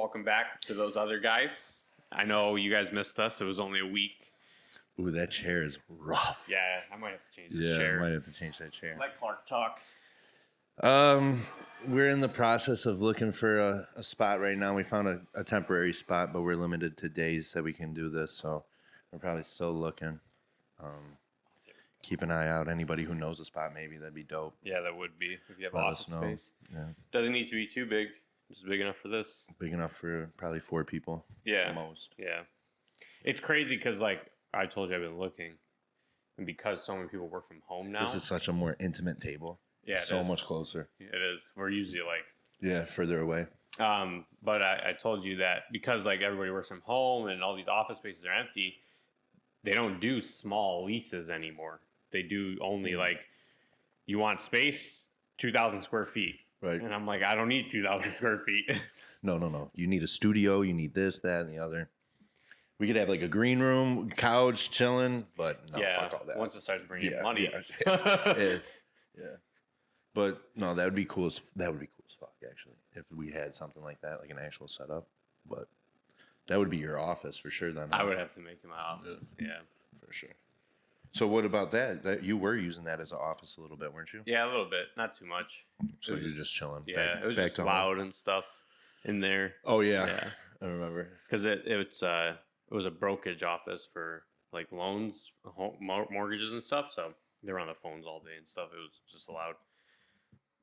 welcome back to those other guys. I know you guys missed us. It was only a week. Ooh, that chair is rough. Yeah, I might have to change this chair. Yeah, I might have to change that chair. Let Clark talk. We're in the process of looking for a spot right now. We found a temporary spot, but we're limited to days that we can do this, so we're probably still looking. Keep an eye out. Anybody who knows a spot, maybe that'd be dope. Yeah, that would be if you have Let office us know. space. Yeah, Doesn't need to be too big. Just big enough for this. big enough for probably 4 people. Yeah, at most. Yeah, it's crazy because like I told you, I've been looking, and because so many people work from home now. This is such a more intimate table. Yeah, so much closer. It is. We're usually like further away. But I told you that because like everybody works from home and all these office spaces are empty, they don't do small leases anymore. They do only like, you want space, 2,000 square feet. Right. And I'm like, I don't need 2,000 square feet. No. You need a studio. You need this, that, and the other. We could have like a green room, couch, chilling, but no, fuck all that. Once it starts bringing money. Yeah. But no, that would be cool as fuck, actually, if we had something like that, like an actual setup. But that would be your office for sure. Then I would have to make it my office. Yeah, for sure. So what about that? That you were using that as an office a little bit, weren't you? Yeah, a little bit, not too much. So you're just chilling. Yeah, it was just loud and stuff in there. Oh yeah, I remember. Because it was a brokerage office for like loans, mortgages and stuff. So they were on the phones all day and stuff. It was just loud.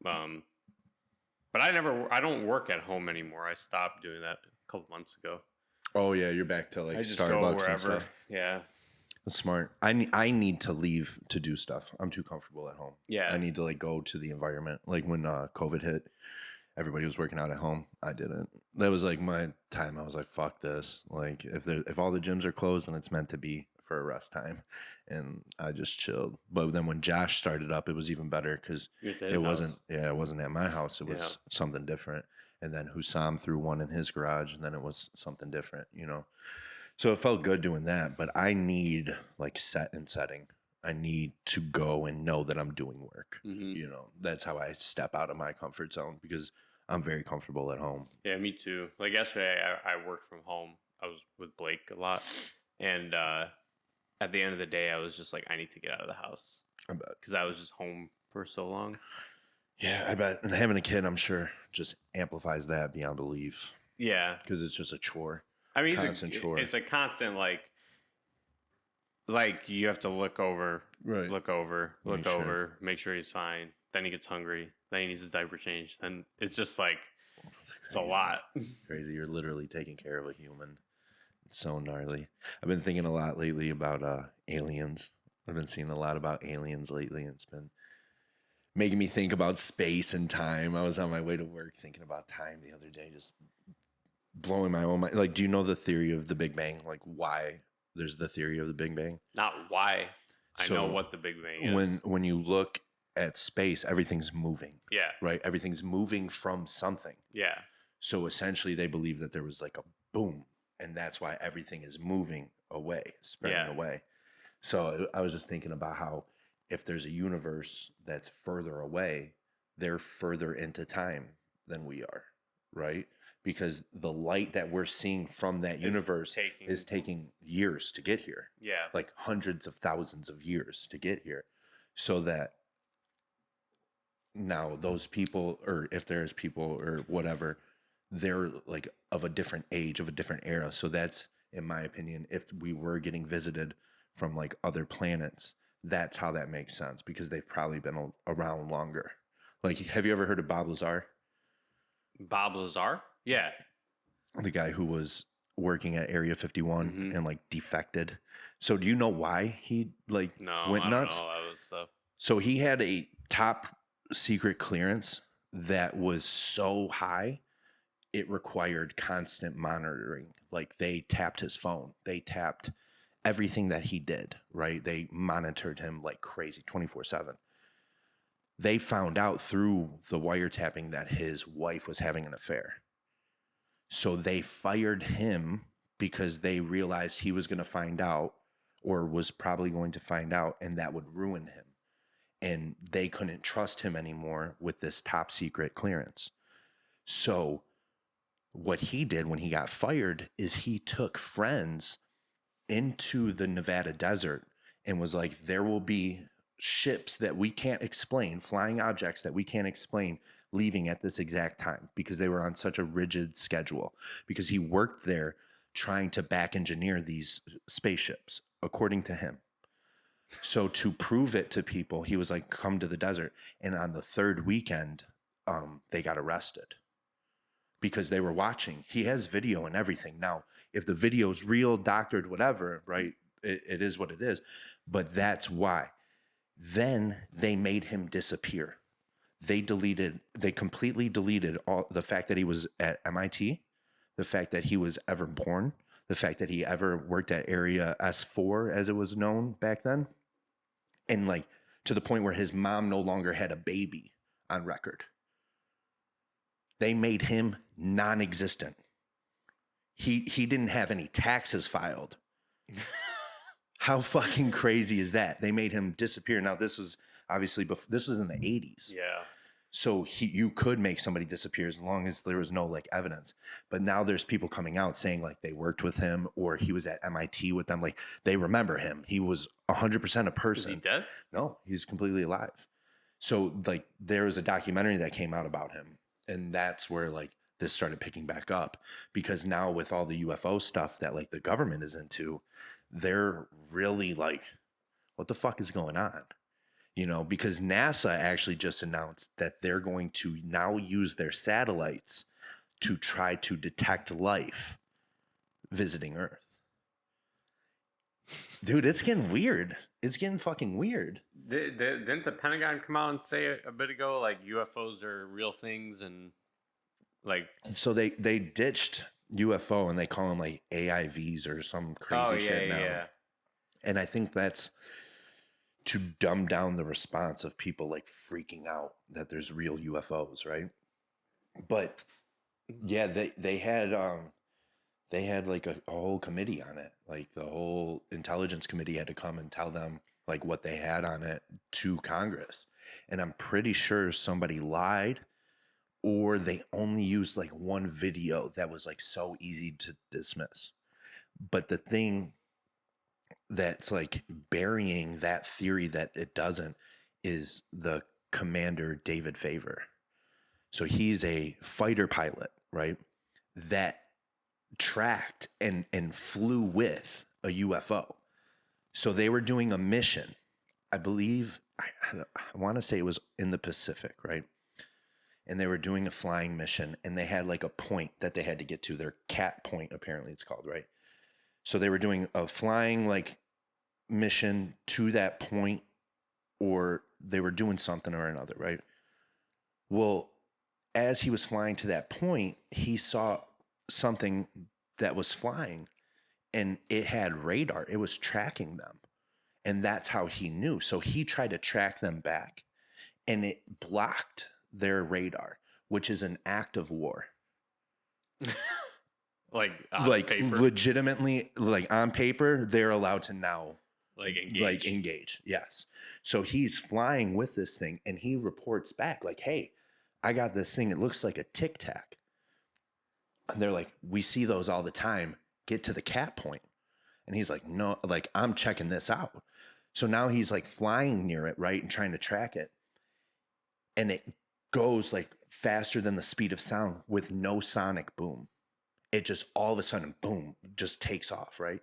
But I don't work at home anymore. I stopped doing that a couple months ago. Oh yeah, you're back to like I just Starbucks go and stuff. Yeah. That's smart. I need to leave to do stuff. I'm too comfortable at home. Yeah. I need to like go to the environment. Like when COVID hit, everybody was working out at home. I didn't. That was like my time. I was like, fuck this. Like if all the gyms are closed, then it's meant to be for a rest time. And I just chilled. But then when Josh started up, it was even better because it wasn't at my house. It was something different. And then Hussam threw one in his garage, and then it was something different, you know. So it felt good doing that, but I need like set and setting. I need to go and know that I'm doing work. Mm-hmm. You know, that's how I step out of my comfort zone because I'm very comfortable at home. Yeah, me too. Like yesterday, I worked from home. I was with Blake a lot. And at the end of the day, I was just like, I need to get out of the house. I bet. Because I was just home for so long. Yeah, I bet. And having a kid, I'm sure, just amplifies that beyond belief. Yeah. Because it's just a chore. I mean, it's a constant, like you have to look over, make sure he's fine. Then he gets hungry. Then he needs his diaper changed. Then it's just like, it's a lot. Crazy. You're literally taking care of a human. It's so gnarly. I've been thinking a lot lately about aliens. I've been seeing a lot about aliens lately, and it's been making me think about space and time. I was on my way to work thinking about time the other day, just blowing my own mind. Like, do you know the theory of the Big Bang? Like, why there's the theory of the Big Bang? Not why. I know what the Big Bang is. When you look at space, everything's moving. Yeah. Right? Everything's moving from something. Yeah. So essentially, they believe that there was like a boom, and that's why everything is moving away, spreading away. So I was just thinking about how if there's a universe that's further away, they're further into time than we are, right? Because the light that we're seeing from that universe is taking years to get here. Yeah. Like hundreds of thousands of years to get here. So that now those people, or if there's people or whatever, they're like of a different age, of a different era. So that's, in my opinion, if we were getting visited from like other planets, that's how that makes sense, because they've probably been around longer. Like, have you ever heard of Bob Lazar? Bob Lazar? Yeah. The guy who was working at Area 51 and like defected. So do you know why he went nuts? I don't know all that stuff. So he had a top secret clearance that was so high, it required constant monitoring. Like, they tapped his phone. They tapped everything that he did, right? They monitored him like crazy 24/7. They found out through the wiretapping that his wife was having an affair. So they fired him because they realized he was going to find out, or was probably going to find out, and that would ruin him. And they couldn't trust him anymore with this top secret clearance. So What he did when he got fired is he took friends into the Nevada desert and was like, there will be ships that we can't explain, flying objects that we can't explain, leaving at this exact time, because they were on such a rigid schedule, because he worked there trying to back engineer these spaceships, according to him. So to prove it to people, he was like, come to the desert. And on the third weekend, they got arrested because they were watching. He has video and everything. Now, if the video's real, doctored, whatever, right, it is what it is. But that's why. Then they made him disappear. They completely deleted all the fact that he was at MIT, the fact that he was ever born, the fact that he ever worked at Area S4, as it was known back then. And like to the point where his mom no longer had a baby on record. They made him non-existent. He didn't have any taxes filed. How fucking crazy is that? They made him disappear. Now this was obviously this was in the 80s. Yeah. So you could make somebody disappear as long as there was no like evidence. But now there's people coming out saying like they worked with him or he was at MIT with them. Like they remember him. He was 100% a person. Is he dead? No, he's completely alive. So like there was a documentary that came out about him. And that's where like this started picking back up, because now with all the UFO stuff that like the government is into, they're really like, what the fuck is going on? You know, because NASA actually just announced that they're going to now use their satellites to try to detect life visiting Earth. Dude, it's getting weird. It's getting fucking weird. Didn't the Pentagon come out and say a bit ago, like UFOs are real things and like... So they ditched UFO and they call them like AIVs or some crazy shit now. Yeah. And I think that's to dumb down the response of people like freaking out that there's real UFOs, right? But yeah, they had like a whole committee on it. Like the whole intelligence committee had to come and tell them like what they had on it to Congress. And I'm pretty sure somebody lied, or they only used like one video that was like so easy to dismiss. But the thing that's like burying that theory that it doesn't is the commander David Favor. So he's a fighter pilot, right? That tracked and flew with a UFO. So they were doing a mission. I believe, I want to say it was in the Pacific, right? And they were doing a flying mission and they had like a point that they had to get to, their cat point, apparently it's called, right? So they were doing a flying like mission to that point, or they were doing something or another, right? Well, as he was flying to that point, he saw something that was flying and it had radar. It was tracking them. And that's how he knew. So he tried to track them back and it blocked their radar, which is an act of war. Like paper? Legitimately, like on paper, they're allowed to now engage. Yes. So he's flying with this thing and he reports back like, hey, I got this thing. It looks like a Tic Tac. And they're like, we see those all the time. Get to the cat point. And he's like, no, like I'm checking this out. So now he's like flying near it, right? And trying to track it. And it goes like faster than the speed of sound with no sonic boom. It just all of a sudden, boom, just takes off, right?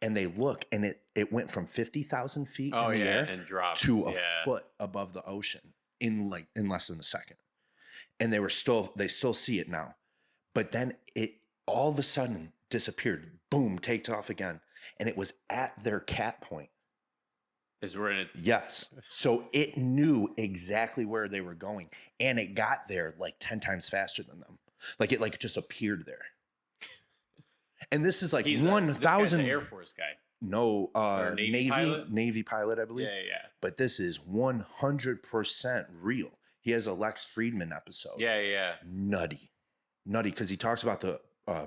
And they look, and it went from 50,000 feet in the air and dropped to a foot above the ocean in less than a second. And they still see it now. But then it all of a sudden disappeared. Boom, takes off again. And it was at their cat point. Is where it... Yes. So it knew exactly where they were going. And it got there like 10 times faster than them. Like it like just appeared there. And this is like 1,000 Air Force guy. No, Navy pilot, I believe. Yeah. But this is 100% real. He has a Lex Friedman episode. Yeah. Nutty, because he talks about the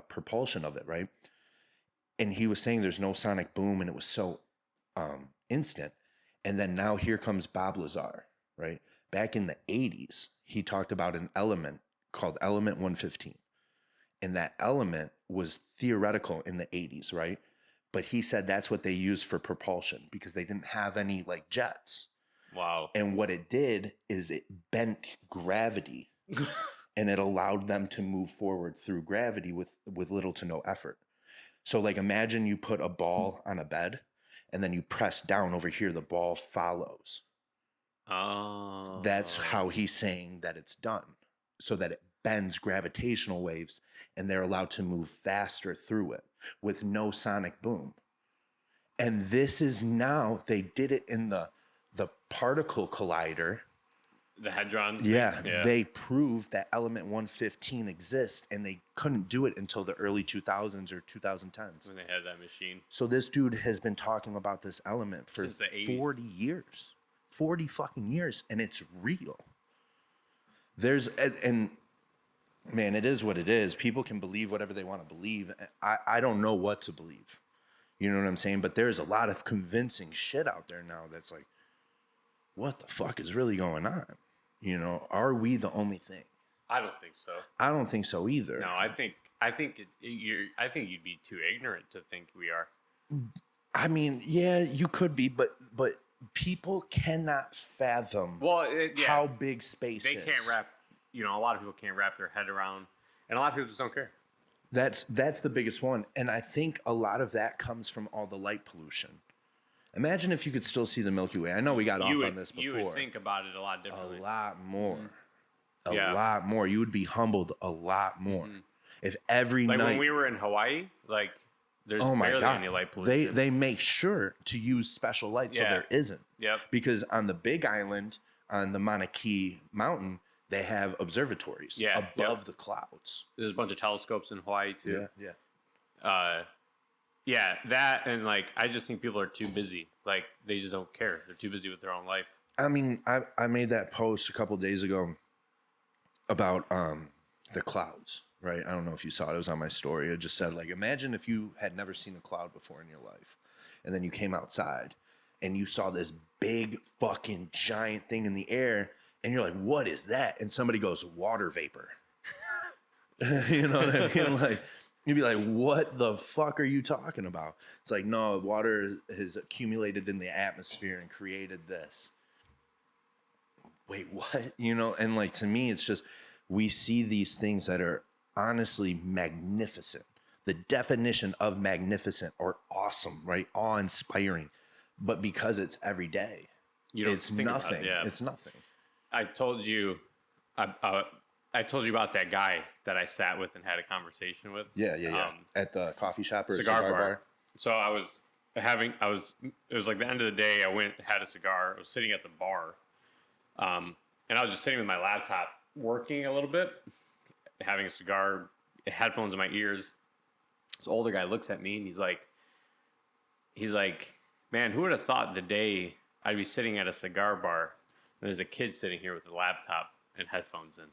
propulsion of it, right? And he was saying there's no sonic boom, and it was so instant. And then now here comes Bob Lazar, right? Back in the 80s, he talked about an element called element 115. And that element was theoretical in the 80s, right? But he said that's what they used for propulsion because they didn't have any like jets. Wow. And what it did is it bent gravity and it allowed them to move forward through gravity with little to no effort. So like imagine you put a ball on a bed and then you press down over here, the ball follows. Oh. That's how he's saying that it's done, so that it bends gravitational waves and they're allowed to move faster through it with no sonic boom. And this is now, they did it in the particle collider. The Hadron thing? Yeah, they proved that element 115 exists, and they couldn't do it until the early 2000s or 2010s. When they had that machine. So this dude has been talking about this element for 40 years. 40 fucking years, and it's real. And man, it is what it is. People can believe whatever they want to believe. I don't know what to believe. You know what I'm saying? But there's a lot of convincing shit out there now that's like, what the fuck is really going on? You know, are we the only thing? I don't think so. I don't think so either. No, I think you'd be too ignorant to think we are. I mean, yeah, you could be, but people cannot fathom how big space is. They can't wrap, a lot of people can't wrap their head around, and a lot of people just don't care. That's the biggest one. And I think a lot of that comes from all the light pollution. Imagine if you could still see the Milky Way. I know we got off on this before. You would think about it a lot differently. A lot more. Mm-hmm. A lot more. You would be humbled a lot more. Mm-hmm. If every night... Like when we were in Hawaii, like there's barely any light pollution. They make sure to use special light so there isn't. Yep. Because on the Big Island, on the Mauna Kea Mountain, they have observatories above the clouds. There's a bunch of telescopes in Hawaii too. Yeah. That and like I just think people are too busy. Like they just don't care. They're too busy with their own life. I mean, I made that post a couple of days ago about the clouds, right? I don't know if you saw it. It was on my story. It just said like, imagine if you had never seen a cloud before in your life, and then you came outside and you saw this big fucking giant thing in the air, and you're like, what is that? And somebody goes, water vapor. You know what I mean? Like, you'd be like, what the fuck are you talking about? It's like, no, water has accumulated in the atmosphere and created this. Wait, what? You know, and like, to me, it's just, we see these things that are honestly magnificent. The definition of magnificent or awesome, right? Awe-inspiring. But because it's every day, it's nothing. It's nothing. I told you about that guy that I sat with and had a conversation with. Yeah. At the coffee shop or cigar bar. So it was like the end of the day. I went, had a cigar. I was sitting at the bar. And I was just sitting with my laptop working a little bit, having a cigar, headphones in my ears. This older guy looks at me and he's like, man, who would have thought the day I'd be sitting at a cigar bar and there's a kid sitting here with a laptop and headphones in.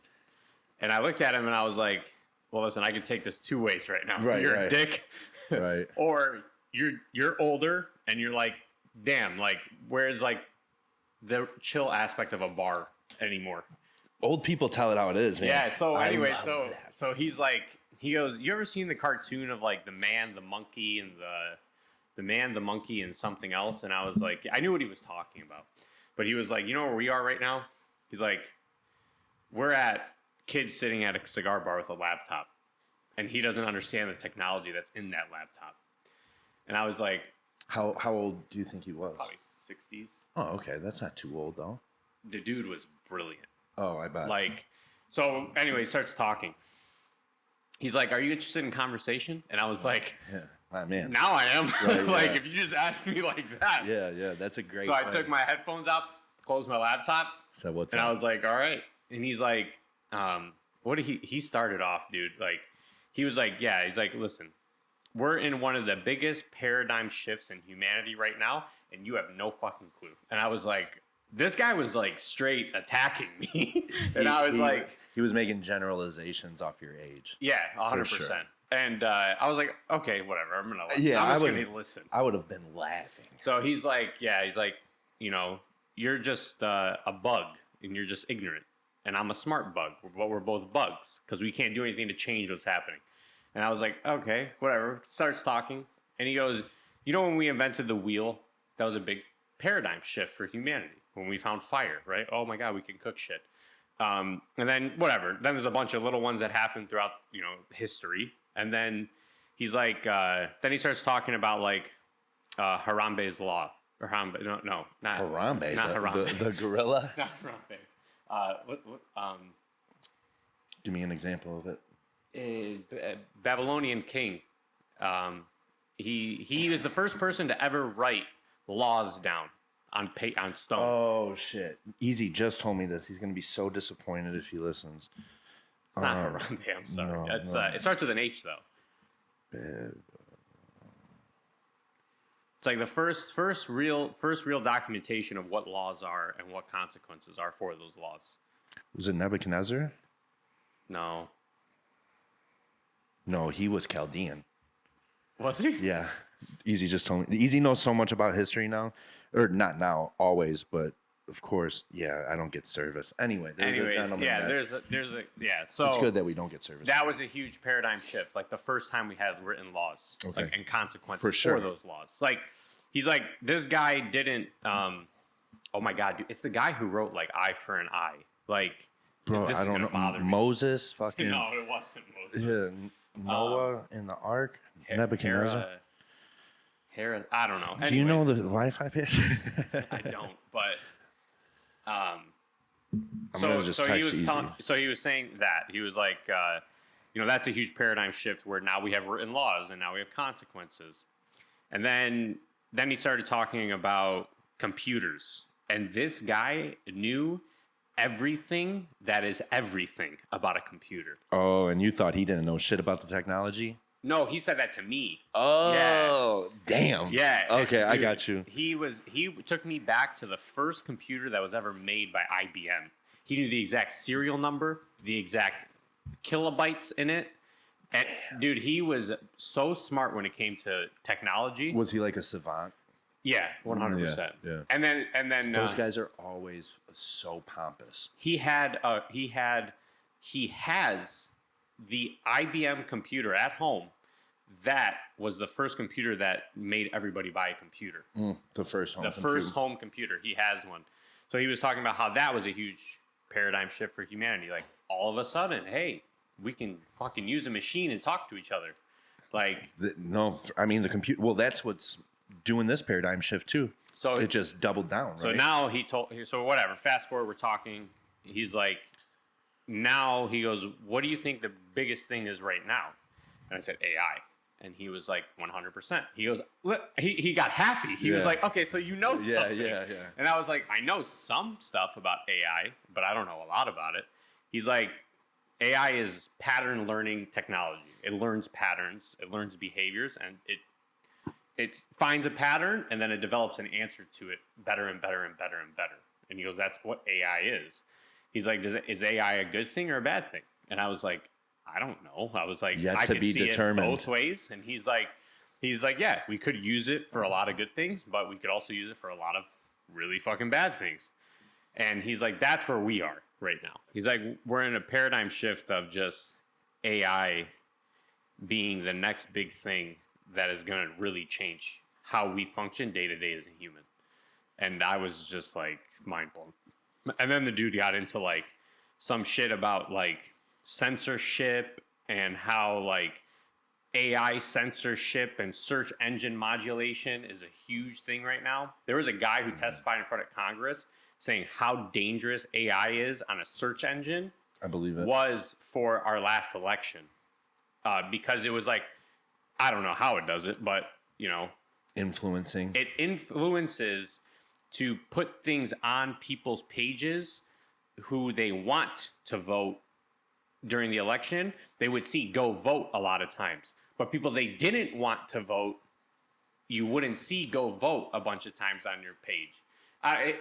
And I looked at him and I was like, well, listen, I can take this two ways right now. You're a dick. Right. Or you're older and you're like, damn, like, where's like the chill aspect of a bar anymore? Old people tell it how it is, man. Yeah. So anyway, so he's like, he goes, you ever seen the cartoon of like the man, the monkey, and the man, the monkey, and something else? And I was like, I knew what he was talking about, but he was like, you know where we are right now? He's like, we're at kids sitting at a cigar bar with a laptop, and he doesn't understand the technology that's in that laptop. And I was like, how old do you think he was? Probably 60s. Oh, okay. That's not too old, though. The dude was brilliant. Oh, I bet. Like, so anyway, he starts talking. He's like, are you interested in conversation? And I was like, yeah, man. Now I am. Right, like, if you just asked me like that. Yeah, that's a great So I took my headphones out, closed my laptop. So what's and up? I was like, all right. And he's like, what did he started off, dude. Like, he was like, yeah, he's like, listen, we're in one of the biggest paradigm shifts in humanity right now, and you have no fucking clue. And I was like, this guy was like straight attacking me. And I was like, he was making generalizations off your age. Yeah, 100%. Sure. And I was like, okay, whatever. I'm gonna listen. I would have been laughing. So he's like, you know, you're just a bug and you're just ignorant. And I'm a smart bug, but we're both bugs because we can't do anything to change what's happening. And I was like, okay, whatever. Starts talking. And he goes, you know, when we invented the wheel, that was a big paradigm shift for humanity. When we found fire, right? Oh my God, we can cook shit. And then whatever. Then there's a bunch of little ones that happen throughout, you know, history. And then he's like, then he starts talking about like Harambe's law. Or Harambe, no, not Harambe, not Harambe. The gorilla. Not Harambe. Give me an example of it. Babylonian king. He was the first person to ever write laws down on stone. Oh shit! Easy just told me this. He's gonna be so disappointed if he listens. It's not Harambe. I'm sorry. No, it starts with an H though. It's like the first real documentation of what laws are and what consequences are for those laws. Was it Nebuchadnezzar? No. No, he was Chaldean. Was he? Yeah. Easy just told me. Easy knows so much about history now. Or not now, always, but of course, yeah, I don't get service. Anyway, there's a gentleman. Yeah, so it's good that we don't get service. That was a huge paradigm shift. Like the first time we had written laws, okay, like, and consequences for those laws. Like he's like, this guy didn't oh my God, dude, it's the guy who wrote like eye for an eye. Like, bro, I don't know. Moses, fucking. No, it wasn't Moses. Yeah, Noah in the ark. Nebuchadnezzar. I don't know. Anyways, do you know the Wi-Fi pitch? I don't, but so he was saying that he was like, you know, that's a huge paradigm shift where now we have written laws and now we have consequences, and then he started talking about computers, and this guy knew everything that is everything about a computer. Oh, and you thought he didn't know shit about the technology? No, he said that to me. Oh, yeah. Damn. Yeah. Okay, dude, I got you. He took me back to the first computer that was ever made by IBM. He knew the exact serial number, the exact kilobytes in it. And dude, he was so smart when it came to technology. Was he like a savant? Yeah, 100%. Yeah. And then those guys are always so pompous. He has the IBM computer at home. That was the first computer that made everybody buy a computer. The first home computer. He has one. So he was talking about how that was a huge paradigm shift for humanity. Like all of a sudden, hey, we can fucking use a machine and talk to each other. Like the computer. Well, that's what's doing this paradigm shift too. So it just doubled down. Right? So now so whatever. Fast forward, we're talking. He's like, now he goes, what do you think the biggest thing is right now? And I said, AI. And he was like, 100%. He goes, he got happy. He was like, okay, so you know something. Yeah. And I was like, I know some stuff about AI, but I don't know a lot about it. He's like, AI is pattern learning technology. It learns patterns, it learns behaviors, and it finds a pattern, and then it develops an answer to it better and better and better and better. And he goes, that's what AI is. He's like, is AI a good thing or a bad thing? And I was like, I don't know. I was like, I could see determined. It both ways. And he's like, yeah, we could use it for a lot of good things, but we could also use it for a lot of really fucking bad things. And he's like, that's where we are right now. He's like, we're in a paradigm shift of just AI being the next big thing that is going to really change how we function day to day as a human. And I was just like mind blown. And then the dude got into like some shit about like censorship and how like AI censorship and search engine modulation is a huge thing right now. There was a guy who testified in front of Congress saying how dangerous AI is on a search engine. I believe it. Was for our last election. Because it was like, I don't know how it does it, but you know. Influencing. It influences to put things on people's pages who they want to vote during the election. They would see go vote a lot of times. But people they didn't want to vote, you wouldn't see go vote a bunch of times on your page.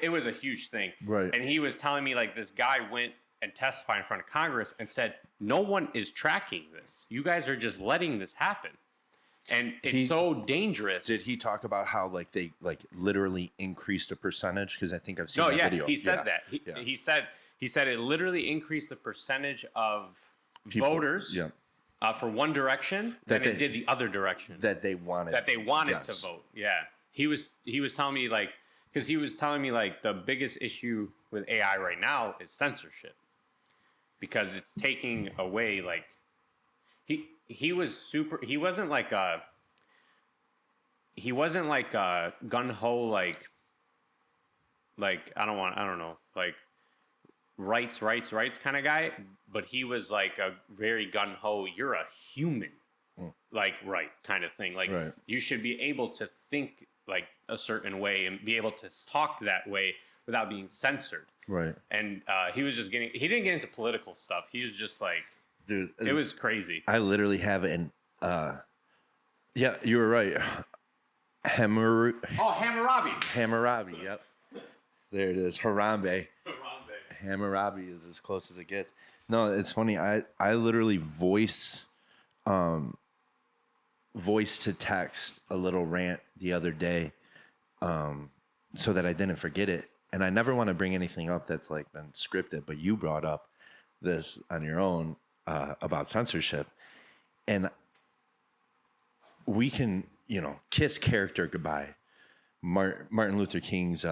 It was a huge thing. Right. And he was telling me like this guy went and testified in front of Congress and said, no one is tracking this. You guys are just letting this happen. And it's so dangerous. Did he talk about how like they like literally increased a percentage? Because I think I've seen that video. He said that. He said it literally increased the percentage of voters For One Direction, then it did the other direction that they wanted yes. to vote. Yeah, he was telling me like, because he was telling me like the biggest issue with AI right now is censorship, because it's taking away like he wasn't like gun ho like I don't know like rights kind of guy, but he was like a very gun ho, you're a human, like right kind of thing, like you should be able to think like a certain way and be able to talk that way without being censored. Right. And he didn't get into political stuff. He was just like, dude, it was crazy. I literally have an yeah, you were right. Hammurabi. Yep. There it is. Harambe. Hammurabi is as close as it gets. No, it's funny. I literally voice to text a little rant the other day, so that I didn't forget it. And I never want to bring anything up that's like been scripted, but you brought up this on your own about censorship, and we can, kiss character goodbye. Martin Luther King's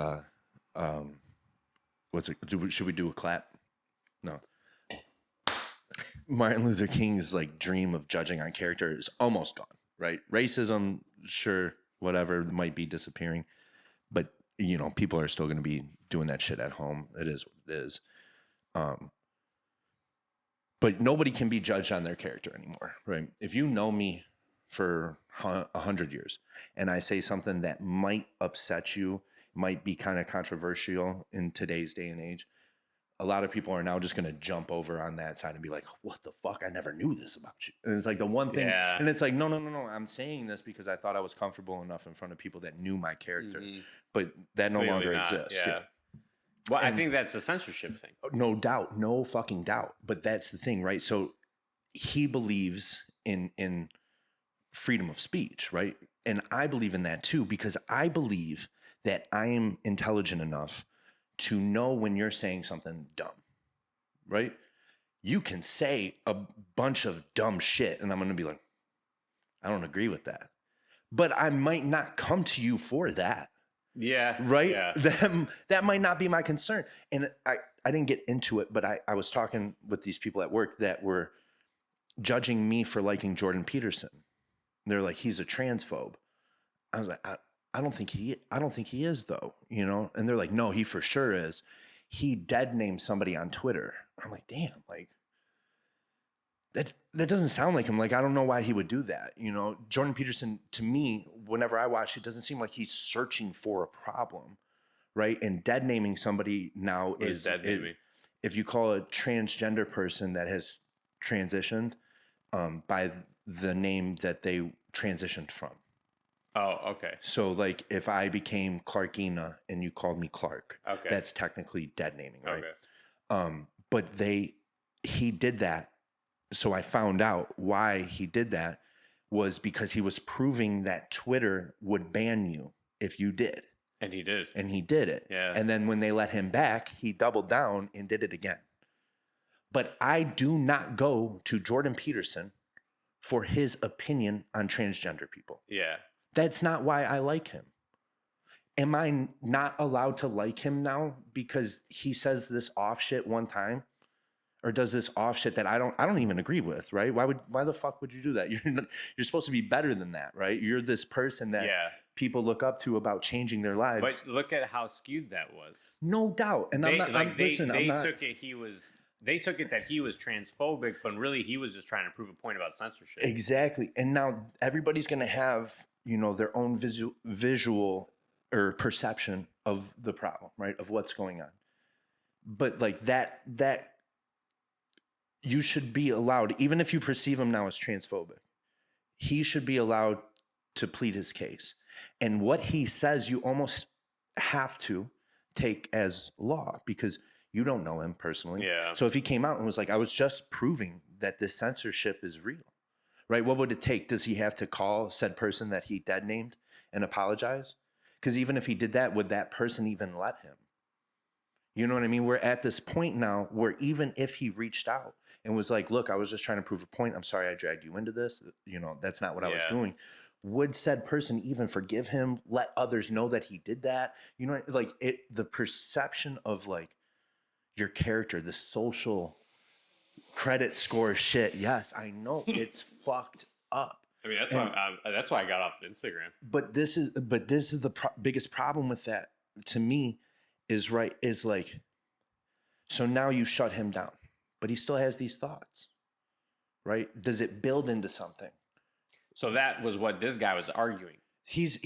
should we do a clap? No. Martin Luther King's like dream of judging on character is almost gone, right? Racism, sure, whatever, might be disappearing, but people are still going to be doing that shit at home. It is what it is. But nobody can be judged on their character anymore, right? If you know me for 100 years and I say something that might upset you, might be kind of controversial in today's day and age, a lot of people are now just going to jump over on that side and be like, what the fuck? I never knew this about you. And it's like the one thing. Yeah. And it's like, no. I'm saying this because I thought I was comfortable enough in front of people that knew my character. Mm-hmm. But that no longer exists. Yeah. Well, I think that's a censorship thing. No doubt. No fucking doubt. But that's the thing, right? So he believes in freedom of speech, right? And I believe in that too, because I believe that I am intelligent enough to know when you're saying something dumb, right? You can say a bunch of dumb shit and I'm going to be like, I don't agree with that. But I might not come to you for that. Yeah. Right? Yeah. That might not be my concern. And I didn't get into it, but I was talking with these people at work that were judging me for liking Jordan Peterson. They're like, he's a transphobe. I was like, I don't think he is though, And they're like, no, he for sure is. He dead named somebody on Twitter. I'm like, damn, like that doesn't sound like him. Like, I don't know why he would do that. Jordan Peterson, to me, whenever I watch, it doesn't seem like he's searching for a problem, right? And dead naming somebody now is dead naming. If you call a transgender person that has transitioned by the name that they transitioned from. Oh, okay. So, like, if I became Clarkina and you called me Clark, okay, that's technically dead naming, right? Okay. But he did that. So I found out why he did that was because he was proving that Twitter would ban you if you did. And he did. And he did it. Yeah. And then when they let him back, he doubled down and did it again. But I do not go to Jordan Peterson for his opinion on transgender people. Yeah. That's not why I like him. Am I not allowed to like him now because he says this off shit one time? Or does this off shit that I don't even agree with, right? Why the fuck would you do that? You're supposed to be better than that, right? You're this person that people look up to about changing their lives. But look at how skewed that was. No doubt. And they took it that he was transphobic, but really he was just trying to prove a point about censorship. Exactly. And now everybody's going to have, their own visual or perception of the problem, right? Of what's going on. But like that you should be allowed, even if you perceive him now as transphobic, he should be allowed to plead his case. And what he says, you almost have to take as law because you don't know him personally. Yeah. So if he came out and was like, I was just proving that this censorship is real, right? What would it take? Does he have to call said person that he dead named and apologize? Because even if he did that, would that person even let him? You know what I mean? We're at this point now where even if he reached out and was like, look, I was just trying to prove a point. I'm sorry I dragged you into this. You know, that's not what I was doing. Would said person even forgive him, let others know that he did that? You know, like the perception of like your character, the social credit score shit. Yes, I know it's fucked up. I mean, that's why I got off Instagram. But this is the biggest problem with that to me is like, so now you shut him down, but he still has these thoughts, right? Does it build into something? So that was what this guy was arguing. He's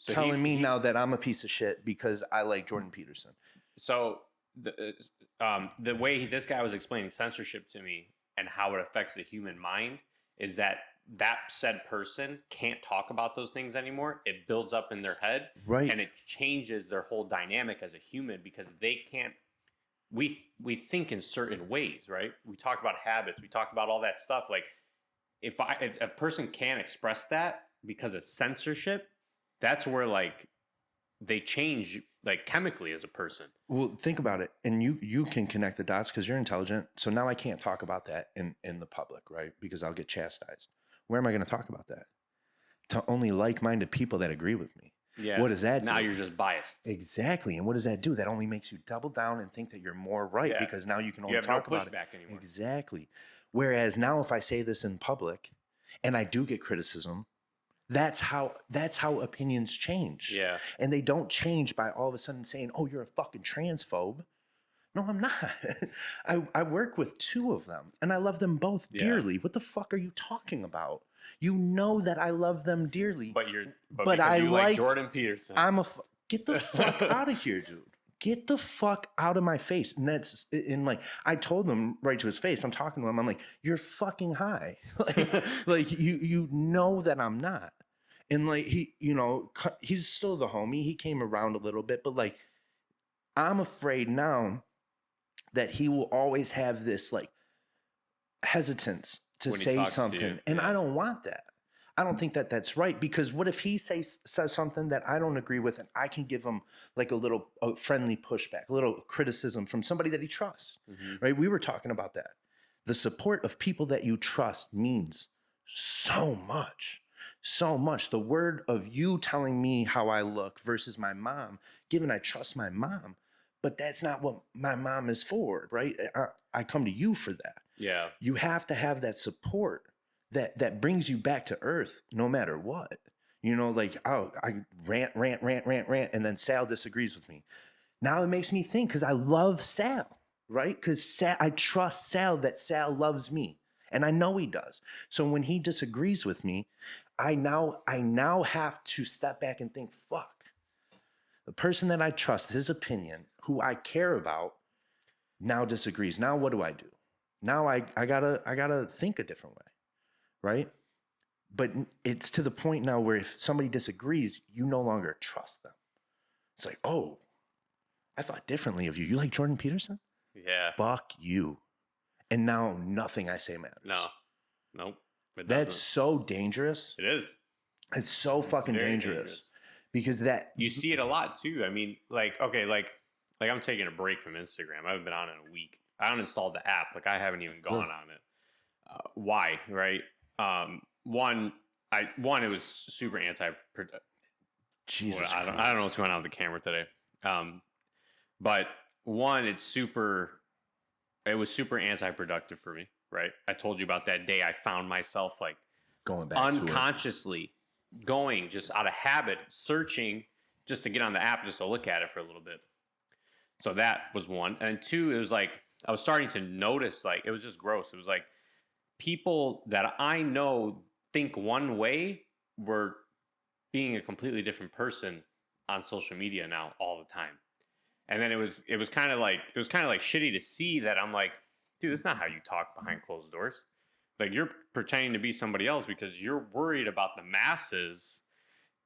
telling me now that I'm a piece of shit because I like Jordan Peterson. So the way this guy was explaining censorship to me and how it affects the human mind is that said person can't talk about those things anymore. It builds up in their head, right? And it changes their whole dynamic as a human because they can't. We think in certain ways, right? We talk about habits. We talk about all that stuff. Like if a person can't express that because of censorship, that's where like they change like chemically as a person. Well, think about it, and you can connect the dots because you're intelligent. So now I can't talk about that in the public, right? Because I'll get chastised. Where am I going to talk about that? To only like-minded people that agree with me. Yeah. What does that do? Now you're just biased. Exactly. And what does that do? That only makes you double down and think that you're more right because now you can only talk about it. Anymore. Exactly. Whereas now if I say this in public and I do get criticism, that's how opinions change. Yeah. And they don't change by all of a sudden saying, "Oh, you're a fucking transphobe." No, I'm not. I work with two of them and I love them both dearly. What the fuck are you talking about? You know that I love them dearly. But I like Jordan Peterson. Get the fuck out of here, dude. Get the fuck out of my face. And that's in like, I told him right to his face, I'm talking to him. I'm like, you're fucking high. like you know that I'm not. And like, he's still the homie. He came around a little bit, but like, I'm afraid now that he will always have this like hesitance to say something. And I don't want that. I don't think that that's right because what if he says something that I don't agree with and I can give him like a friendly pushback, a little criticism from somebody that he trusts, right? We were talking about that. The support of people that you trust means so much, so much. The word of you telling me how I look versus my mom, given I trust my mom, but that's not what my mom is for, right? I come to you for that. Yeah. You have to have that support that brings you back to earth no matter what. You know, like, oh, I rant, and then Sal disagrees with me. Now it makes me think because I love Sal, right? Because I trust Sal that Sal loves me. And I know he does. So when he disagrees with me, I now have to step back and think, fuck. The person that I trust, his opinion, who I care about, now disagrees. Now what do I do? Now I gotta think a different way, right? But it's to the point now where if somebody disagrees, you no longer trust them. It's like, oh, I thought differently of you. You like Jordan Peterson? Yeah. Fuck you. And now nothing I say matters. No. Nope. That's so dangerous. It is. It's so fucking dangerous. Because that you see it a lot too. I mean, like, okay, like I'm taking a break from Instagram. I haven't been on it in a week. I uninstalled the app. Like I haven't even gone on it. Why? Right? One, it was super Jesus. I don't know what's going on with the camera today. But one, it was super anti-productive for me. Right? I told you about that day. I found myself like going back unconsciously. Going just out of habit, searching just to get on the app, just to look at it for a little bit. So that was one. And two, it was like, I was starting to notice, like, it was just gross. It was like people that I know think one way were being a completely different person on social media now all the time. And then it was kind of like shitty to see that. I'm like, dude, that's not how you talk behind closed doors. Like you're pretending to be somebody else because you're worried about the masses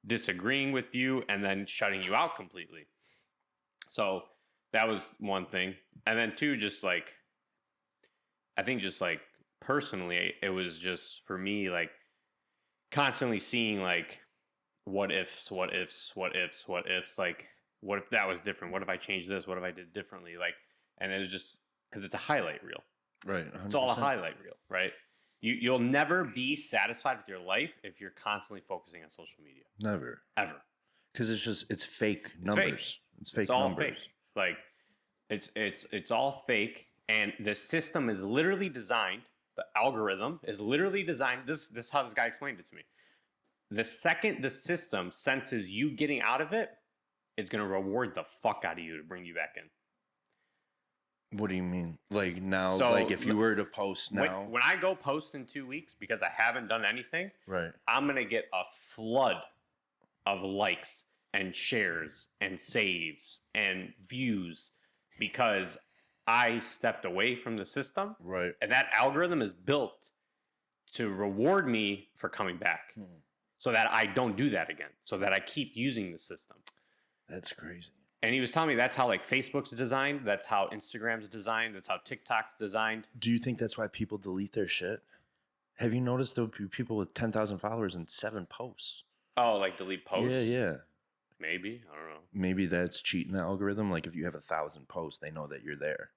disagreeing with you and then shutting you out completely. So that was one thing. And then two, just like, I think just like personally, it was just for me, like constantly seeing like what ifs, like What if that was different? What if I changed this? What if I did differently? Like, and it was just because it's a highlight reel. Right. 100%. It's all a highlight reel, right? You'll never be satisfied with your life if you're constantly focusing on social media. Never. Ever. Because it's fake numbers. It's fake all numbers. Fake. Like, it's all fake, and the system is literally designed. The algorithm is literally designed. This is how this guy explained it to me. The second the system senses you getting out of it, it's going to reward the fuck out of you to bring you back in. What do you mean? Like now, so, like if you were to post now. When I go post in 2 weeks because I haven't done anything, right, I'm going to get a flood of likes and shares and saves and views because I stepped away from the system. Right. And that algorithm is built to reward me for coming back so that I don't do that again, so that I keep using the system. That's crazy. And he was telling me that's how like Facebook's designed, that's how Instagram's designed, that's how TikTok's designed. Do you think that's why people delete their shit? Have you noticed there will be people with 10,000 followers and 7 posts? Oh, like delete posts? Yeah. Maybe. I don't know. Maybe that's cheating the algorithm. Like if you have 1,000 posts, they know that you're there.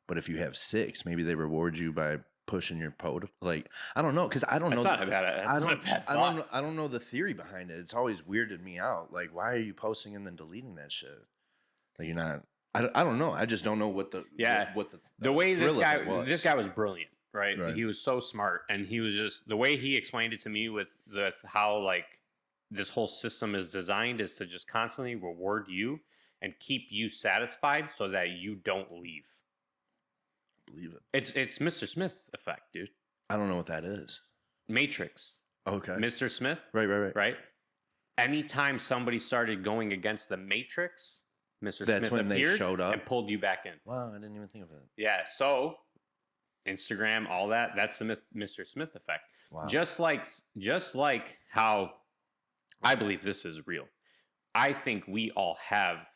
But if you have 6, maybe they reward you by pushing your post. Like, I don't know. Because I don't know. That's not a bad thought. I don't know the theory behind it. It's always weirded me out. Like, why are you posting and then deleting that shit? Like, you're not. I don't know. I just don't know what the the way this guy was brilliant, right? He was so smart, and he was just the way he explained it to me with how like this whole system is designed is to just constantly reward you and keep you satisfied so that you don't leave. Believe it. It's Mr. Smith effect, dude. I don't know what that is. Matrix. Okay. Mr. Smith. Right. Anytime somebody started going against the Matrix, Mr. That's Smith when they showed up and pulled you back in. Wow, I didn't even think of it. Yeah, so Instagram, all that's the Mr. Smith effect. Wow. Just like how I believe this is real. I think we all have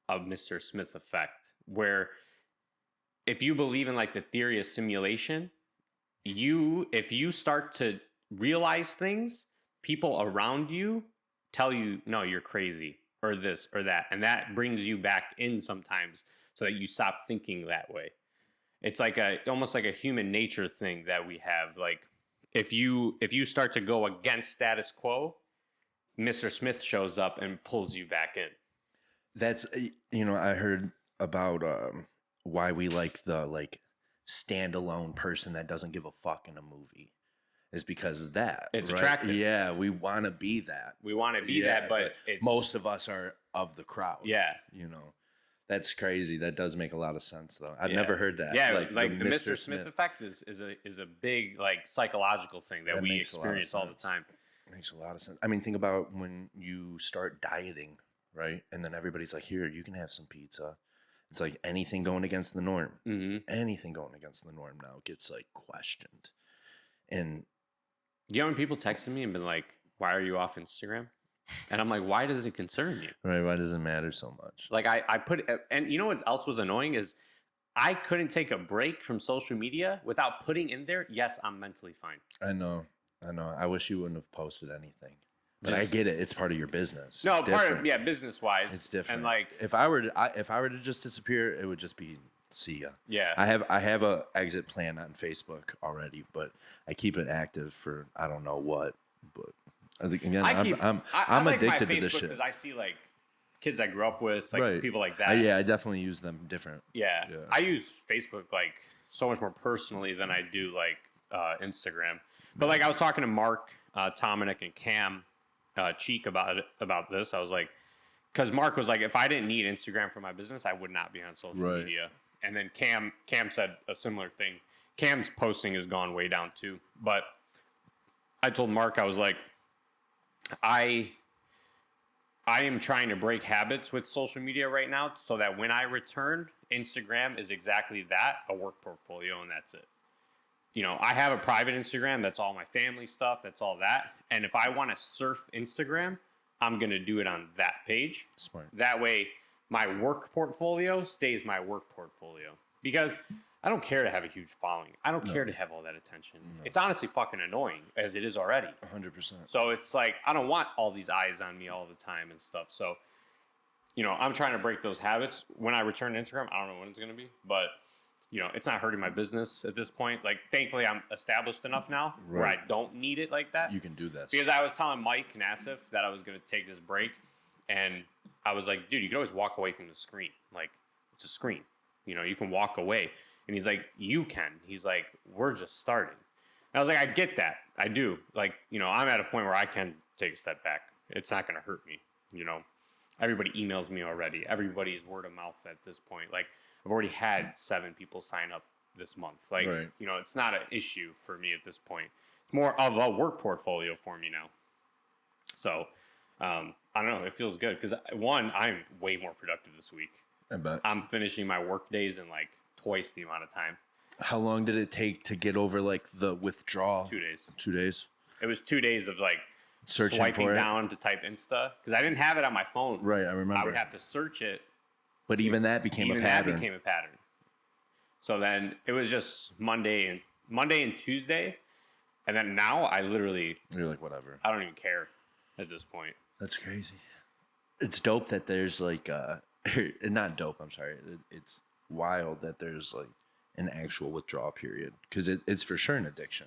a Mr. Smith effect where if you believe in like the theory of simulation, if you start to realize things, people around you tell you, no, you're crazy or this or that. And that brings you back in sometimes so that you stop thinking that way. It's like almost like a human nature thing that we have. Like if you start to go against status quo, Mr. Smith shows up and pulls you back in. That's, I heard about why we like the standalone person that doesn't give a fuck in a movie is because of that. It's right? attractive. Yeah, we want to be that. We want to be that, but most of us are of the crowd. Yeah. That's crazy. That does make a lot of sense, though. I've never heard that. Yeah, like the Mr. Smith effect is a big psychological thing that we experience all the time. Makes a lot of sense. I mean, think about when you start dieting, right? And then everybody's like, here, you can have some pizza. It's like anything going against the norm. Mm-hmm. Anything going against the norm now gets questioned. And when people texted me and been like, why are you off Instagram? And I'm like, why does it concern you? Right. Why does it matter so much? Like I put, and you know what else was annoying is I couldn't take a break from social media without putting in there, yes, I'm mentally fine. I know. I wish you wouldn't have posted anything. But I get it. It's part of your business. No, business wise, it's different. And if I were to just disappear, it would just be see ya. Yeah. I have a exit plan on Facebook already, but I keep it active for I don't know what. But I think again, I'm addicted to this shit because I see kids I grew up with, people like that. I definitely use them different. Yeah. I use Facebook so much more personally than I do Instagram. But I was talking to Mark, Dominic, and Cam Cheek about this. I was like, because Mark was like, if I didn't need Instagram for my business, I would not be on social media. And then Cam said a similar thing. Cam's posting has gone way down too. But I told Mark, I was like, I am trying to break habits with social media right now so that when I return, Instagram is exactly that, a work portfolio, and that's it. I have a private Instagram. That's all my family stuff. That's all that. And if I want to surf Instagram, I'm going to do it on that page. Smart. That way, my work portfolio stays my work portfolio. Because I don't care to have a huge following. I don't care to have all that attention. No. It's honestly fucking annoying, as it is already. 100%. So it's I don't want all these eyes on me all the time and stuff. So I'm trying to break those habits. When I return to Instagram, I don't know when it's going to be, but it's not hurting my business at this point. Like, thankfully, I'm established enough now where I don't need it like that. You can do this. Because I was telling Mike Nassif that I was going to take this break, and I was like, dude, you can always walk away from the screen. Like, it's a screen. You can walk away. And he's like, you can. He's like, we're just starting. And I was like, I get that. I do. Like, I'm at a point where I can take a step back. It's not going to hurt me. Everybody emails me already. Everybody's word of mouth at this point. Like, I've already had 7 people sign up this month. Like, it's not an issue for me at this point. It's more of a work portfolio for me now. So, I don't know. It feels good because, one, I'm way more productive this week. I bet. I'm finishing my work days in like twice the amount of time. How long did it take to get over like the withdrawal? 2 days. 2 days? It was 2 days of like searching swiping for it? down to type Insta because I didn't have it on my phone. Right, I remember. I would have to search it. But even that became a pattern. So then it was just Monday and Tuesday, and then now I literally you're like whatever. I don't even care at this point. That's crazy. It's dope that there's like not dope. I'm sorry. It's wild that there's like an actual withdrawal period because it's for sure an addiction.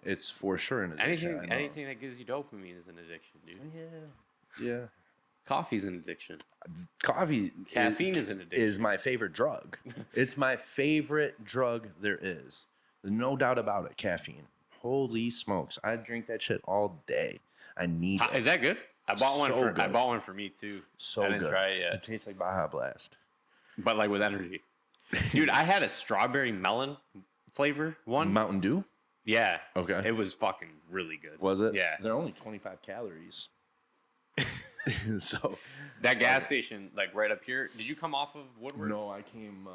It's for sure an addiction. Anything that gives you dopamine is an addiction, dude. Yeah. Coffee's an addiction. Caffeine is an addiction. Is my favorite drug. It's my favorite drug there is. No doubt about it. Caffeine. Holy smokes! I drink that shit all day. I need it. Is that good? I bought one for me too. So I didn't good. try it yet. It tastes like Baja Blast, but like with energy. Dude, I had a strawberry melon flavor one. Mountain Dew? Yeah. Okay. It was fucking really good. Was it? Yeah. They're only 25 calories. So that gas station, like right up here. Did you come off of Woodward? No, I came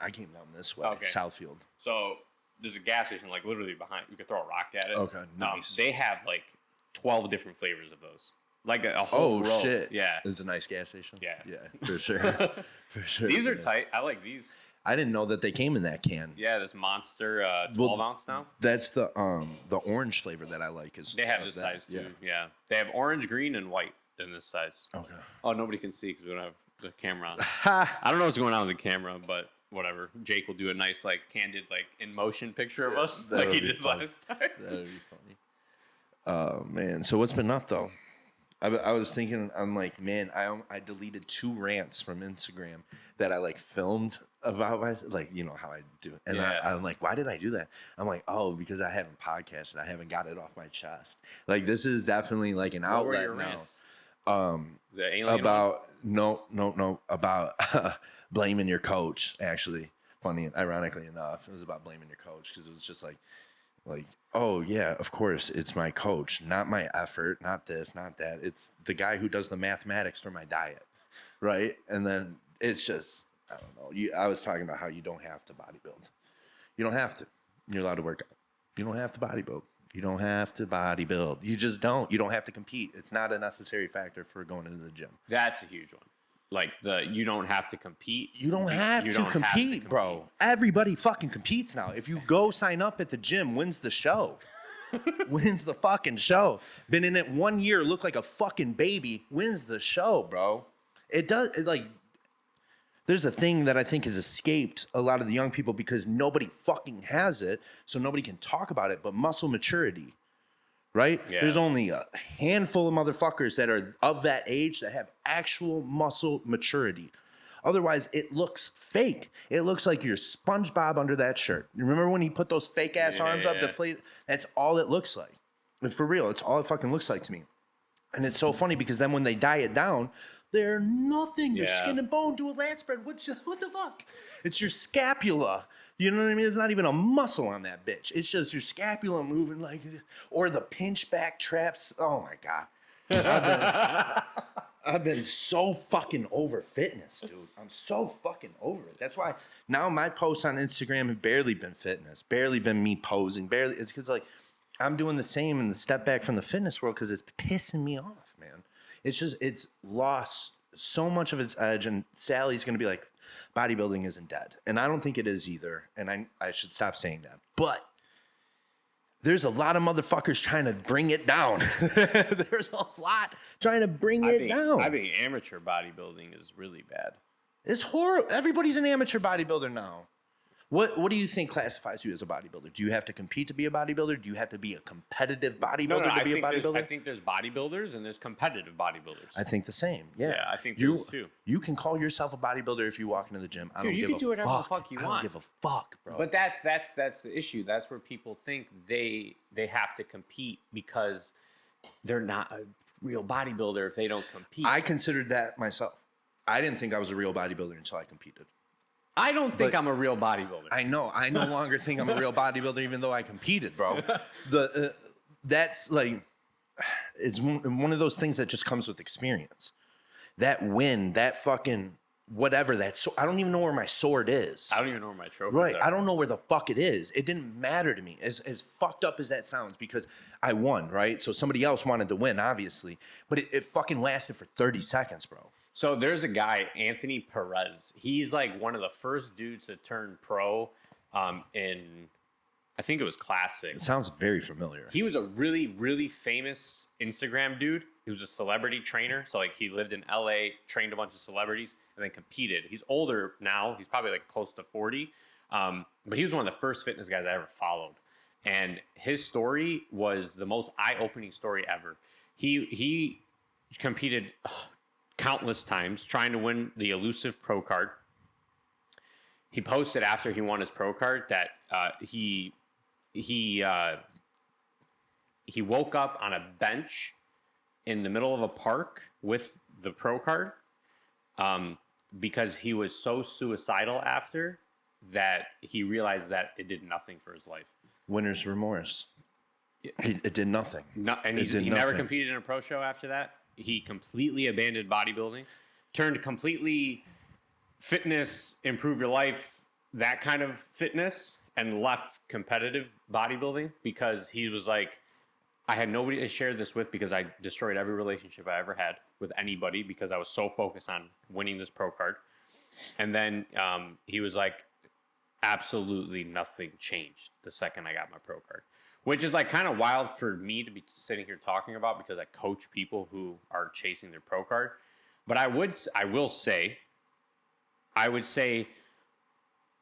down this way, okay. Southfield. So there's a gas station like literally behind. You could throw a rock at it. Okay, nice. They have like 12 different flavors of those. Like a whole row. Shit! Yeah, it's a nice gas station. Yeah, for sure, for sure. These are tight. I like these. I didn't know that they came in that can. Yeah, this monster 12 ounce now. That's the orange flavor that I like. Is they have this size too? Yeah, they have orange, green, and white in this size. Okay. Oh, nobody can see because we don't have the camera on. I don't know what's going on with the camera, but whatever. Jake will do a nice like candid like in motion picture of us like he did last time. That would be funny. Oh man, so what's been up though? I was thinking, I'm like, man, I deleted 2 rants from Instagram that I like filmed about like, how I do it. And I'm like, why did I do that? I'm like, oh, because I haven't podcasted. I haven't got it off my chest. Like, this is definitely like an outlet now. The alien about, no, about blaming your coach, actually. Funny, ironically enough, it was about blaming your coach because it was just like, oh yeah, of course, it's my coach, not my effort, not this, not that. It's the guy who does the mathematics for my diet, right? And then it's just, I don't know. I was talking about how you don't have to bodybuild. You don't have to. You're allowed to work out. You don't have to bodybuild. You don't have to bodybuild. You just don't. You don't have to compete. It's not a necessary factor for going into the gym. That's a huge one. Like you don't have to compete. You don't have to compete, bro. Everybody fucking competes now. If you go sign up at the gym, wins the show. Wins the fucking show. Been in it 1 year, look like a fucking baby, wins the show, bro. It does, there's a thing that I think has escaped a lot of the young people because nobody fucking has it, so nobody can talk about it, but muscle maturity. Right? Yeah. There's only a handful of motherfuckers that are of that age that have actual muscle maturity. Otherwise, it looks fake. It looks like you're SpongeBob under that shirt. You remember when he put those fake ass arms up, deflated? That's all it looks like. And for real, it's all it fucking looks like to me. And it's so funny because then when they diet down, they're nothing. Your skin and bone do a lat spread. What the fuck? It's your scapula. You know what I mean? It's not even a muscle on that bitch. It's just your scapula moving like, or the pinch back traps. Oh my God. I've been so fucking over fitness, dude. I'm so fucking over it. That's why now my posts on Instagram have barely been fitness, barely been me posing, barely. It's because like I'm doing the same in the step back from the fitness world because it's pissing me off, man. It's lost so much of its edge, and Sally's going to be like, bodybuilding isn't dead. And I don't think it is either. And I should stop saying that. But there's a lot of motherfuckers trying to bring it down. There's a lot trying to bring it down. I think amateur bodybuilding is really bad. It's horrible. Everybody's an amateur bodybuilder now. What do you think classifies you as a bodybuilder? Do you have to compete to be a bodybuilder? Do you have to be a competitive bodybuilder to be a bodybuilder? I think there's bodybuilders and there's competitive bodybuilders. I think the same. Yeah, I think there's two. You can call yourself a bodybuilder if you walk into the gym. Dude, you can do whatever the fuck you want. I don't give a fuck, bro. But that's the issue. That's where people think they have to compete because they're not a real bodybuilder if they don't compete. I considered that myself. I didn't think I was a real bodybuilder until I competed. I don't think I'm a real bodybuilder. I know. I no longer think I'm a real bodybuilder, even though I competed, bro. That's like, it's one of those things that just comes with experience. That win, that fucking whatever, I don't even know where my sword is. I don't even know where my trophy is. Right. I don't know where the fuck it is. It didn't matter to me, as fucked up as that sounds, because I won, right? So somebody else wanted to win, obviously. But it fucking lasted for 30 seconds, bro. So there's a guy, Anthony Perez. He's like one of the first dudes to turn pro in, I think it was Classic. It sounds very familiar. He was a really, really famous Instagram dude. He was a celebrity trainer. So like he lived in LA, trained a bunch of celebrities, and then competed. He's older now. He's probably like close to 40. But he was one of the first fitness guys I ever followed. And his story was the most eye-opening story ever. He competed countless times trying to win the elusive pro card. He posted after he won his pro card that he woke up on a bench in the middle of a park with the pro card because he was so suicidal after that he realized that it did nothing for his life. Winner's remorse. It did nothing. He never competed in a pro show after that. He completely abandoned bodybuilding, turned completely fitness, improve your life, that kind of fitness, and left competitive bodybuilding because he was like, I had nobody to share this with because I destroyed every relationship I ever had with anybody because I was so focused on winning this pro card. And then he was like, absolutely nothing changed the second I got my pro card. Which is like kind of wild for me to be sitting here talking about because I coach people who are chasing their pro card. But I would say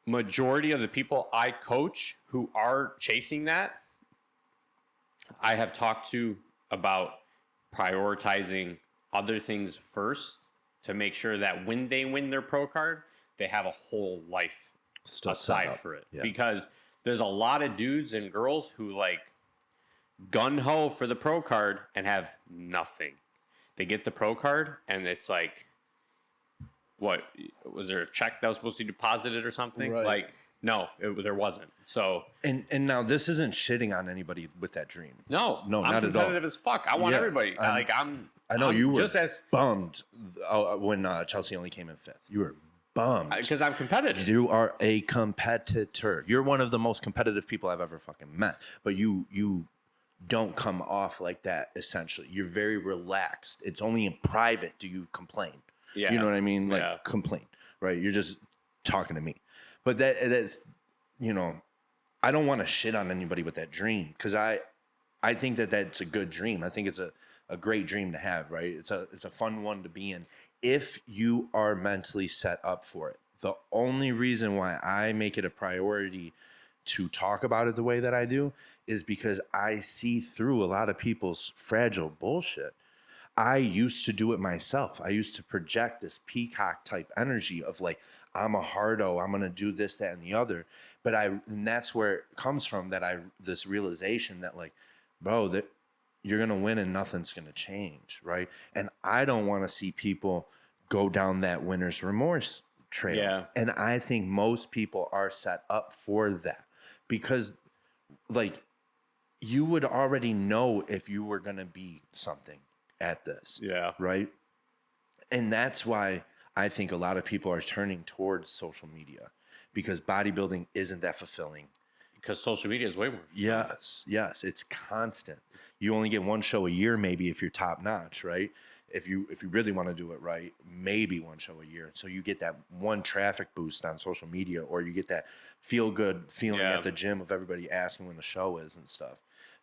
majority of the people I coach who are chasing that, I have talked to about prioritizing other things first to make sure that when they win their pro card, they have a whole life aside for it. Yeah. Because there's a lot of dudes and girls who like gun-ho for the pro card and have nothing. They get the pro card and it's like, what, was there a check that was supposed to be deposited or something? Right. Like, no, there wasn't. So and now this isn't shitting on anybody with that dream. No, not at all. I'm competitive as fuck. I want everybody. I know you were just as bummed when Chelsea only came in 5th. You were bummed because I'm competitive. You are a competitor. You're one of the most competitive people I've ever fucking met. But you don't come off like that. Essentially, you're very relaxed. It's only in private do you complain. Yeah, you know what I mean? Like complain, right? You're just talking to me. But that's, you know, I don't want to shit on anybody with that dream because I think that's a good dream. I think it's a great dream to have, right? It's a fun one to be in if you are mentally set up for it. The only reason why I make it a priority to talk about it the way that I do is because I see through a lot of people's fragile bullshit. I used to do it myself. I used to project this peacock type energy of like, I'm a hardo, I'm going to do this, that, and the other. And that's where it comes from, this realization that like, bro, that you're going to win and nothing's going to change, right? And I don't want to see people go down that winner's remorse trail. Yeah. And I think most people are set up for that because like you would already know if you were going to be something at this. Yeah. Right. And that's why I think a lot of people are turning towards social media because bodybuilding isn't that fulfilling. Because social media is way more fulfilling. Yes. It's constant. You only get one show a year, maybe if you're top notch, right? If you really want to do it right, maybe one show a year. So you get that one traffic boost on social media, or you get that feel good feeling at the gym of everybody asking when the show is and stuff.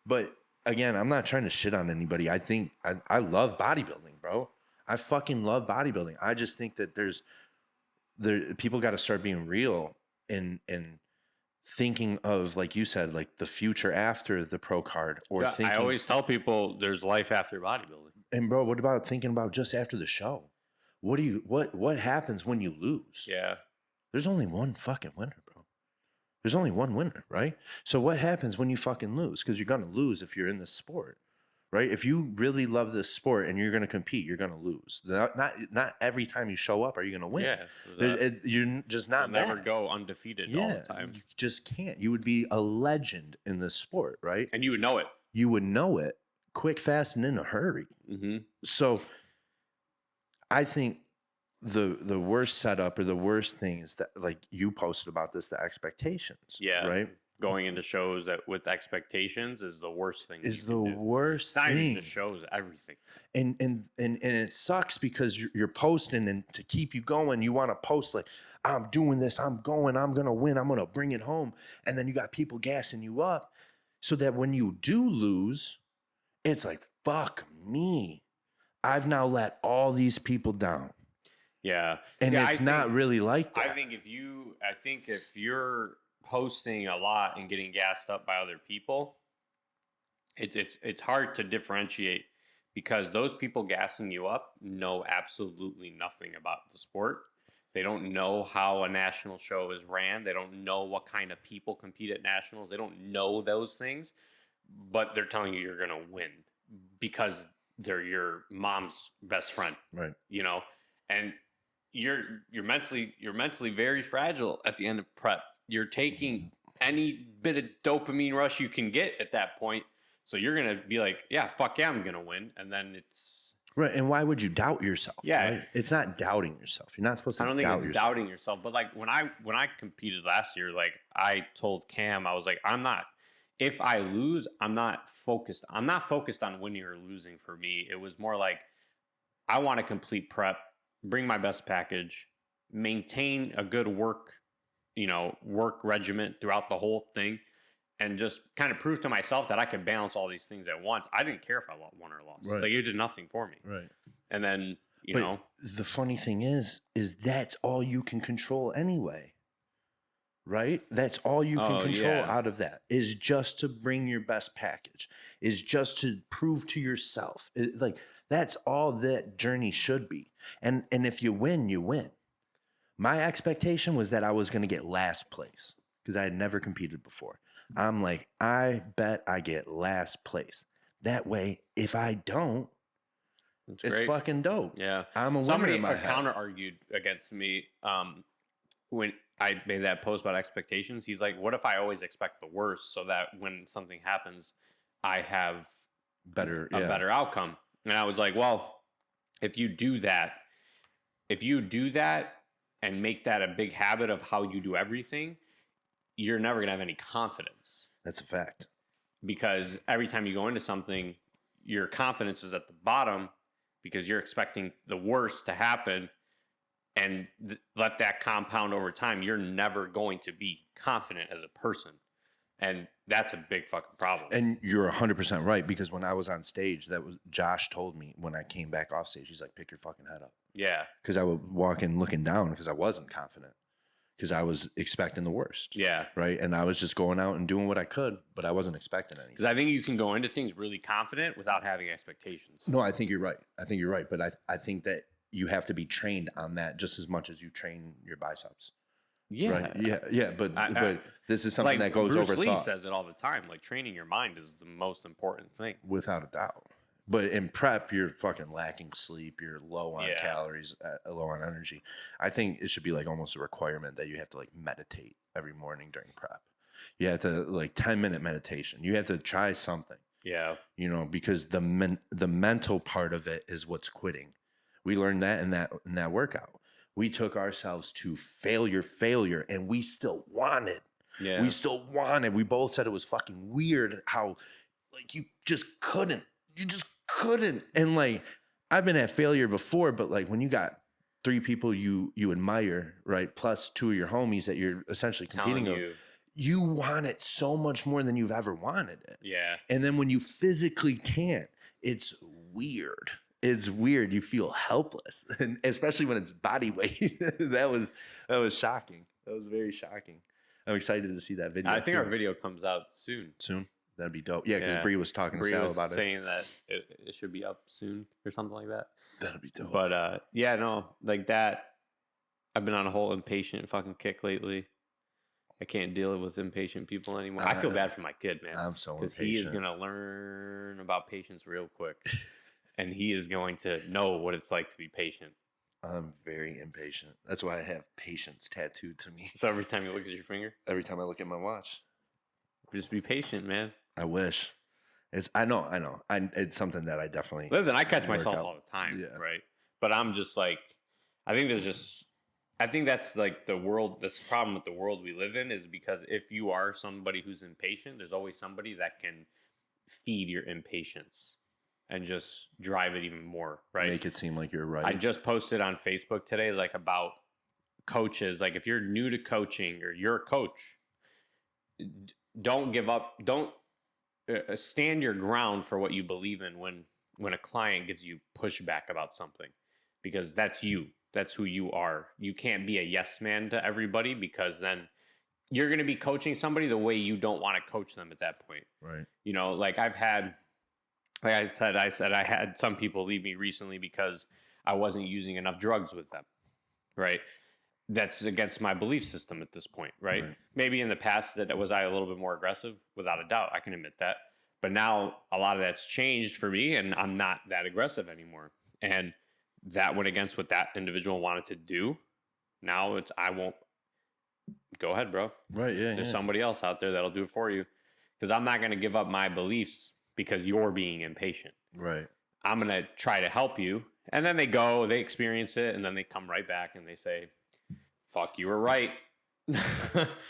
But again, I'm not trying to shit on anybody. I think I love bodybuilding, bro. I fucking love bodybuilding. I just think that people got to start being real and thinking of, like you said, like the future after the pro card, or thinking. I always tell people there's life after bodybuilding. And bro, what about thinking about just after the show? What happens when you lose? Yeah. There's only one fucking winner, bro. There's only one winner, right? So what happens when you fucking lose? Because you're gonna lose if you're in this sport, right? If you really love this sport and you're gonna compete, you're gonna lose. Not every time you show up are you gonna win. Yeah, you're just not. You'll never go undefeated all the time. You just can't. You would be a legend in this sport, right? And you would know it. You would know it quick, fast, and in a hurry. Mm-hmm. So I think the worst setup or the worst thing is that, like you posted about this, the expectations. Yeah. Right. Going into shows with expectations is the worst thing. Is the worst thing. It's not even just shows, everything. And it sucks because you're posting, and to keep you going, you want to post like, I'm doing this, I'm going to win, I'm going to bring it home. And then you got people gassing you up so that when you do lose, it's like, fuck me. I've now let all these people down. Yeah. And it's not really like that. I think if you're posting a lot and getting gassed up by other people, it's hard to differentiate, because those people gassing you up know absolutely nothing about the sport. They don't know how a national show is ran. They don't know what kind of people compete at nationals. They don't know those things, but they're telling you you're going to win because they're your mom's best friend. Right. You know, and you're mentally very fragile at the end of prep. You're taking any bit of dopamine rush you can get at that point. So you're going to be like, yeah, fuck yeah, I'm going to win. And then it's right. And why would you doubt yourself? Yeah. Right? It's not doubting yourself. You're not supposed to doubt yourself. I don't think it's doubting yourself, but like when I competed last year, like I told Cam, I was like, if I lose, I'm not focused on winning or losing for me. It was more like, I want to complete prep, bring my best package, maintain a good work regimen throughout the whole thing, and just kind of prove to myself that I could balance all these things at once. I didn't care if I won or lost. Right. Like, it did nothing for me. Right. And then, the funny thing is that's all you can control anyway. Right? That's all you can control out of that, is just to bring your best package, is just to prove to yourself. That's all that journey should be. And if you win, you win. My expectation was that I was going to get last place because I had never competed before. I'm like, I bet I get last place. That way, if I don't, it's fucking dope. Yeah. I'm a winner in my head. Counter argued against me when I made that post about expectations. He's like, what if I always expect the worst so that when something happens, I have a better outcome? And I was like, well, if you do that and make that a big habit of how you do everything, you're never going to have any confidence. That's a fact. Because every time you go into something, your confidence is at the bottom because you're expecting the worst to happen, and let that compound over time. You're never going to be confident as a person. And that's a big fucking problem. And you're 100% right, because when I was on stage, Josh told me when I came back off stage, he's like, pick your fucking head up. Yeah. Because I would walk in looking down because I wasn't confident, because I was expecting the worst. Yeah. Right. And I was just going out and doing what I could, but I wasn't expecting anything. Because I think you can go into things really confident without having expectations. No, I think you're right. But I think that you have to be trained on that just as much as you train your biceps. Yeah. Right? Yeah. But this is something that goes over Bruce Lee thought. says it all the time. Like, training your mind is the most important thing. Without a doubt. But in prep, you're fucking lacking sleep. You're low on calories, low on energy. I think it should be like almost a requirement that you have to like meditate every morning during prep. You have to like 10-minute meditation. You have to try something. Yeah. Because the mental part of it is what's quitting. We learned that in that workout. We took ourselves to failure, and we still wanted. Yeah. We still wanted. We both said it was fucking weird how like you just couldn't. And like, I've been at failure before, but like when you got 3 people you admire, right, plus 2 of your homies that you're essentially competing with, you want it so much more than you've ever wanted it. Yeah. And then when you physically can't, it's weird. It's weird. You feel helpless, and especially when it's body weight. that was shocking. That was very shocking. I'm excited to see that video. I think our video comes out soon. Soon? That'd be dope. Yeah, because Bree was talking to Sal about it. Saying that it should be up soon or something like that. That'd be dope. But yeah, no, like that. I've been on a whole impatient fucking kick lately. I can't deal with impatient people anymore. I feel bad for my kid, man. I'm so impatient. Because he is going to learn about patience real quick. And he is going to know what it's like to be patient. I'm very impatient. That's why I have patience tattooed to me. So every time you look at your finger? Every time I look at my watch. Just be patient, man. I wish. I know. It's something that I definitely... Listen, I catch myself all the time, right? But I'm just like... I think that's like the world... That's the problem with the world we live in, is because if you are somebody who's impatient, there's always somebody that can feed your impatience and just drive it even more, right? Make it seem like you're right. I just posted on Facebook today, like, about coaches. Like, if you're new to coaching or you're a coach, don't give up. Don't stand your ground for what you believe in when a client gives you pushback about something, because that's you. That's who you are. You can't be a yes man to everybody, because then you're going to be coaching somebody the way you don't want to coach them at that point. Right. You know, like I said I had some people leave me recently because I wasn't using enough drugs with them, right? That's against my belief system at this point, right? Maybe in the past that was I a little bit more aggressive, without a doubt. I can admit that. But now a lot of that's changed for me, and I'm not that aggressive anymore. And that went against what that individual wanted to do. Now I won't. Go ahead, bro. Right, yeah. There's somebody else out there that'll do it for you, because I'm not going to give up my beliefs because you're being impatient. Right. I'm going to try to help you. And then they experience it, and then they come right back and they say, fuck, you were right.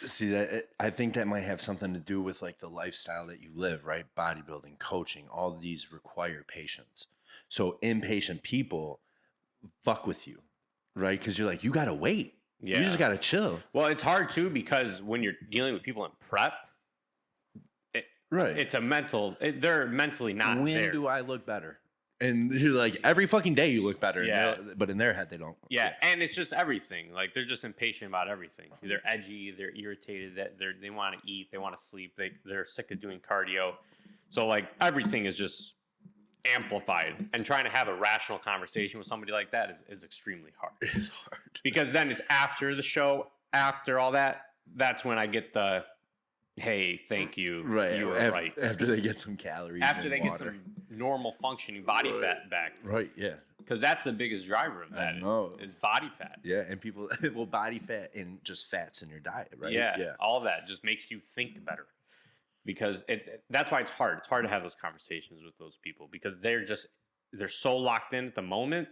See, that I think that might have something to do with like the lifestyle that you live, right? Bodybuilding, coaching, all these require patience. So impatient people fuck with you, right? Because you're like, you got to wait. Yeah. You just got to chill. Well, it's hard too, because when you're dealing with people in prep, it's a mental, they're mentally not when there. Do I look better? And you're like, every fucking day you look better. Yeah. But in their head, they don't. Yeah. And it's just everything. Like, they're just impatient about everything. They're edgy. They're irritated. They want to eat. They want to sleep. They're sick of doing cardio. So, like, everything is just amplified. And trying to have a rational conversation with somebody like that is extremely hard. It's hard. Because then it's after the show, after all that, that's when I get the, hey, thank you. Right. You were right. After they get some calories. After they get some normal functioning body fat back. Right, yeah. Because that's the biggest driver of that. Is body fat. Yeah, and people, well, body fat and just fats in your diet, right? Yeah, all of that just makes you think better. Because that's why it's hard. It's hard to have those conversations with those people, because they're so locked in at the moment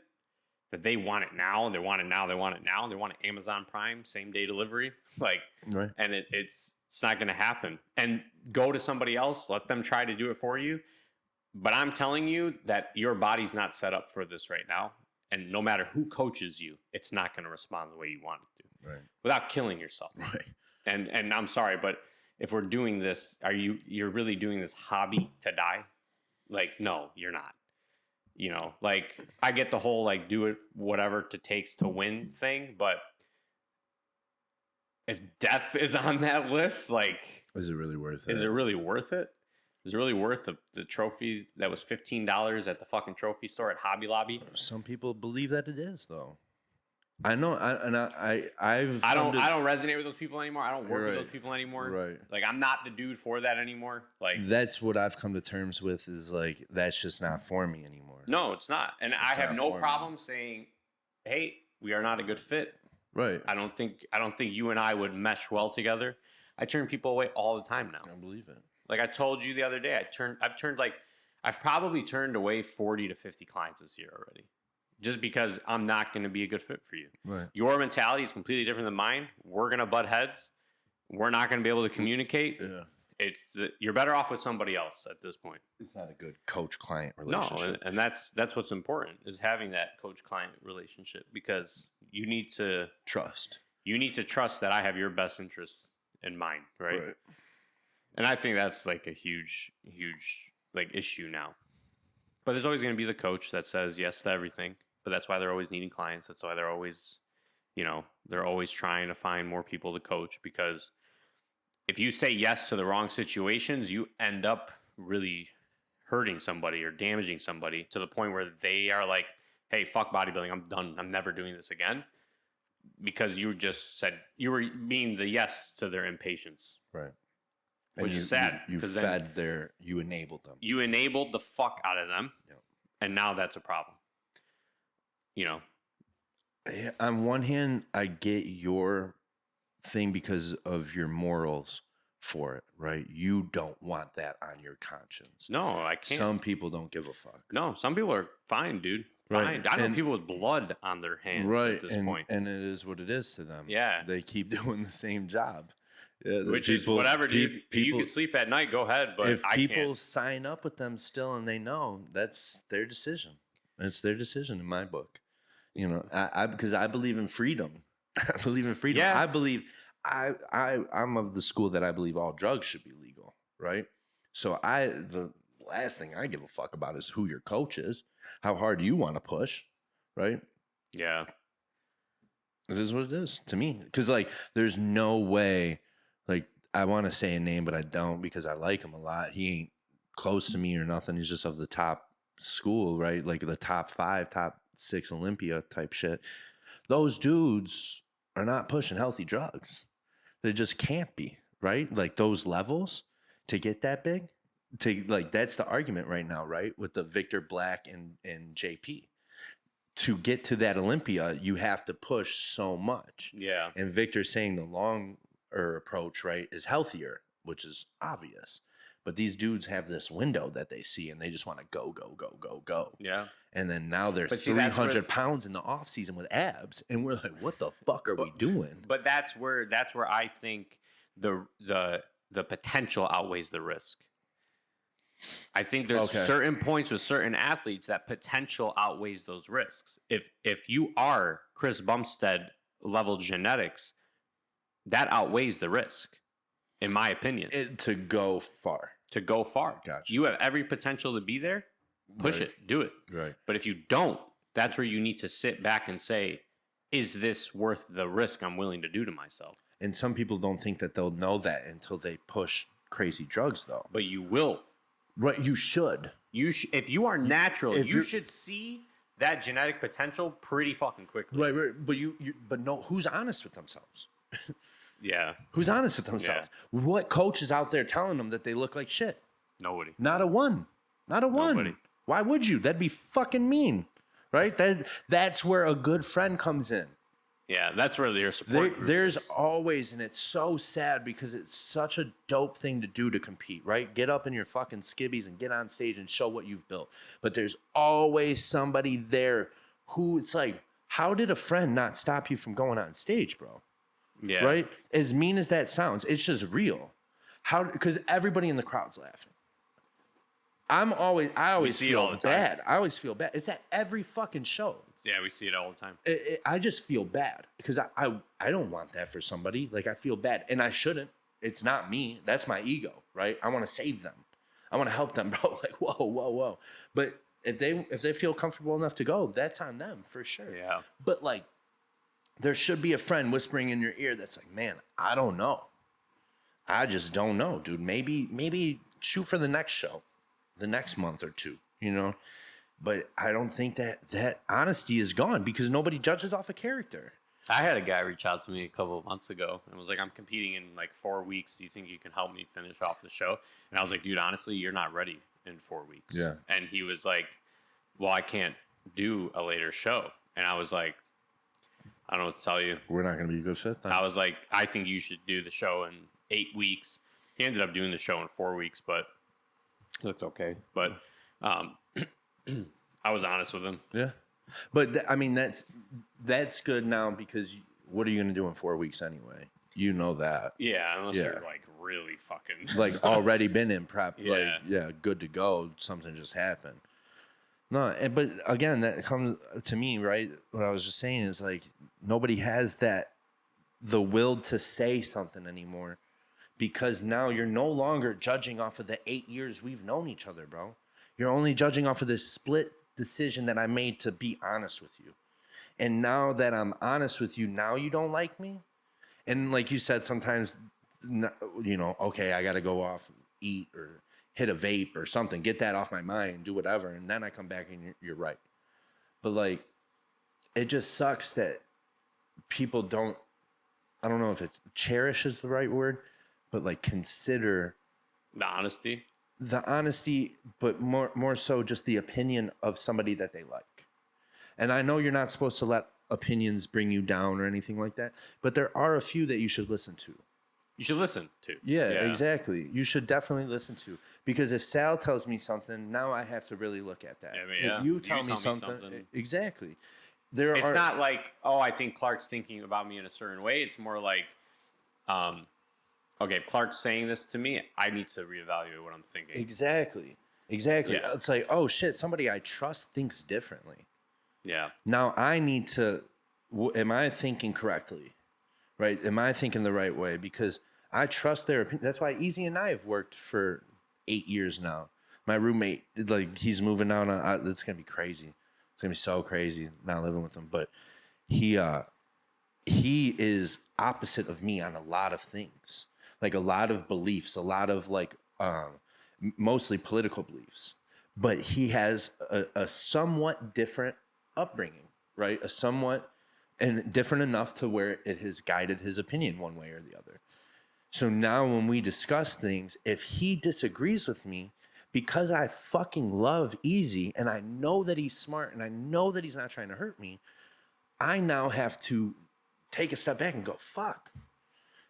that they want it now, and they want it now, they want it now, and they want it Amazon Prime, same day delivery. Like, right. And it's not going to happen. And go to somebody else, let them try to do it for you. But I'm telling you that your body's not set up for this right now. And no matter who coaches you, it's not going to respond the way you want it to. Right. Without killing yourself. Right. And I'm sorry, but if we're doing this, you're really doing this hobby to die? Like, no, you're not. You know, like, I get the whole, like, do it whatever it takes to win thing, but if death is on that list, like, is it really worth it? Is it really worth it? Is it really worth the trophy that was $15 at the fucking trophy store at Hobby Lobby? Some people believe that it is, though. I know, I don't resonate with those people anymore. I don't work with those people anymore. Right. Like, I'm not the dude for that anymore. Like, that's what I've come to terms with, is like, that's just not for me anymore. No, it's not. And I have no problem saying, hey, we are not a good fit. Right. I don't think you and I would mesh well together. I turn people away all the time now. I believe it. Like I told you the other day, I've probably turned away 40 to 50 clients this year already. Just because I'm not going to be a good fit for you. Right. Your mentality is completely different than mine. We're going to butt heads. We're not going to be able to communicate. Yeah. You're better off with somebody else at this point. It's not a good coach-client relationship. No, and that's what's important, is having that coach-client relationship, because you need to trust. You need to trust that I have your best interests in mind, right? And I think that's like a huge like issue now. But there's always going to be the coach that says yes to everything. But that's why they're always needing clients. That's why they're always, they're always trying to find more people to coach, because if you say yes to the wrong situations, you end up really hurting somebody or damaging somebody to the point where they are like, hey, fuck bodybuilding. I'm done. I'm never doing this again. Because you just said you were being the yes to their impatience. Right. Which is sad. You enabled them. You enabled the fuck out of them. Yep. And now that's a problem. On one hand, I get your thing because of your morals for it, right? You don't want that on your conscience. No, I can't. Some people don't give a fuck. No, some people are fine, dude. Fine. Right. I know people with blood on their hands at this point. And it is what it is to them. Yeah. They keep doing the same job. Yeah, which is whatever, dude. You can sleep at night, go ahead. But if people sign up with them still and they know, that's their decision. It's their decision in my book. Because I believe in freedom. I believe in freedom. Yeah. I believe I'm of the school that I believe all drugs should be legal, right? So the last thing I give a fuck about is who your coach is, how hard you want to push, right? Yeah. It is what it is to me. Because there's no way. I want to say a name, but I don't because I like him a lot. He ain't close to me or nothing. He's just of the top school, right? Like the top 5, top 6 Olympia type shit. Those dudes are not pushing healthy drugs. They just can't be, right? Like those levels to get that big, that's the argument right now, right? With the Victor Black and JP. To get to that Olympia, you have to push so much. Yeah. And Victor's saying the longer approach, right, is healthier, which is obvious. But these dudes have this window that they see and they just want to go, go, go, go, go. Yeah. And then now they're 300 pounds in the off season with abs. And we're like, what the fuck are we doing? But that's where I think the potential outweighs the risk. I think there's certain points with certain athletes that potential outweighs those risks. If you are Chris Bumstead level genetics, that outweighs the risk, in my opinion. To go far. Gotcha. You have every potential to be there. Push it. Do it. Right. But if you don't, that's where you need to sit back and say, is this worth the risk I'm willing to do to myself? And some people don't think that they'll know that until they push crazy drugs, though. But you will. Right. You should. If you are natural, you should see that genetic potential pretty fucking quickly. Right. But no, who's honest with themselves? Yeah. Who's honest with themselves? Yeah. What coach is out there telling them that they look like shit? Nobody. Not a one. Nobody. Why would you? That'd be fucking mean, right? That's where a good friend comes in. Yeah, that's where your support group there's is. Always, and it's so sad because it's such a dope thing to do to compete, right? Get up in your fucking skibbies and get on stage and show what you've built. But there's always somebody there who it's like, how did a friend not stop you from going on stage, bro? Yeah. Right? As mean as that sounds, it's just real. Because everybody in the crowd's laughing. I always feel bad. I always feel bad. It's at every fucking show. Yeah, we see it all the time. I just feel bad because I don't want that for somebody. Like, I feel bad, and I shouldn't. It's not me. That's my ego, right? I want to save them. I want to help them, bro. Like, whoa. But if they feel comfortable enough to go, that's on them for sure. Yeah. But like, there should be a friend whispering in your ear that's like, man, I don't know. I just don't know, dude. Maybe shoot for the next show, the next month or two, But I don't think that honesty is gone because nobody judges off a character. I had a guy reach out to me a couple of months ago and was like, I'm competing in like 4 weeks. Do you think you can help me finish off the show? And I was like, dude, honestly, you're not ready in 4 weeks. Yeah. And he was like, well, I can't do a later show. And I was like, I don't know what to tell you. We're not going to be a good fit then. I was like, I think you should do the show in 8 weeks. He ended up doing the show in 4 weeks, but it looked okay. But I was honest with him. Yeah. But that's good now because what are you going to do in 4 weeks anyway? You know that. Yeah, unless you're like really fucking like already been in prep. Yeah. Like, good to go. Something just happened. No, but again, that comes to me, right? What I was just saying is like nobody has the will to say something anymore because now you're no longer judging off of the 8 years we've known each other, bro. You're only judging off of this split decision that I made to be honest with you. And now that I'm honest with you, now you don't like me? And like you said, sometimes, you know, okay, I got to go off, eat or hit a vape or something, get that off my mind, do whatever. And then I come back and you're right. But like, it just sucks that people don't, I don't know if it's cherish is the right word, but like consider the honesty, but more so just the opinion of somebody that they like. And I know you're not supposed to let opinions bring you down or anything like that, but there are a few that you should listen to. You should listen to. Yeah, exactly. You should definitely listen to, because if Sal tells me something, now I have to really look at that. If you tell me something, exactly. It's not like, oh, I think Clark's thinking about me in a certain way. It's more like, okay, if Clark's saying this to me, I need to reevaluate what I'm thinking. Exactly. Yeah. It's like, oh shit, somebody I trust thinks differently. Yeah. Now I need to, am I thinking correctly? Right? Am I thinking the right way? Because I trust their opinion. That's why Easy and I have worked for 8 years now. My roommate, like, he's moving out. It's going to be crazy. It's going to be so crazy not living with him. But he is opposite of me on a lot of things. Like a lot of beliefs, a lot of like mostly political beliefs. But he has a somewhat different upbringing, right? A somewhat, and different enough to where it has guided his opinion one way or the other. So now when we discuss things, if he disagrees with me, because I fucking love Easy and I know that he's smart and I know that he's not trying to hurt me, I now have to take a step back and go, fuck,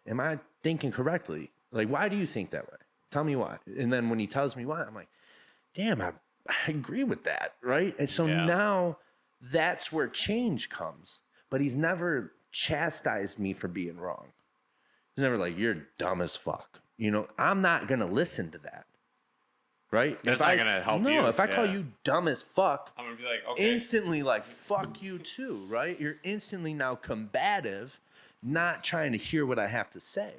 am I thinking correctly? Like, why do you think that way? Tell me why. And then when he tells me why, I'm like, damn, I agree with that, right? And so now that's where change comes. But he's never chastised me for being wrong. He's never like, you're dumb as fuck. You know, I'm not going to listen to that. Right? That's not going to help you. No, if I call you dumb as fuck, I'm going to be like, okay. Instantly like, fuck you too, right? You're instantly now combative, not trying to hear what I have to say.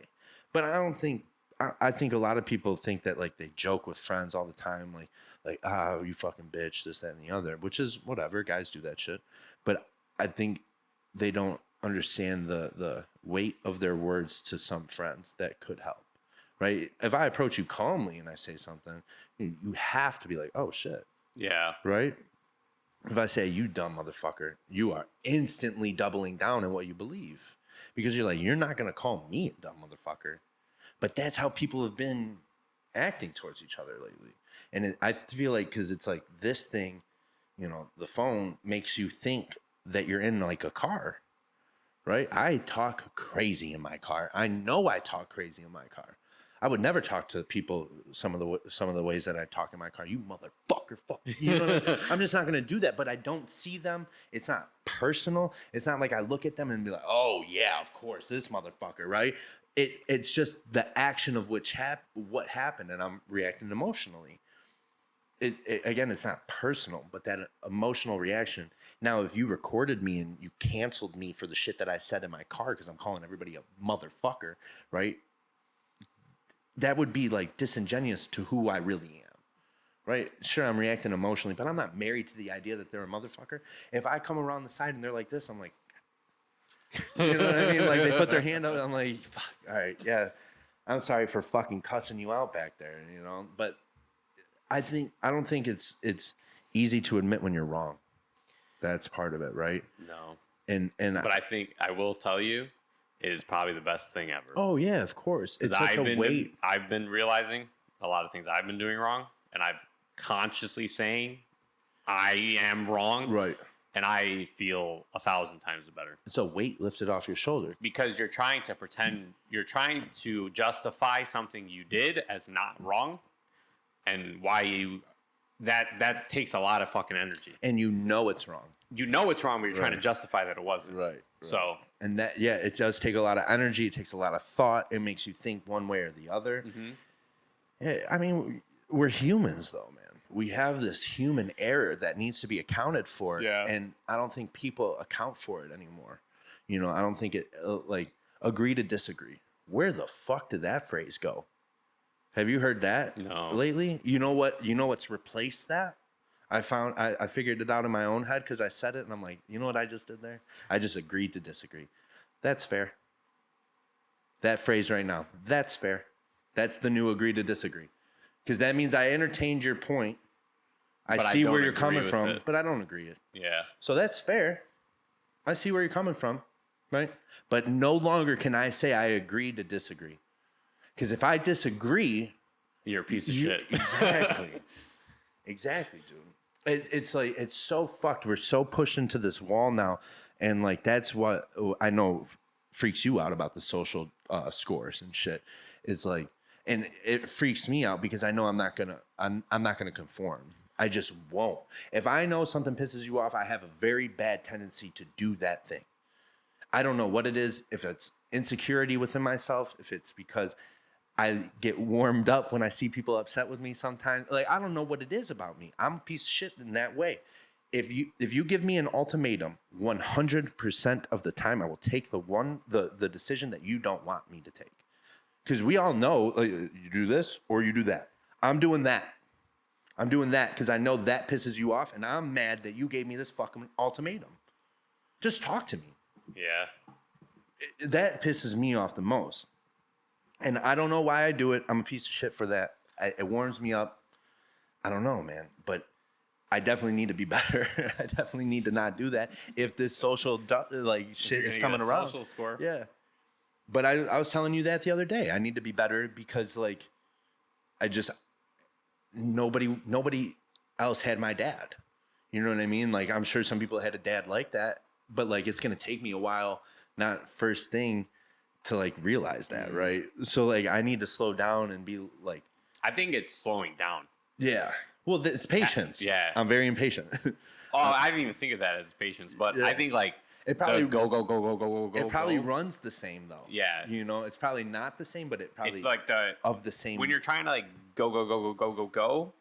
But I think a lot of people think that like they joke with friends all the time. Like, you fucking bitch, this, that, and the other, which is whatever. Guys do that shit. But I think they don't understand the weight of their words to some friends that could help, right? If I approach you calmly and I say something, you have to be like, oh shit. Yeah. Right? If I say, you dumb motherfucker, you are instantly doubling down on what you believe, because you're like, you're not going to call me a dumb motherfucker. But that's how people have been acting towards each other lately. And I feel like, because it's like this thing, you know, the phone makes you think that you're in like a car, right? I talk crazy in my car. I know I talk crazy in my car. I would never talk to people some of the ways that I talk in my car. You motherfucker, fuck. You know what I mean? I'm just not going to do that, but I don't see them. It's not personal. It's not like I look at them and be like, oh yeah, of course, this motherfucker, right? It's just the action of what happened, and I'm reacting emotionally. Again, it's not personal, but that emotional reaction. Now, if you recorded me and you canceled me for the shit that I said in my car because I'm calling everybody a motherfucker, right? That would be like disingenuous to who I really am, right? Sure, I'm reacting emotionally, but I'm not married to the idea that they're a motherfucker. If I come around the side and they're like this, I'm like, you know what I mean? Like they put their hand up, I'm like, fuck, all right, yeah, I'm sorry for fucking cussing you out back there, you know? But I don't think it's easy to admit when you're wrong. That's part of it, right? No. But I think I will tell you, it is probably the best thing ever. Oh yeah, of course. It's such a weight. I've been realizing a lot of things I've been doing wrong, and I've consciously saying I am wrong. Right. And I feel 1,000 times better. It's a weight lifted off your shoulder. Because you're trying to justify something you did as not wrong, and why that takes a lot of fucking energy. And you know it's wrong. You know it's wrong, but you're trying to justify that it wasn't. Right. So. And that, yeah, it does take a lot of energy. It takes a lot of thought. It makes you think one way or the other. Mm-hmm. Yeah, I mean, we're humans, though, man. We have this human error that needs to be accounted for. Yeah. And I don't think people account for it anymore. You know, I don't think it, like, agree to disagree. Where the fuck did that phrase go? Have you heard that lately? You know what's replaced that? I figured it out in my own head because I said it and I'm like, you know what I just did there? I just agreed to disagree. That's fair. That phrase right now, that's fair. That's the new agree to disagree. Because that means I entertained your point. I see where you're coming from, but I don't agree it. Yeah. So that's fair. I see where you're coming from, right? But no longer can I say I agree to disagree. Because if I disagree, you're a piece of shit. Exactly. Exactly, dude. It's like, it's so fucked. We're so pushed into this wall now. And like, that's what I know freaks you out about the social scores and shit. It's like, and it freaks me out because I know I'm not gonna conform. I just won't. If I know something pisses you off, I have a very bad tendency to do that thing. I don't know what it is, if it's insecurity within myself, if it's because I get warmed up when I see people upset with me sometimes. Like, I don't know what it is about me. I'm a piece of shit in that way. If you give me an ultimatum, 100% of the time I will take the decision that you don't want me to take. Because we all know, like, you do this or you do that. I'm doing that. I'm doing that because I know that pisses you off, and I'm mad that you gave me this fucking ultimatum. Just talk to me. Yeah. That pisses me off the most. And I don't know why I do it. I'm a piece of shit for that. It warms me up. I don't know, man. But I definitely need to be better. I definitely need to not do that if this social shit is coming around. Social score. Yeah. But I was telling you that the other day. I need to be better because like nobody else had my dad. You know what I mean? Like, I'm sure some people had a dad like that, but like, it's going to take me a while, not first thing, to like realize that, right? So like, I need to slow down and be like, I think it's slowing down. Yeah. Well, it's patience. Yeah. I'm very impatient. I didn't even think of that as patience, but yeah. I think like it probably go. It probably runs the same though. Yeah. You know, it's probably not the same, but it probably it's like of the same. When you're trying to like go,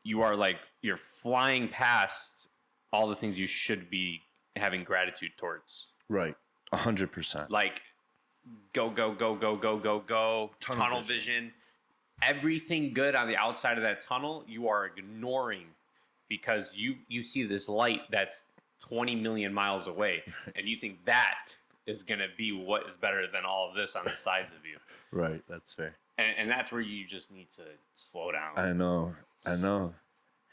you are like you're flying past all the things you should be having gratitude towards. Right. 100%. Like go. Tunnel vision. Everything good on the outside of that tunnel, you are ignoring because you see this light that's 20 million miles away, and you think that is going to be what is better than all of this on the sides of you. Right, that's fair. And that's where you just need to slow down. I know.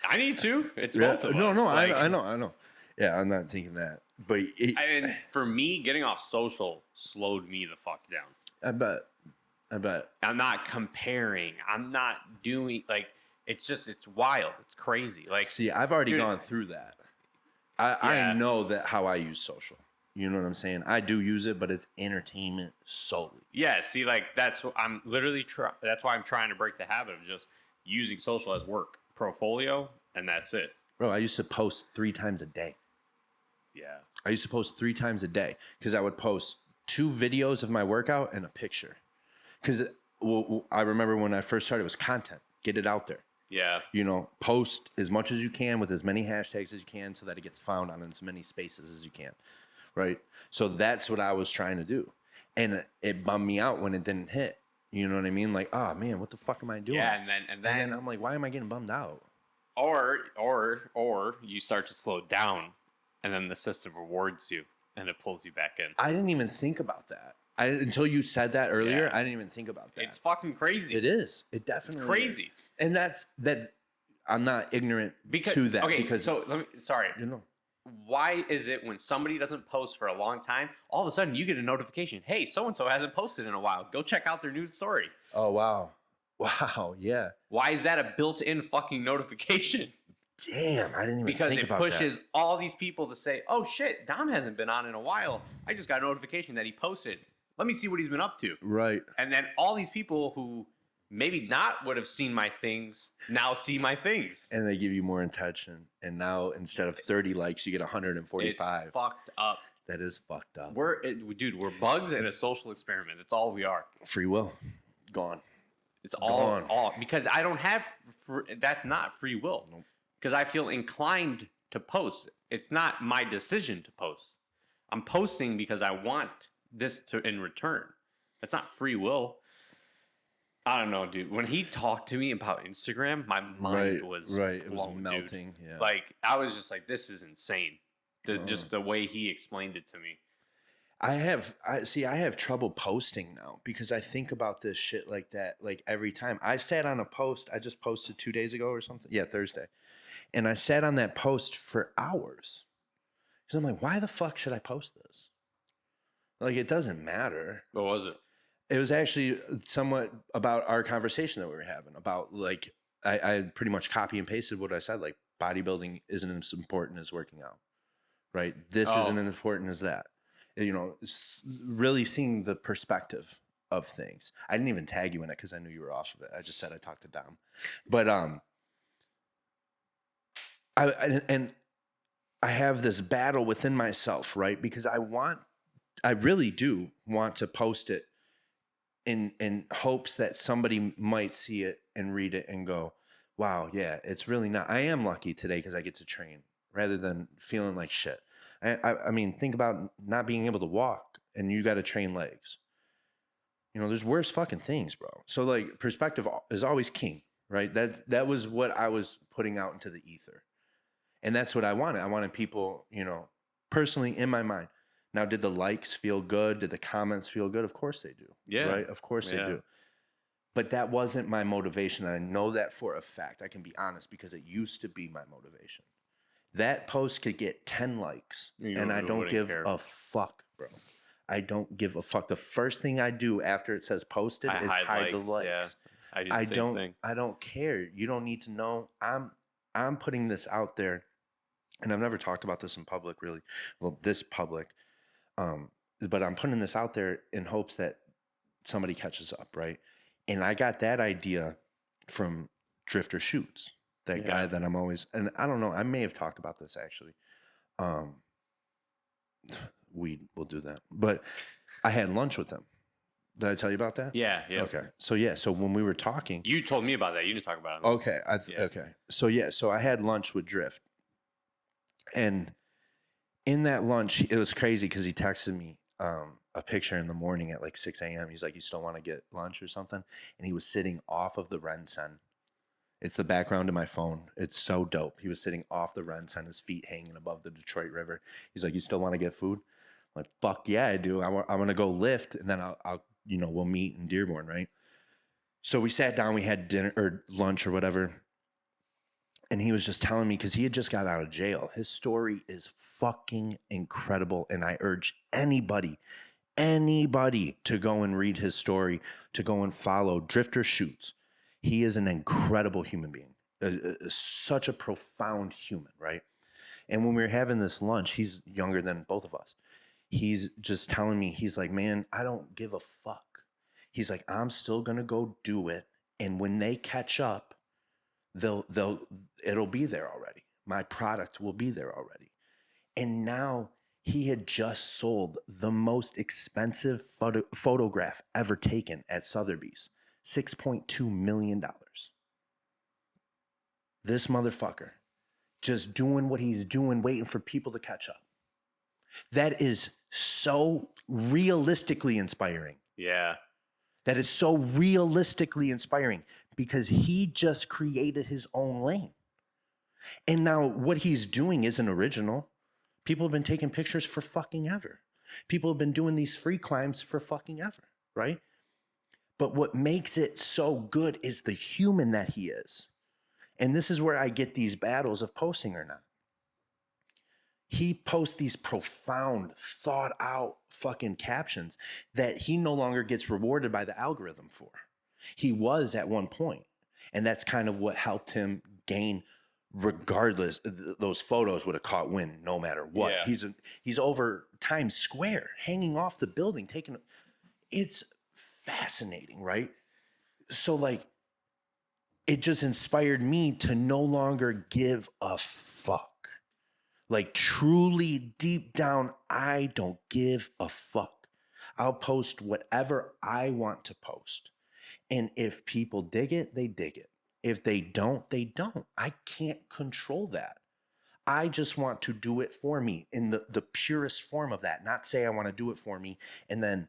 I need to. It's both of us. No, like, I know. Yeah, I'm not thinking that. But for me, getting off social slowed me the fuck down. I bet. I'm not comparing. I'm not doing like it's wild. It's crazy. Like, see, I've already gone through that. I know that how I use social. You know what I'm saying? I do use it, but it's entertainment solely. Yeah. See, like that's what I'm literally that's why I'm trying to break the habit of just using social as work portfolio, and that's it. Bro, I used to post 3 times a day. Yeah. I used to post 3 times a day because I would post 2 videos of my workout and a picture. Because I remember when I first started, it was content. Get it out there. Yeah. You know, post as much as you can with as many hashtags as you can so that it gets found on as many spaces as you can. Right? So that's what I was trying to do. And it bummed me out when it didn't hit. You know what I mean? Like, oh, man, what the fuck am I doing? Yeah, and then I'm like, why am I getting bummed out? Or you start to slow down, and then the system rewards you, and it pulls you back in. I didn't even think about that. Until you said that earlier, I didn't even think about that. It's fucking crazy. It is. It definitely is crazy. Is. And that's I'm not ignorant to that. Okay, because so sorry. You know. Why is it when somebody doesn't post for a long time, all of a sudden you get a notification, hey, so-and-so hasn't posted in a while. Go check out their news story. Oh, wow. Wow, yeah. Why is that a built-in fucking notification? Damn, I didn't even think about that. Because it pushes all these people to say, oh, shit, Dom hasn't been on in a while. I just got a notification that he posted. Let me see what he's been up to. Right. And then all these people who maybe not would have seen my things now see my things. And they give you more attention. And now instead of 30 likes, you get 145. It's fucked up. That is fucked up. We're bugs in a social experiment. That's all we are. Free will. Gone. It's all because I don't have, that's not free will. Nope. Because I feel inclined to post. It's not my decision to post. I'm posting because I want this in return. That's not free will. I don't know, dude. When he talked to me about Instagram, my mind was blown, It was melting. dude. Yeah. Like I was just like, this is insane. Just the way he explained it to me. I have trouble posting now because I think about this shit like that, like every time. I sat on a post, I just posted 2 days ago or something. Yeah, Thursday. And I sat on that post for hours. Because I'm like, why the fuck should I post this? Like, it doesn't matter. What was it? It was actually somewhat about our conversation that we were having about, like, I pretty much copy and pasted what I said. Like, bodybuilding isn't as important as working out, right? This isn't as important as that. You know, really seeing the perspective of things. I didn't even tag you in it because I knew you were off of it. I just said I talked to Dom. But I have this battle within myself, right? Because I really do want to post it in hopes that somebody might see it and read it and go, wow, yeah, it's really not. I am lucky today because I get to train rather than feeling like shit. I mean, think about not being able to walk and you got to train legs. You know, there's worse fucking things, bro. So like perspective is always king, right? That was what I was putting out into the ether. And that's what I wanted. I wanted people, you know, personally in my mind. Now, did the likes feel good? Did the comments feel good? Of course they do. Yeah. Right? Of course they do. But that wasn't my motivation. And I know that for a fact. I can be honest because it used to be my motivation. That post could get 10 likes and I don't give a fuck, bro. I don't give a fuck. The first thing I do after it says posted is hide the likes. Yeah, I do the same thing. I don't care. You don't need to know. I'm putting this out there, and I've never talked about this in public, really. Well, this public, but I'm putting this out there in hopes that somebody catches up, right? And I got that idea from Drifter Shoots, that guy that I'm always, and I don't know, I may have talked about this actually. We'll do that, but I had lunch with him. Did I tell you about that? Yeah. Okay. So when we were talking, you told me about that. You didn't talk about it. Okay. Okay. So I had lunch with Drift, and in that lunch, it was crazy because he texted me a picture in the morning at like 6 a.m. He's like, "You still want to get lunch or something?" And he was sitting off of the Rensen. It's the background of my phone. It's so dope. He was sitting off the Rensen, his feet hanging above the Detroit River. He's like, "You still want to get food?" I'm like, "Fuck yeah, I do. I want to go lift, and then I'll we'll meet in Dearborn, right?" So we sat down, we had dinner or lunch or whatever. And he was just telling me, because he had just got out of jail. His story is fucking incredible. And I urge anybody to go and read his story, to go and follow Drifter Shoots. He is an incredible human being, such a profound human, right? And when we were having this lunch, he's younger than both of us. He's just telling me, he's like, "Man, I don't give a fuck." He's like, "I'm still going to go do it. And when they catch up, it'll be there already. My product will be there already." And now he had just sold the most expensive photograph ever taken at Sotheby's, $6.2 million. This motherfucker just doing what he's doing, waiting for people to catch up. That is so realistically inspiring. Yeah. That is so realistically inspiring because he just created his own lane. And now what he's doing isn't original. People have been taking pictures for fucking ever. People have been doing these free climbs for fucking ever, right? But what makes it so good is the human that he is. And this is where I get these battles of posting or not. He posts these profound, thought out fucking captions that he no longer gets rewarded by the algorithm for. He was at one point, and that's kind of what helped him gain. Regardless, those photos would have caught wind no matter what. Yeah. He's over Times Square, hanging off the building, taking. It's fascinating, right? So like, it just inspired me to no longer give a fuck. Like truly deep down, I don't give a fuck. I'll post whatever I want to post. And if people dig it, they dig it. If they don't, they don't. I can't control that. I just want to do it for me in the purest form of that. Not say I want to do it for me and then,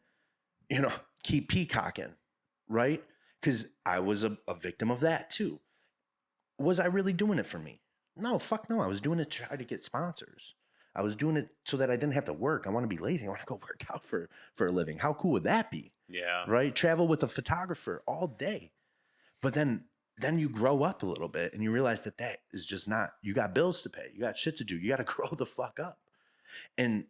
keep peacocking, right? Because I was a victim of that too. Was I really doing it for me? No, fuck no. I was doing it to try to get sponsors. I was doing it so that I didn't have to work. I want to be lazy. I want to go work out for a living. How cool would that be? Yeah. Right? Travel with a photographer all day. But then you grow up a little bit and you realize that is just not, you got bills to pay. You got shit to do. You got to grow the fuck up. And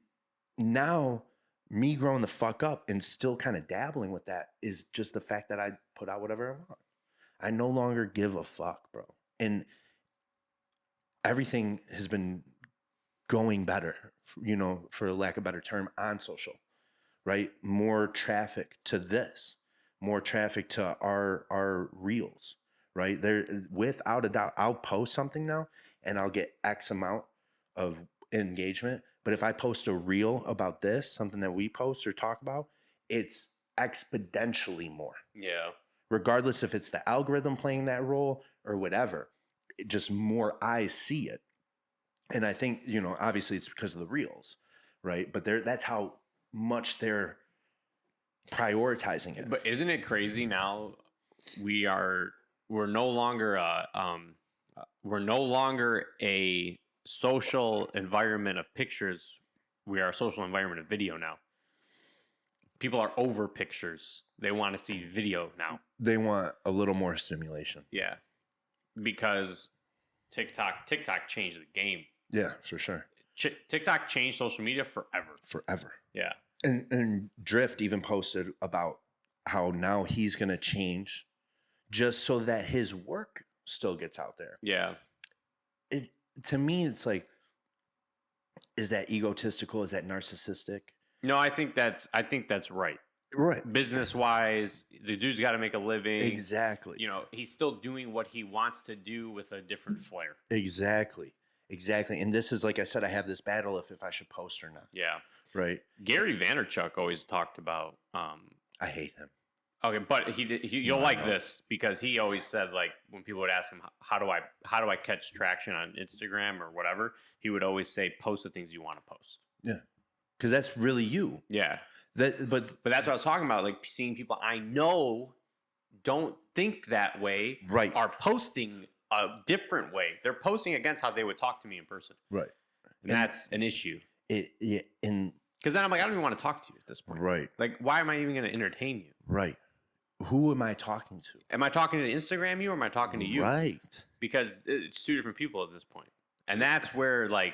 now me growing the fuck up and still kind of dabbling with that is just the fact that I put out whatever I want. I no longer give a fuck, bro. And everything has been going better, for lack of a better term, on social, right? More traffic to this, more traffic to our reels, right? There, without a doubt, I'll post something now and I'll get X amount of engagement. But if I post a reel about this, something that we post or talk about, it's exponentially more. Yeah. Regardless if it's the algorithm playing that role or whatever, just more eyes see it. And I think, obviously it's because of the reels, right? But that's how much they're prioritizing it. But isn't it crazy now? We're no longer a social environment of pictures. We are a social environment of video now. People are over pictures. They want to see video now. They want a little more stimulation. Yeah. Because TikTok changed the game. Yeah, for sure. TikTok changed social media forever. Forever. Yeah. And Drift even posted about how now he's going to change just so that his work still gets out there. Yeah. To me, it's like, is that egotistical? Is that narcissistic? No, I think that's right. Right. Business wise, the dude's got to make a living. Exactly. He's still doing what he wants to do with a different flair. Exactly. And this is, like I said, I have this battle if I should post or not. Yeah. Right. Gary Vaynerchuk always talked about. I hate him. Okay, but you'll like this because he always said, like, when people would ask him how do I catch traction on Instagram or whatever, he would always say post the things you want to post. Yeah. Because that's really you. Yeah. But that's what I was talking about. Like, seeing people I know don't think that way, right, are posting a different way. They're posting against how they would talk to me in person. Right. And that's an issue. Because then I'm like, I don't even want to talk to you at this point. Right. Like, why am I even going to entertain you? Right. Who am I talking to? Am I talking to Instagram you or am I talking to you? Right. Because it's two different people at this point. And that's where, like,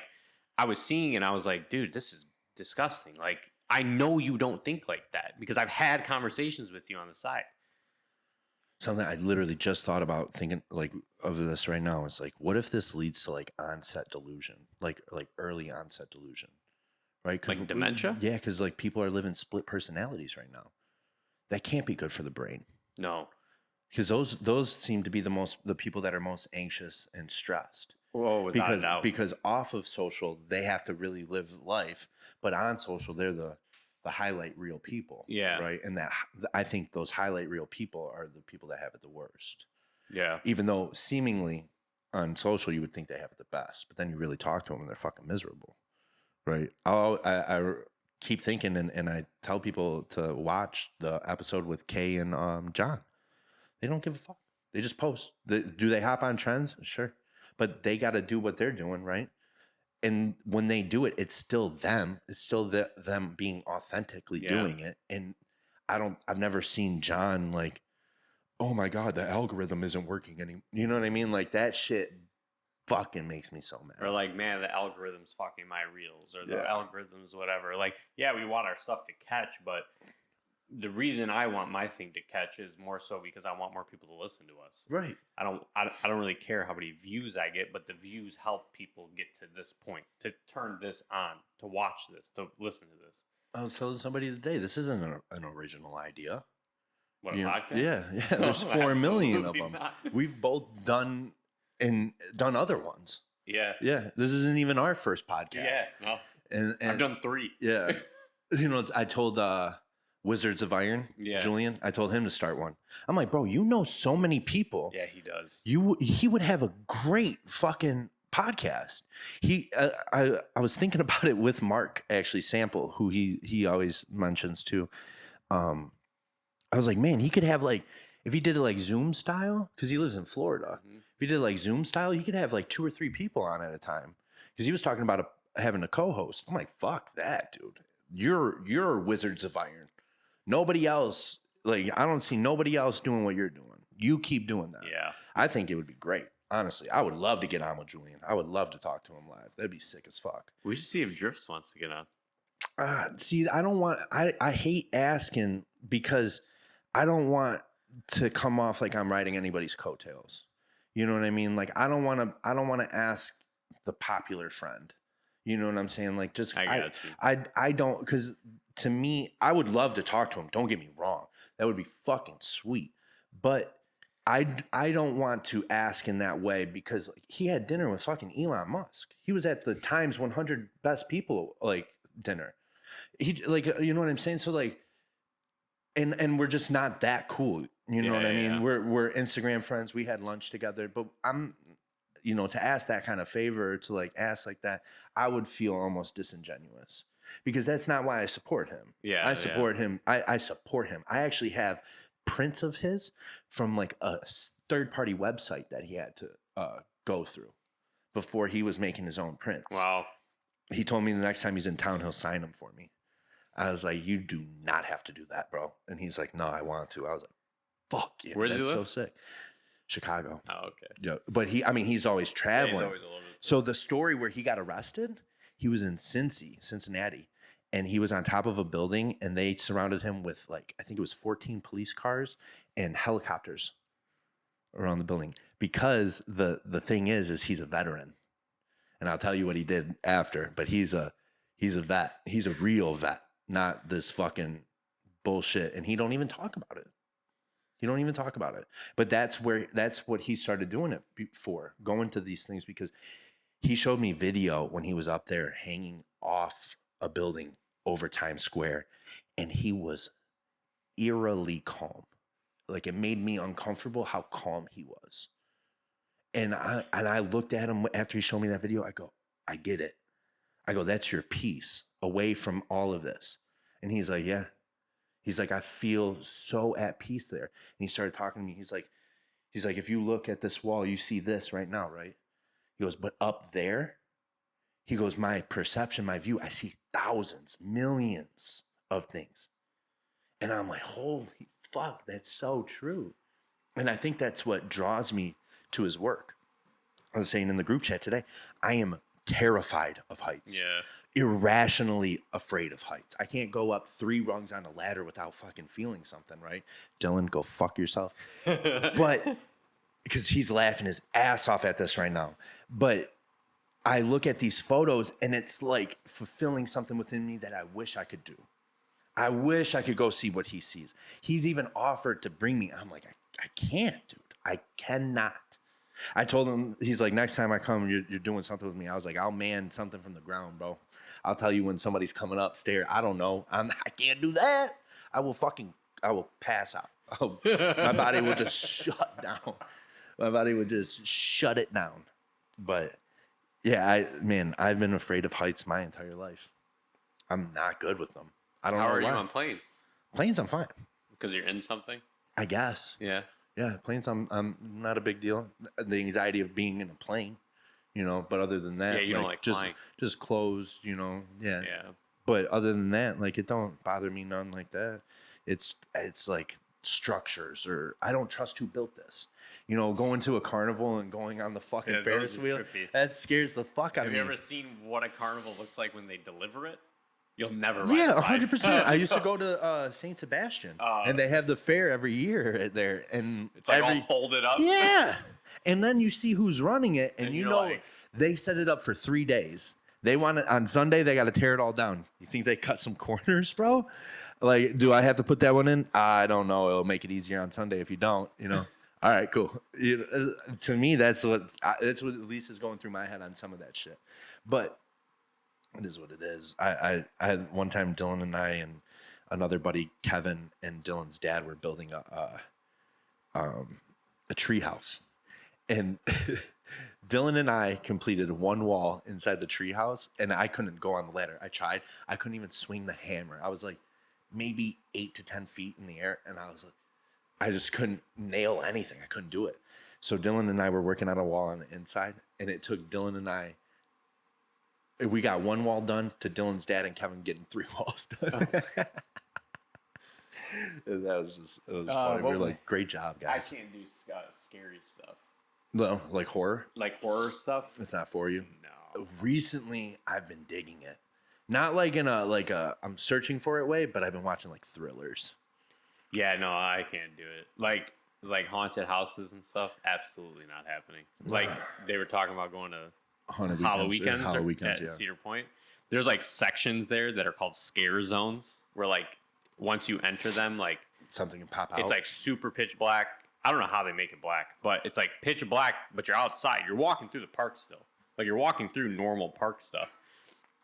I was seeing and I was like, dude, this is disgusting. Like, I know you don't think like that because I've had conversations with you on the side. Something I literally just thought about thinking like of this right now is like, what if this leads to like onset delusion, like early onset delusion, right? Like dementia? Yeah, because like people are living split personalities right now. That can't be good for the brain. No, because those seem to be the people that are most anxious and stressed. Oh, without a doubt. Because off of social, they have to really live life, but on social, they're the highlight reel people. Yeah. Right. And I think those highlight reel people are the people that have it the worst. Yeah. Even though seemingly on social, you would think they have it the best, but then you really talk to them and they're fucking miserable. Right. I keep thinking and I tell people to watch the episode with Kay and John. They don't give a fuck. They just post. Do they hop on trends? Sure. But they got to do what they're doing, right? And when they do it, it's still them. It's still them being authentically doing it. And I've never seen John like, oh my God, the algorithm isn't working anymore. You know what I mean? Like that shit fucking makes me so mad. Or like, man, the algorithm's fucking my reels or the algorithms, whatever. Like, yeah, we want our stuff to catch, but the reason I want my thing to catch is more so because I want more people to listen to us. Right. I don't really care how many views I get, but the views help people get to this point, to turn this on, to watch this, to listen to this. I was telling somebody today, this isn't an original idea. What, a podcast? Yeah. There's 4 million of them. Not. We've both done other ones. Yeah. Yeah. This isn't even our first podcast. Yeah. No. And I've done 3. Yeah. I told Wizards of Iron, Julian, I told him to start one. I'm like, bro, you know so many people. Yeah, he does. He would have a great fucking podcast. I was thinking about it with Mark, actually, Sample, who he always mentions too. I was like, man, he could have like, if he did it like Zoom style, because he lives in Florida. If he did it like Zoom style, he could have like 2 or 3 people on at a time. Because he was talking about having a co-host. I'm like, fuck that, dude. You're Wizards of Iron. Nobody else, like, I don't see nobody else doing what you're doing. You keep doing that. Yeah. I think it would be great. Honestly, I would love to get on with Julian. I would love to talk to him live. That'd be sick as fuck. We should see if Drifts wants to get on. See, I don't want, I hate asking because I don't want to come off like I'm riding anybody's coattails. You know what I mean? Like, I don't want to ask the popular friend. You know what I'm saying? Like, just, I don't, because to me, I would love to talk to him. Don't get me wrong. That would be fucking sweet. But I don't want to ask in that way because he had dinner with fucking Elon Musk. He was at the Times 100 best people like dinner. He like, you know what I'm saying? So like, and we're just not that cool. You know what I mean? Yeah. We're Instagram friends. We had lunch together, but I'm, you know, to ask that kind of favor, to like ask like that, I would feel almost disingenuous because that's not why I support him. Yeah. I support him. I support him. I actually have prints of his from like a third-party website that he had to go through before he was making his own prints. Wow. He told me the next time he's in town, he'll sign them for me. I was like, you do not have to do that, bro. And he's like, no, I want to. I was like, fuck yeah. Where does he live? So sick. Chicago. Oh, okay. Yeah. But he's always traveling. Yeah, he's always a little bit. So the story where he got arrested, he was in Cincinnati. And he was on top of a building and they surrounded him with like, I think it was 14 police cars and helicopters around the building. Because the thing is he's a veteran. And I'll tell you what he did after, but he's a vet. He's a real vet, not this fucking bullshit. And he don't even talk about it. But that's what he started doing it for, going to these things, because he showed me video when he was up there hanging off a building over Times Square, and he was eerily calm. Like, it made me uncomfortable how calm he was. And I looked at him after he showed me that video. I go, I get it. I go, that's your peace away from all of this. And he's like, yeah. He's like, I feel so at peace there. And he started talking to me. He's like, if you look at this wall, you see this right now, right? He goes, but up there, he goes, my perception, my view, I see thousands, millions of things. And I'm like, holy fuck, that's so true. And I think that's what draws me to his work. I was saying in the group chat today, I am terrified of heights. Yeah. Irrationally afraid of heights. I can't go up 3 rungs on a ladder without fucking feeling something, right? Dylan, go fuck yourself. But because he's laughing his ass off at this right now. But I look at these photos and it's like fulfilling something within me that I wish I could do. I wish I could go see what he sees. He's even offered to bring me. I'm like, I can't, dude. I cannot. I told him, he's like, next time I come, you're doing something with me. I was like, I'll man something from the ground, bro. I'll tell you when somebody's coming upstairs. I don't know. I can't do that. I will pass out. My body will just shut down. My body would just shut it down. But yeah, I've been afraid of heights my entire life. I'm not good with them. I don't know why. How are you on planes? Planes, I'm fine. Because you're in something? I guess. Yeah. Yeah, planes, I'm not a big deal. The anxiety of being in a plane, you know, but other than that, yeah, you don't like flying. Just closed, you know, yeah. Yeah. But other than that, like, it don't bother me none like that. It's like structures, or I don't trust who built this. You know, going to a carnival and going on the fucking Ferris wheel, that scares the fuck out of me. Have you ever seen what a carnival looks like when they deliver it? You'll never ride. Yeah, 100%. I used to go to St. Sebastian, and they have the fair every year there, and it's like all folded up. Yeah, and then you see who's running it, and you know like, they set it up for 3 days. They want it on Sunday. They got to tear it all down. You think they cut some corners, bro? Like, do I have to put that one in? I don't know. It'll make it easier on Sunday if you don't. You know. All right, cool. To me, that's what at least is going through my head on some of that shit, but. It is what it is. I had one time Dylan and I and another buddy, Kevin, and Dylan's dad were building a tree house. And Dylan and I completed one wall inside the tree house, and I couldn't go on the ladder. I tried. I couldn't even swing the hammer. I was like, maybe 8 to 10 feet in the air, and I was like, I just couldn't nail anything. I couldn't do it. So Dylan and I were working on a wall on the inside, and it took Dylan and I. We got one wall done to Dylan's dad and Kevin getting 3 walls done. Oh. It was funny. We were like, great job, guys. I can't do scary stuff. No, like horror? Like horror stuff? It's not for you? No. Recently, I've been digging it. Not like in a I'm searching for it way, but I've been watching like thrillers. Yeah, no, I can't do it. Like haunted houses and stuff, absolutely not happening. Like they were talking about going to Hollow Weekends at Cedar Point. There's like sections there that are called scare zones where like once you enter them, like something can pop out. It's like super pitch black. I don't know how they make it black, but it's like pitch black, but you're outside. You're walking through the park still. Like you're walking through normal park stuff.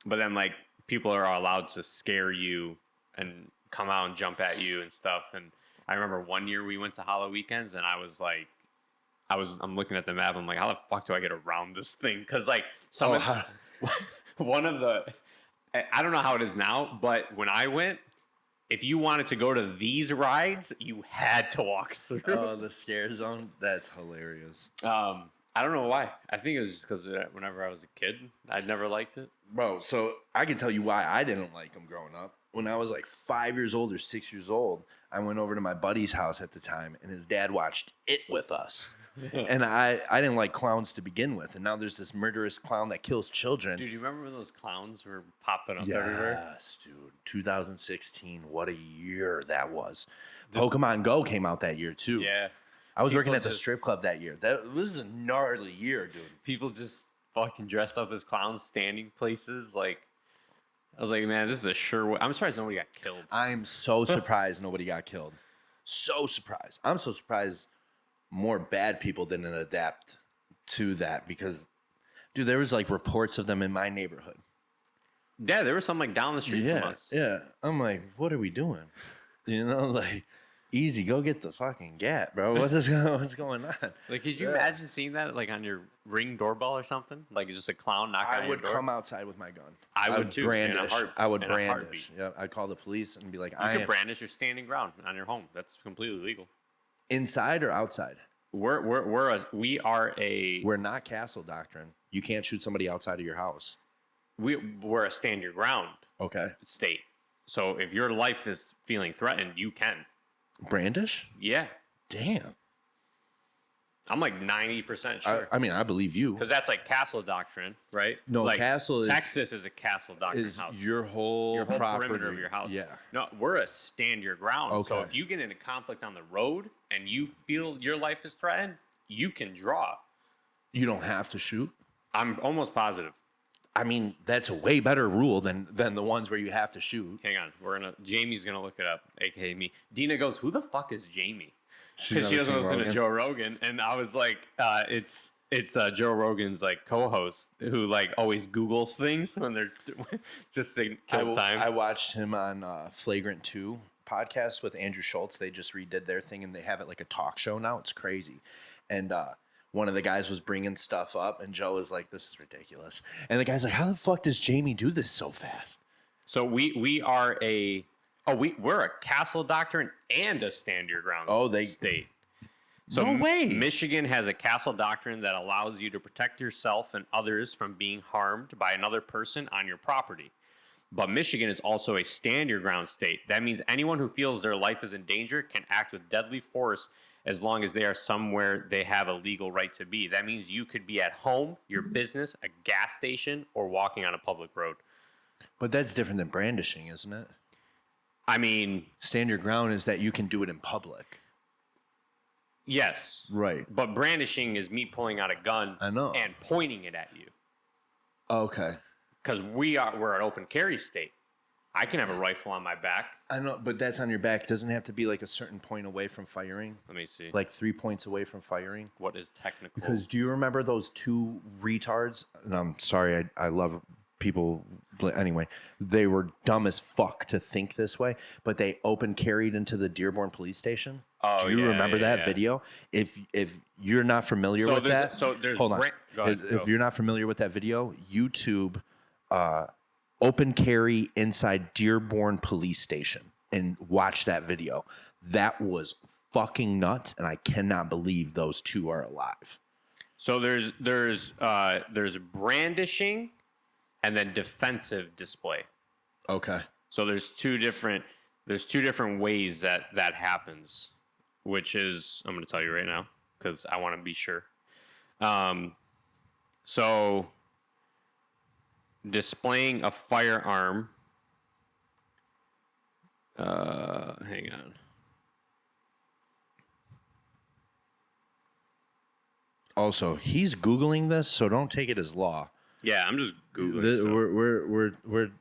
But then like people are allowed to scare you and come out and jump at you and stuff. And I remember one year we went to Hollow Weekends and I was like, I'm looking at the map. I'm like, how the fuck do I get around this thing? Cause like one of the, I don't know how it is now, but when I went, if you wanted to go to these rides, you had to walk through. Oh, the scare zone? That's hilarious. I don't know why. I think it was just because whenever I was a kid, I'd never liked it. Bro, so I can tell you why I didn't like them growing up. When I was like 5 years old or 6 years old, I went over to my buddy's house at the time, and his dad watched it with us. And I didn't like clowns to begin with, and now there's this murderous clown that kills children. Dude, you remember when those clowns were popping up everywhere? Yes, dude. 2016, what a year that was. Pokemon Go came out that year, too. Yeah. I was working at the strip club that year. That was a gnarly year, dude. People just fucking dressed up as clowns, standing places. Like, I was like, man, this is a sure way. I'm surprised nobody got killed. I'm so surprised nobody got killed. So surprised. I'm so surprised more bad people didn't adapt to that because, dude, there was like reports of them in my neighborhood. Yeah, there was some like down the street from us. Yeah. I'm like, what are we doing? You know, like, easy, go get the fucking gat, bro. What's going on? Like, could you imagine seeing that like on your Ring doorbell or something? Like just a clown knocking on your door? I would come outside with my gun. I would too. Brandish. I would brandish. Yeah, I'd call the police and be like, you could brandish your standing ground on your home. That's completely legal. Inside or outside? We're not castle doctrine. You can't shoot somebody outside of your house. We're a stand your ground state. So if your life is feeling threatened, you can brandish. Yeah. Damn. I'm like 90% sure. I mean, I believe you because that's like castle doctrine, right? No, like castle Texas is a castle doctrine house. Your whole perimeter of your house. Yeah. No, we're a stand your ground. Okay. So if you get in a conflict on the road and you feel your life is threatened, you can draw. You don't have to shoot. I'm almost positive. I mean, that's a way better rule than the ones where you have to shoot. Hang on, Jamie's gonna look it up, aka me. Dina goes, "Who the fuck is Jamie?" Because she doesn't listen to Joe Rogan, and I was like, "It's Joe Rogan's like co-host who like always Googles things when they're just to kill time." I watched him on Flagrant 2 podcast with Andrew Schultz. They just redid their thing, and they have it like a talk show now. It's crazy, and one of the guys was bringing stuff up, and Joe was like, "This is ridiculous." And the guy's like, "How the fuck does Jamie do this so fast?" So we're a castle doctrine and a stand your ground state. So no way. Michigan has a castle doctrine that allows you to protect yourself and others from being harmed by another person on your property. But Michigan is also a stand your ground state. That means anyone who feels their life is in danger can act with deadly force as long as they are somewhere they have a legal right to be. That means you could be at home, your business, a gas station, or walking on a public road. But that's different than brandishing, isn't it? I mean, stand your ground is that you can do it in public. Yes. Right. But brandishing is me pulling out a gun and pointing it at you. Okay. Because we're an open carry state. I can have a rifle on my back. I know, but that's on your back. It doesn't have to be like a certain point away from firing. Let me see. Like 3 points away from firing. What is technical? Because do you remember those two retards? And I'm sorry, I love people. Anyway, they were dumb as fuck to think this way, but they open carried into the Dearborn police station. Oh, do you remember that video? If you're not familiar with that, hold on. If you're not familiar with that video, YouTube open carry inside Dearborn police station. and watch that video. That was fucking nuts, and I cannot believe those two are alive. So there's brandishing and then defensive display. Okay. So there's two different ways that happens, which is, I'm going to tell you right now because I want to be sure. So displaying a firearm. Hang on. Also, he's Googling this, so don't take it as law. Yeah, I'm just Googling.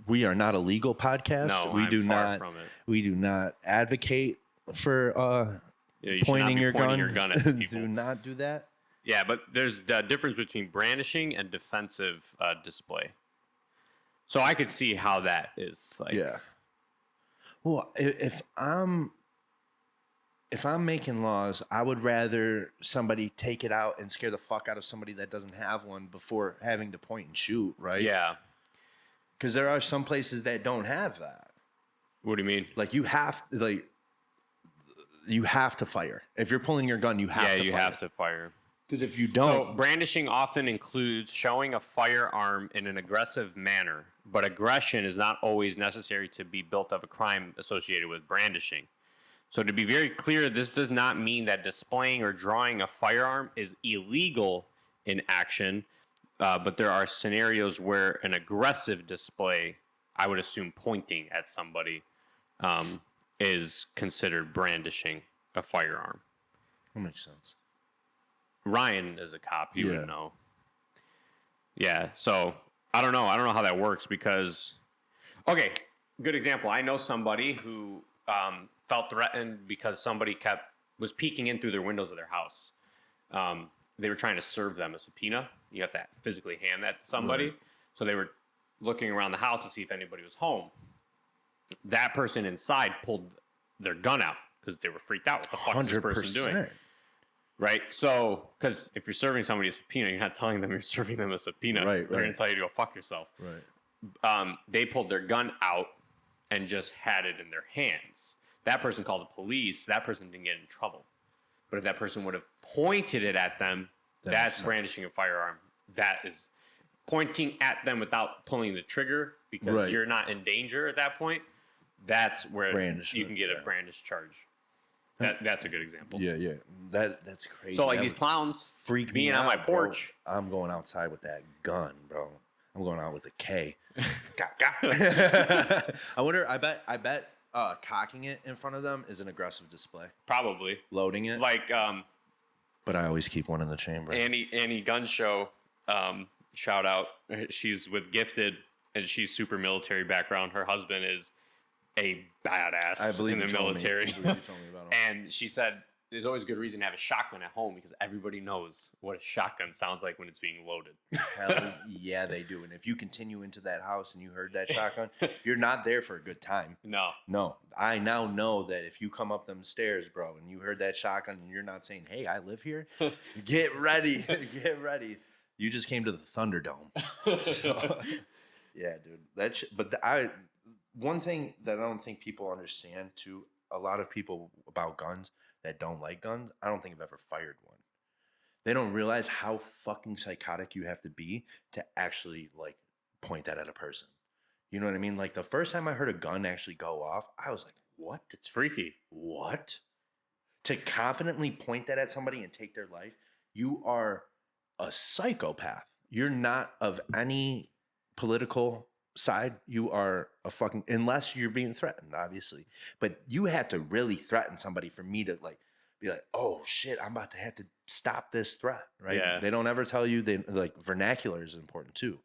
We are not a legal podcast. No, we I'm do far not. From it. We do not advocate for you pointing your gun at people. Do not do that. Yeah, but there's a difference between brandishing and defensive display. So I could see how that is. Like, yeah. Well, if I'm making laws, I would rather somebody take it out and scare the fuck out of somebody that doesn't have one before having to point and shoot, right? Yeah. Because there are some places that don't have that. What do you mean? Like you have to fire. If you're pulling your gun, you have to fire. Yeah, you have to fire. Because if you don't... So brandishing often includes showing a firearm in an aggressive manner, but aggression is not always necessary to be built of a crime associated with brandishing. So to be very clear, this does not mean that displaying or drawing a firearm is illegal in action, but there are scenarios where an aggressive display, I would assume pointing at somebody, is considered brandishing a firearm. That makes sense. Ryan is a cop. He would know. Yeah. So I don't know. I don't know how that works because, okay, good example. I know somebody who felt threatened because somebody was peeking in through their windows of their house. They were trying to serve them a subpoena. You have to physically hand that to somebody. Right. So they were looking around the house to see if anybody was home. That person inside pulled their gun out because they were freaked out. What the fuck is this person doing? Right? So, because if you're serving somebody a subpoena, you're not telling them you're serving them a subpoena. Right, They're going to tell you to go fuck yourself. Right. They pulled their gun out and just had it in their hands. That person called the police. That person didn't get in trouble. But if that person would have pointed it at them, that's brandishing a firearm. That is pointing at them without pulling the trigger because you're not in danger at that point. That's where you can get a brandish charge. That's a good example. Yeah. That's crazy. So like these clowns freak being on my porch. Bro. I'm going outside with that gun, bro. I'm going out with the K. I wonder. I bet cocking it in front of them is an aggressive display. Probably loading it. Like. But I always keep one in the chamber. Annie Gun Show. Shout out. She's with Gifted, and she's super military background. Her husband is a badass in the military. And she said there's always a good reason to have a shotgun at home because everybody knows what a shotgun sounds like when it's being loaded. Hell yeah, they do. And if you continue into that house and you heard that shotgun, you're not there for a good time. No. I now know that if you come up them stairs, bro, and you heard that shotgun and you're not saying, hey, I live here, get ready. Get ready. You just came to the Thunderdome. So, yeah, dude. One thing that I don't think people understand, too, a lot of people about guns that don't like guns, I don't think I've ever fired one. They don't realize how fucking psychotic you have to be to actually, like, point that at a person. You know what I mean? Like, the first time I heard a gun actually go off, I was like, what? It's freaky. What? To confidently point that at somebody and take their life, you are a psychopath. You're not of any political side. You are a fucking, unless you're being threatened, obviously, but you have to really threaten somebody for me to like be like, oh shit, I'm about to have to stop this threat, right? Yeah. They don't ever tell you. They like, vernacular is important too.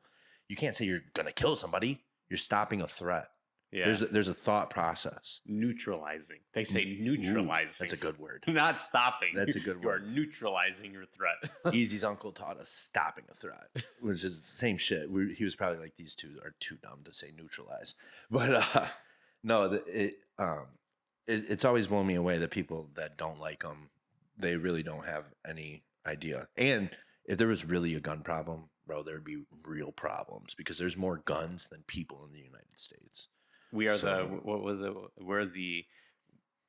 You can't say you're gonna kill somebody. You're stopping a threat. Yeah. There's a thought process. Neutralizing. They say neutralizing. Ooh, that's a good word. Not stopping. That's a good word. You are neutralizing your threat. Easy's uncle taught us stopping a threat, which is the same shit. He was probably like, these two are too dumb to say neutralize. But no, it's always blown me away that people that don't like them, they really don't have any idea. And if there was really a gun problem, bro, there'd be real problems because there's more guns than people in the United States. We are what was it?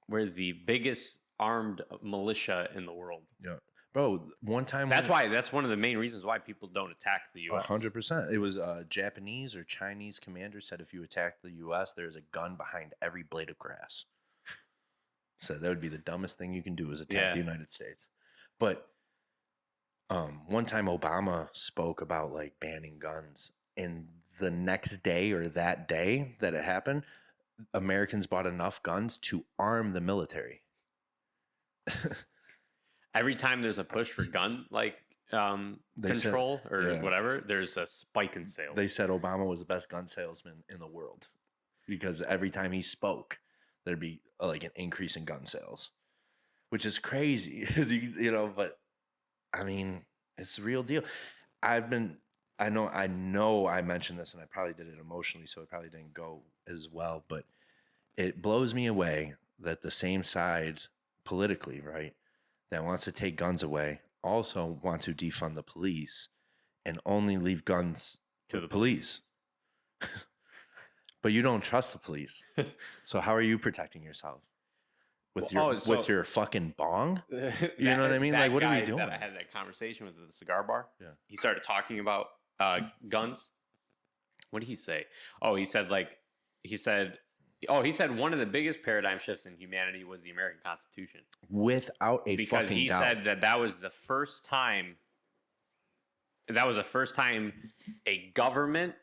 We're the biggest armed militia in the world. Yeah. Bro, one time that's one of the main reasons why people don't attack the U.S. 100%. It was a Japanese or Chinese commander said if you attack the U.S., there's a gun behind every blade of grass. So that would be the dumbest thing you can do is attack the United States. But one time Obama spoke about like banning guns, and the next day or that day that it happened, Americans bought enough guns to arm the military. Every time there's a push for gun control whatever, there's a spike in sales. They said Obama was the best gun salesman in the world because every time he spoke, there'd be like an increase in gun sales, which is crazy, but I mean, it's the real deal. I know I mentioned this and I probably did it emotionally, so it probably didn't go as well, but it blows me away that the same side politically, right, that wants to take guns away also want to defund the police and only leave guns to the police. But you don't trust the police. So how are you protecting yourself? With your fucking bong? You know what I mean? Like, what are we doing? That I had that conversation with at the cigar bar. Yeah. He started talking about guns. What did he say? He said one of the biggest paradigm shifts in humanity was the American Constitution. Without a fucking doubt. Because he said that was the first time. That was the first time a government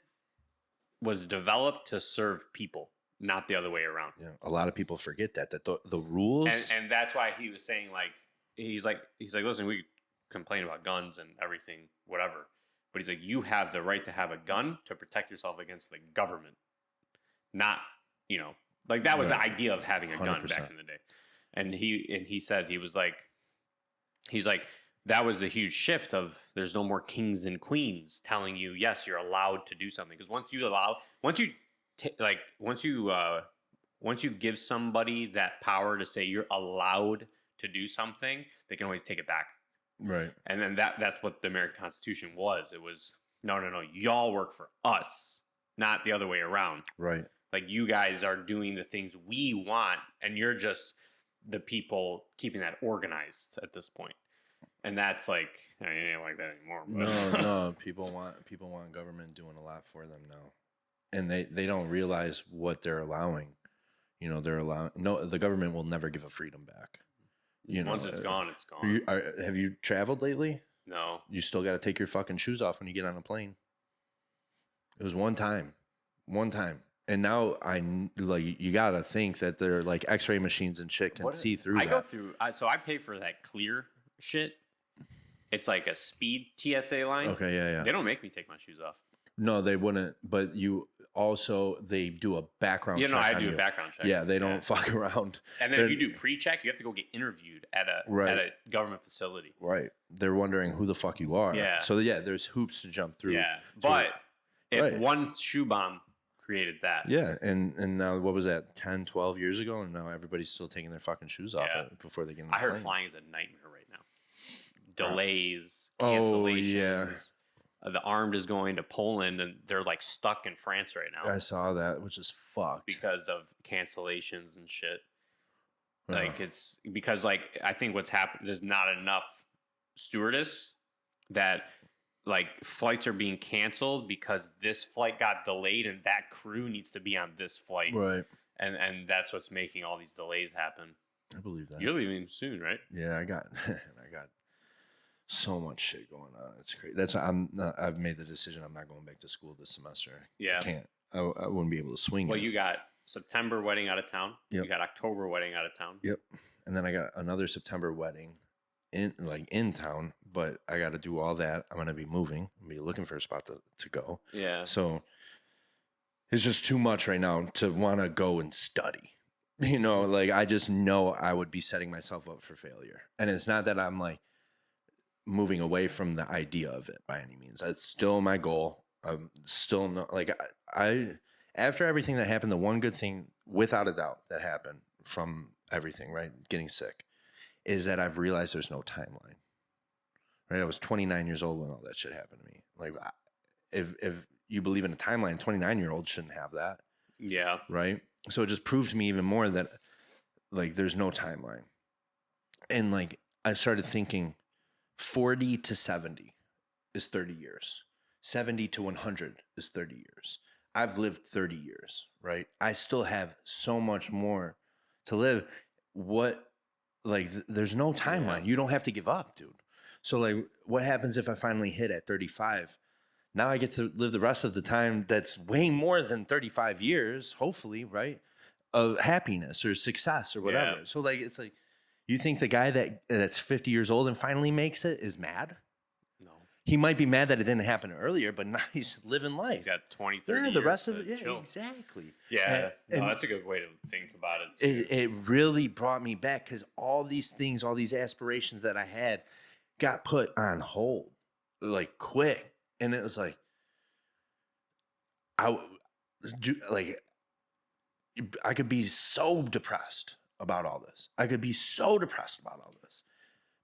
was developed to serve people, not the other way around. Yeah, a lot of people forget that the rules, and that's why he was saying he's like, listen, we complain about guns and everything, whatever, but he's like, you have the right to have a gun to protect yourself against the government, not that was the idea of having a gun 100%. Back in the day, and he said he's like. That was the huge shift of there's no more kings and queens telling you, yes, you're allowed to do something. Because once you give somebody that power to say you're allowed to do something, they can always take it back. Right. And then that's what the American Constitution was. It was, no, y'all work for us, not the other way around. Right. Like you guys are doing the things we want, and you're just the people keeping that organized at this point. And that's like, it ain't like that anymore. But. No, people want government doing a lot for them now, and they don't realize what they're allowing. The government will never give a freedom back. Once it's gone, it's gone. Have you traveled lately? No. You still got to take your fucking shoes off when you get on a plane. It was one time, and now you got to think that they're like X-ray machines and shit can see through. So I pay for that clear shit. It's like a speed TSA line. Okay, yeah. They don't make me take my shoes off. No, they wouldn't. But they do a background check. I do a background check. Yeah, they don't fuck around. And then if you do pre-check, you have to go get interviewed at a government facility. Right. They're wondering who the fuck you are. Yeah. So there's hoops to jump through. Yeah. But one shoe bomb created that. Yeah. And now what was that, 10, 12 years ago? And now everybody's still taking their fucking shoes off before they get in the plane. I heard flying is a nightmare right now. Delays, cancellations. Yeah. The Armed is going to Poland, and they're like stuck in France right now. I saw that, which is fucked because of cancellations and shit. Like it's because I think what's happened, there's not enough stewardess that flights are being canceled because this flight got delayed and that crew needs to be on this flight. Right. And that's what's making all these delays happen. I believe that. You're leaving soon, right? Yeah, I got so much shit going on. It's crazy. That's why I've made the decision I'm not going back to school this semester. Yeah. I can't. I wouldn't be able to swing it. Well, you got September wedding out of town. Yep. You got October wedding out of town. Yep. And then I got another September wedding in town, but I got to do all that. I'm going to be moving. I'm going to be looking for a spot to go. Yeah. So it's just too much right now to want to go and study. I just know I would be setting myself up for failure. And it's not that I'm moving away from the idea of it by any means. That's still my goal. I'm still not after everything that happened, the one good thing without a doubt that happened from everything, right? Getting sick, is that I've realized there's no timeline. Right? I was 29 years old when all that shit happened to me. If you believe in a timeline, 29-year-olds shouldn't have that. Yeah. Right. So it just proved to me even more that like there's no timeline. And like I started thinking 40 to 70 is 30 years. 70 to 100 is 30 years. I've lived 30 years, right? I still have so much more to live. There's no timeline. You don't have to give up, dude. So like what happens if I finally hit at 35? Now I get to live the rest of the time that's way more than 35 years, hopefully, right? Of happiness or success or whatever. Yeah. So like it's like you think the guy that's 50 years old and finally makes it is mad? No. He might be mad that it didn't happen earlier, but now he's living life. He's got 20, 30 years. The rest of it, chill. Exactly. Yeah, that's a good way to think about it too. It really brought me back because all these things, all these aspirations that I had got put on hold like quick. And it was like, I could be so depressed about all this. I could be so depressed about all this.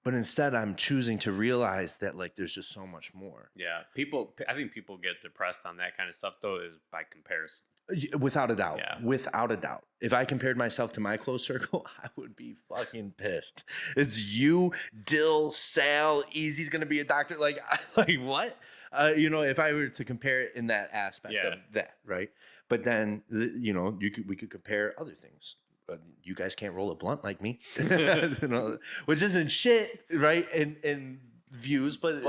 But instead, I'm choosing to realize that like there's just so much more. Yeah, I think people get depressed on that kind of stuff though is by comparison. Without a doubt. Yeah. Without a doubt. If I compared myself to my close circle, I would be fucking pissed. It's you, Dill, Sal, Easy's gonna be a doctor. Like what? If I were to compare it in that aspect of that, right? But then we could compare other things. You guys can't roll a blunt like me, which isn't shit, right? In views, but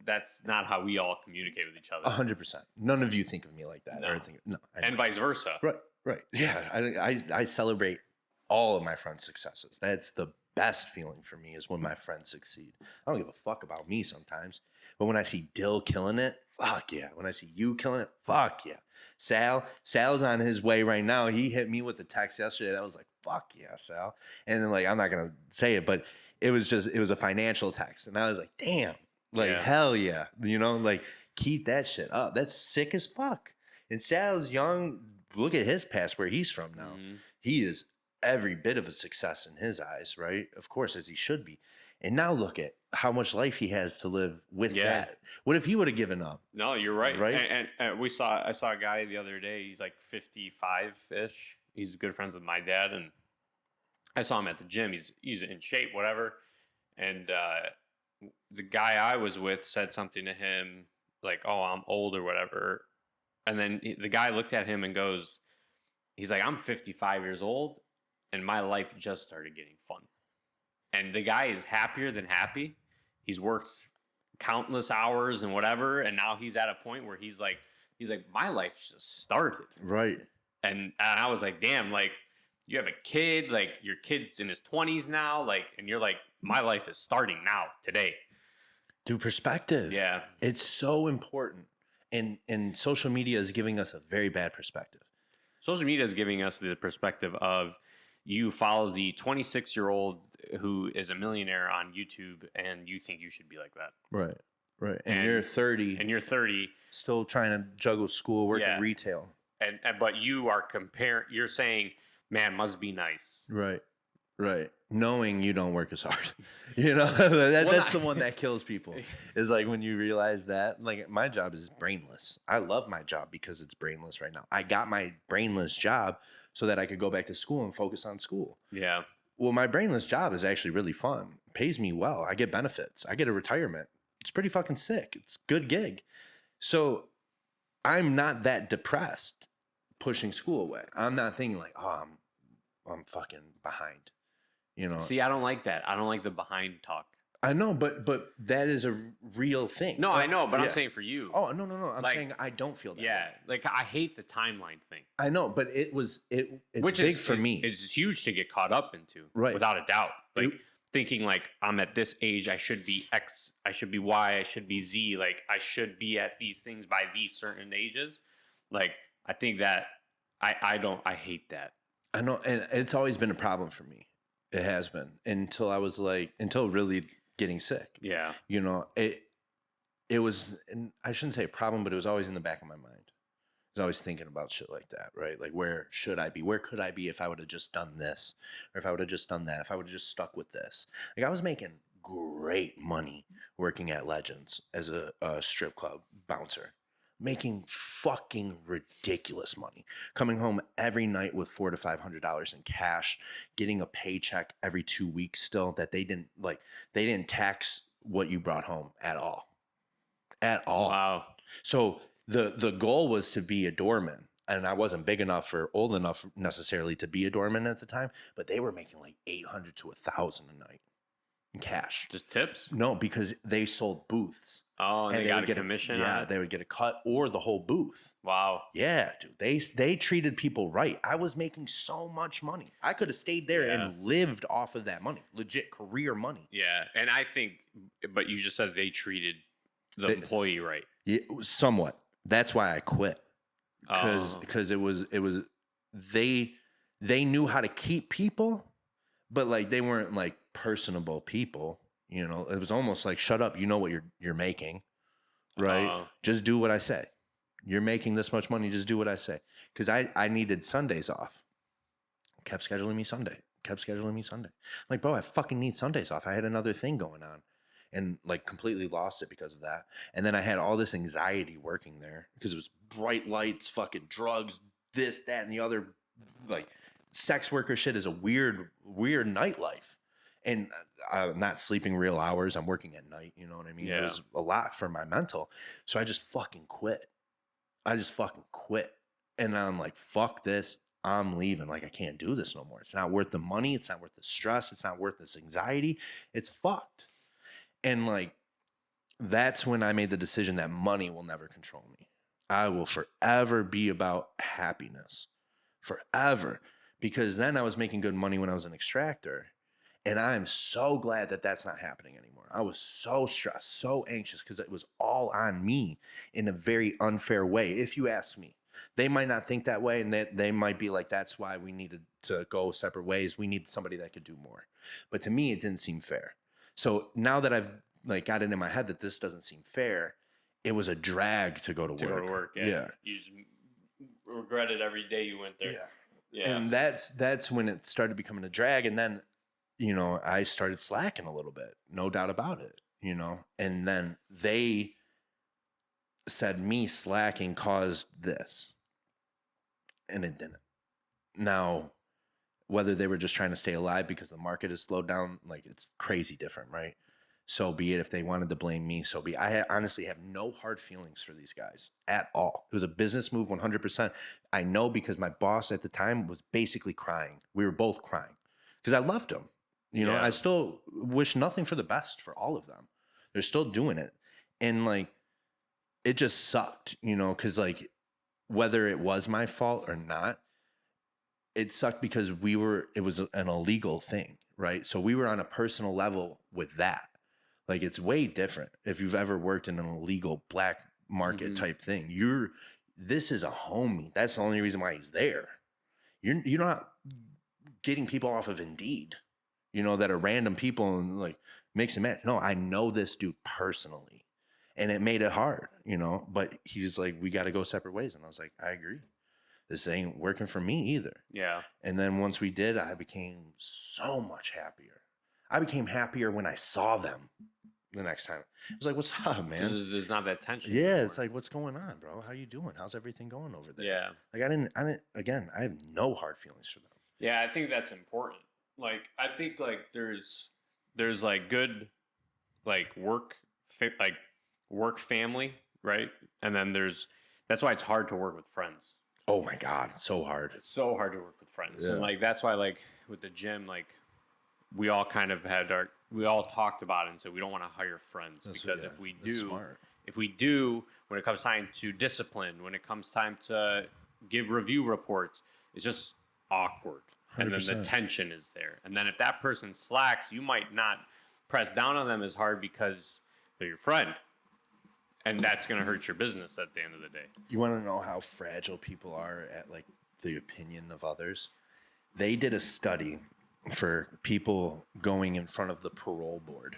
that's not how we all communicate with each other. 100%. None of you think of me like that. No. No. And vice versa. Right. Yeah. I celebrate all of my friends' successes. That's the best feeling for me is when my friends succeed. I don't give a fuck about me sometimes, but when I see Dill killing it, fuck yeah. When I see you killing it, fuck yeah. Sal's on his way right now. He hit me with a text yesterday that was like, fuck yeah, Sal. And then like, I'm not going to say it, but it was a financial text. And I was like, damn, hell yeah. Like keep that shit up. That's sick as fuck. And Sal's young. Look at his past where he's from now. Mm-hmm. He is every bit of a success in his eyes, right? Of course, as he should be. And now look at how much life he has to live with that. What if he would have given up? No, you're right. Right. And I saw a guy the other day. He's like 55-ish. He's good friends with my dad, and I saw him at the gym. He's in shape, whatever. And the guy I was with said something to him like, "Oh, I'm old" or whatever. And then the guy looked at him and goes, he's like, "I'm 55 years old, and my life just started getting fun." And the guy is happier than happy. He's worked countless hours and whatever, and now he's at a point where he's like, my life just started. Right. And I was like, damn, like you have a kid, like your kid's in his 20s now, like, and you're like, my life is starting now, today. Dude, perspective. Yeah. It's so important. And social media is giving us a very bad perspective. Social media is giving us the perspective of you follow the 26-year-old who is a millionaire on YouTube and you think you should be like that. Right. And you're 30. And you're 30. Still trying to juggle school, work in retail. But you are you're saying, man, must be nice. Right. Knowing you don't work as hard. That's the one that kills people. Is like when you realize that, like my job is brainless. I love my job because it's brainless right now. I got my brainless job so that I could go back to school and focus on school. Yeah. Well, my brainless job is actually really fun. It pays me well. I get benefits. I get a retirement. It's pretty fucking sick. It's a good gig. So I'm not that depressed pushing school away. I'm not thinking like, oh, I'm fucking behind. See, I don't like that. I don't like the behind talk. I know, but that is a real thing. No, I know, but I'm saying for you. Oh, no. I'm saying I don't feel that. Yeah, like I hate the timeline thing. I know, but it's big for me. It's huge to get caught up into, right? Without a doubt. Like thinking like I'm at this age, I should be X, I should be Y, I should be Z. Like I should be at these things by these certain ages. Like I think that I hate that. I know, and it's always been a problem for me. It has been until really getting sick. Yeah. It was, and I shouldn't say a problem, but it was always in the back of my mind. I was always thinking about shit like that, right? Like, where should I be? Where could I be if I would have just done this? Or if I would have just done that? If I would have just stuck with this? Like, I was making great money working at Legends as a strip club bouncer. making fucking ridiculous money, coming home every night with $400 to $500 in cash, getting a paycheck every 2 weeks still that they didn't tax what you brought home at all. Wow. So the goal was to be a doorman. And I wasn't big enough or old enough necessarily to be a doorman at the time, but they were making like $800 to $1,000 a night in cash. Just tips? No, because they sold booths. Oh, and they got a commission on it? They would get a cut or the whole booth. Wow. Yeah, dude. They treated people right. I was making so much money. I could have stayed there and lived off of that money. Legit career money. Yeah. And I think, but you just said they treated the employee right. Yeah, somewhat. That's why I quit. Because it was they knew how to keep people, but like they weren't like personable people. You know, it was almost like, shut up, you know what you're making, right? Just do what I say. You're making this much money, just do what I say. Because I needed Sundays off. Kept scheduling me Sunday. Like, bro, I fucking need Sundays off. I had another thing going on. And like completely lost it because of that. And then I had all this anxiety working there because it was bright lights, fucking drugs, this, that, and the other. Like sex worker shit is a weird nightlife. And I'm not sleeping real hours. I'm working at night. You know what I mean? Yeah. It was a lot for my mental. So I just fucking quit. And I'm like, fuck this. I'm leaving. Like, I can't do this no more. It's not worth the money. It's not worth the stress. It's not worth this anxiety. It's fucked. And like, that's when I made the decision that money will never control me. I will forever be about happiness. Forever. Because then I was making good money when I was an extractor. And I'm so glad that that's not happening anymore. I was so stressed, so anxious because it was all on me in a very unfair way, if you ask me. They might not think that way, and they might be like, that's why we needed to go separate ways. We need somebody that could do more. But to me, it didn't seem fair. So now that I've like got it in my head that this doesn't seem fair, it was a drag to go to work. Yeah. You just regretted every day you went there. Yeah. And that's when it started becoming a drag. And then, you know, I started slacking a little bit, no doubt about it, you know. And then they said me slacking caused this. And it didn't. Now, whether they were just trying to stay alive because the market has slowed down, like it's crazy different, right? So be it. If they wanted to blame me, so be it. I honestly have no hard feelings for these guys at all. It was a business move 100%. I know because my boss at the time was basically crying. We were both crying because I loved them. You know, I still wish nothing for the best for all of them. They're still doing it. And like, it just sucked, you know, because like whether it was my fault or not, it sucked because it was an illegal thing, right? So we were on a personal level with that. Like it's way different. If you've ever worked in an illegal black market type thing, this is a homie. That's the only reason why he's there. You're not getting people off of Indeed, you know, that are random people and like mix and match. No, I know this dude personally. And it made it hard, you know, but he was like, we got to go separate ways. And I was like, I agree. This ain't working for me either. Yeah. And then once we did, I became so much happier. I became happier when I saw them the next time. I was like, what's up, man? There's not that tension. Yeah. Anymore. It's like, what's going on, bro? How you doing? How's everything going over there? Yeah. Like I have no hard feelings for them. Yeah. I think that's important. Like, I think like there's like good, like work family, right? And then that's why it's hard to work with friends. Oh my God, it's so hard. It's so hard to work with friends. Yeah. And like that's why like with the gym, like we all kind of we all talked about it and said we don't want to hire friends because if we do, when it comes time to discipline, when it comes time to give review reports, it's just awkward. 100%. And then the tension is there. And then if that person slacks, you might not press down on them as hard because they're your friend. And that's going to hurt your business at the end of the day. You want to know how fragile people are at like the opinion of others? They did a study for people going in front of the parole board.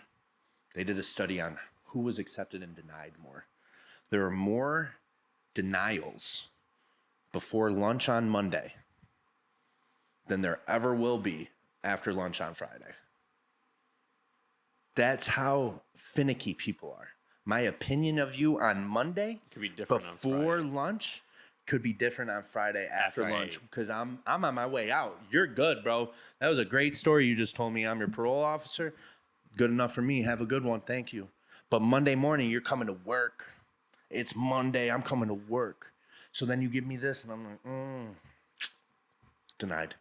They did a study on who was accepted and denied more. There are more denials before lunch on Monday than there ever will be after lunch on Friday. That's how finicky people are. My opinion of you on Monday could be different before lunch could be different on Friday after lunch because I'm on my way out. You're good, bro. That was a great story you just told me. I'm your parole officer. Good enough for me. Have a good one. Thank you. But Monday morning, you're coming to work. It's Monday. I'm coming to work. So then you give me this, and I'm like, denied.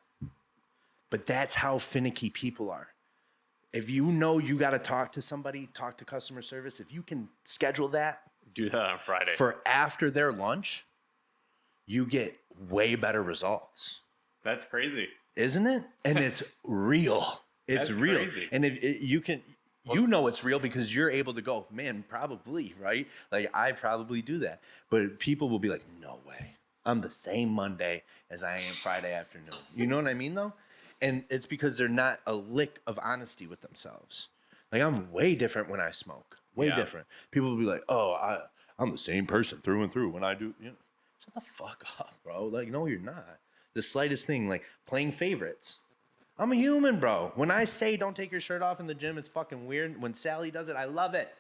But that's how finicky people are. If you know you got to talk to somebody, talk to customer service, if you can schedule that. Do that on Friday. For after their lunch, you get way better results. That's crazy. Isn't it? And it's real. It's real. Crazy. And if you can, you know it's real because you're able to go, man, probably, right? Like I probably do that. But people will be like, no way. I'm the same Monday as I am Friday afternoon. You know what I mean though? And it's because they're not a lick of honesty with themselves. Like I'm way different when I smoke. Way different. People will be like, oh, I'm the same person through and through when I do. You know, shut the fuck up, bro. Like, no, you're not. The slightest thing, like playing favorites. I'm a human, bro. When I say don't take your shirt off in the gym, it's fucking weird. When Sally does it, I love it.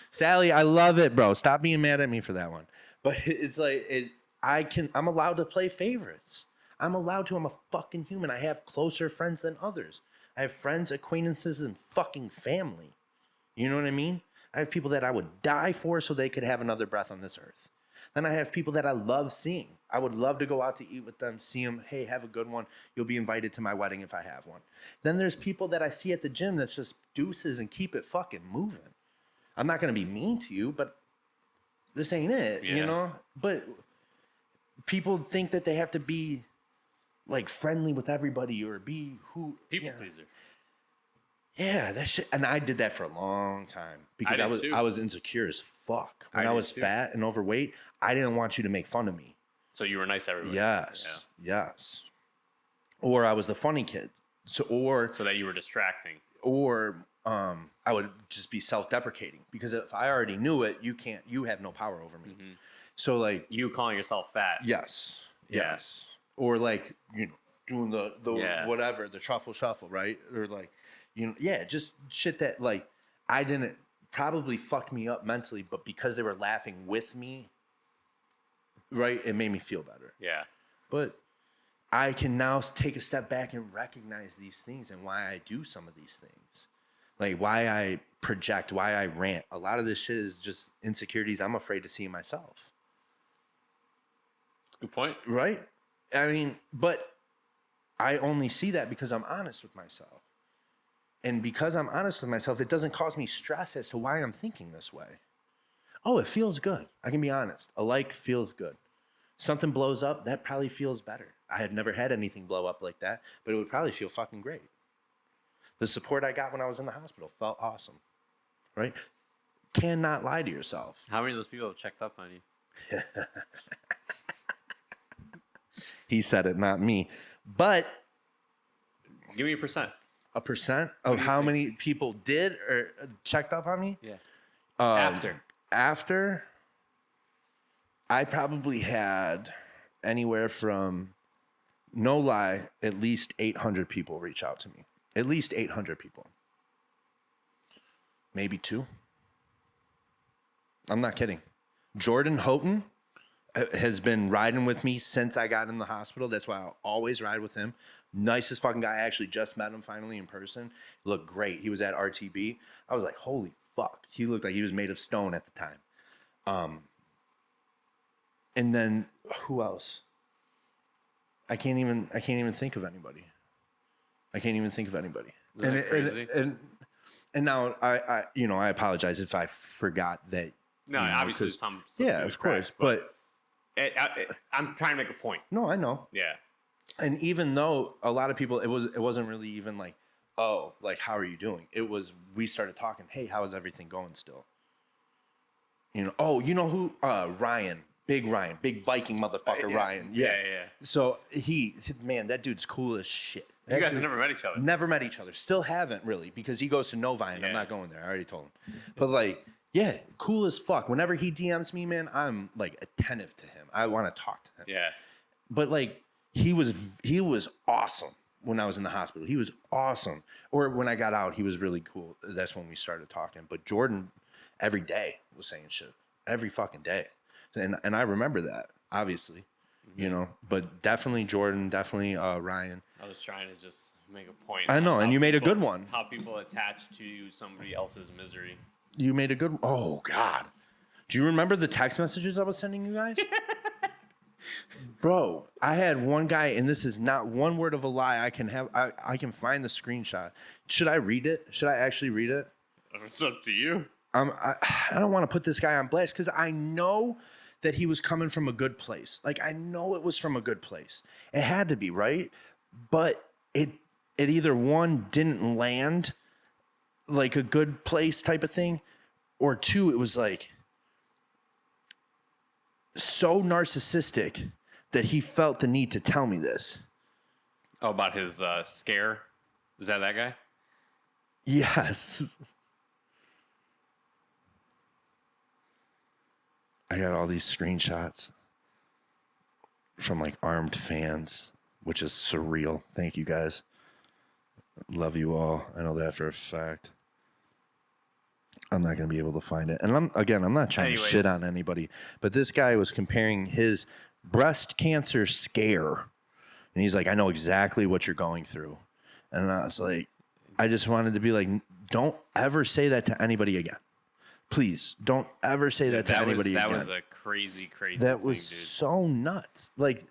Sally, I love it, bro. Stop being mad at me for that one. But it's like, I'm allowed to play favorites. I'm allowed to. I'm a fucking human. I have closer friends than others. I have friends, acquaintances, and fucking family. You know what I mean? I have people that I would die for so they could have another breath on this earth. Then I have people that I love seeing. I would love to go out to eat with them, see them. Hey, have a good one. You'll be invited to my wedding if I have one. Then there's people that I see at the gym that's just deuces and keep it fucking moving. I'm not going to be mean to you, but this ain't it, you know? But people think that they have to be like friendly with everybody or be who people pleaser. Yeah, that shit. And I did that for a long time because I was insecure as fuck. When I was fat and overweight, I didn't want you to make fun of me. So you were nice to everybody. Yes. Or I was the funny kid. So that you were distracting. Or I would just be self-deprecating because if I already knew it, you have no power over me. Mm-hmm. So like you calling yourself fat. Yes. Or like, you know, doing the whatever, the truffle shuffle, right? Or like, you know, just shit that like I didn't probably fucked me up mentally, but because they were laughing with me, right, it made me feel better. Yeah. But I can now take a step back and recognize these things and why I do some of these things. Like why I project, why I rant. A lot of this shit is just insecurities I'm afraid to see in myself. Good point. Right? I mean, but I only see that because I'm honest with myself. And because I'm honest with myself, it doesn't cause me stress as to why I'm thinking this way. Oh, it feels good. I can be honest. A like feels good. Something blows up, that probably feels better. I had never had anything blow up like that, but it would probably feel fucking great. The support I got when I was in the hospital felt awesome. Right? Cannot lie to yourself. How many of those people have checked up on you? He said it, not me. But give me a percent. A percent of how many people did or checked up on me? Yeah. After, I probably had anywhere from, no lie, at least 800 people reach out to me. At least 800 people. Maybe 2. I'm not kidding. Jordan Houghton has been riding with me since I got in the hospital. That's why I'll always ride with him. Nicest fucking guy. I actually just met him finally in person. He looked great. He was at RTB. I was like, holy fuck. He looked like he was made of stone at the time. And then who else? I can't even think of anybody. And now I apologize if I forgot that. No, obviously some. Yeah, of course, but I'm trying to make a point. No, I know. Yeah. And even though a lot of people, it wasn't really even like, oh, like, how are you doing? It was, we started talking, hey, how is everything going still? You know, oh, you know who? Ryan, big Viking motherfucker, Ryan. Yeah. So man, that dude's cool as shit. You guys have never met each other? Never met each other. Still haven't really, because he goes to Novi and I'm not going there. I already told him. But like, yeah, cool as fuck. Whenever he DMs me, man, I'm like attentive to him. I want to talk to him. Yeah. But like, he was awesome when I was in the hospital. He was awesome. Or when I got out, he was really cool. That's when we started talking. But Jordan, every day was saying shit every fucking day. And I remember that, obviously, you know, but definitely Jordan, definitely Ryan. I was trying to just make a point. I know, and you made a good one. How people attach to somebody else's misery. You made a good one. Oh, God. Do you remember the text messages I was sending you guys? Bro, I had one guy, and this is not one word of a lie. I can find the screenshot. Should I read it? Should I actually read it? It's up to you. I don't want to put this guy on blast because I know that he was coming from a good place. Like, I know it was from a good place. It had to be, right? But it either, one, didn't land like a good place type of thing, or two, it was like so narcissistic that he felt the need to tell me this. Oh, about his scare? Is that guy? Yes. I got all these screenshots from like armed fans, which is surreal. Thank you guys. Love you all. I know that for a fact. I'm not going to be able to find it. And I'm not trying to shit on anybody, but this guy was comparing his breast cancer scare. And he's like, I know exactly what you're going through. And I was like, I just wanted to be like, don't ever say that to anybody again. Please don't ever say that to anybody again. That was a crazy That was so nuts. Like,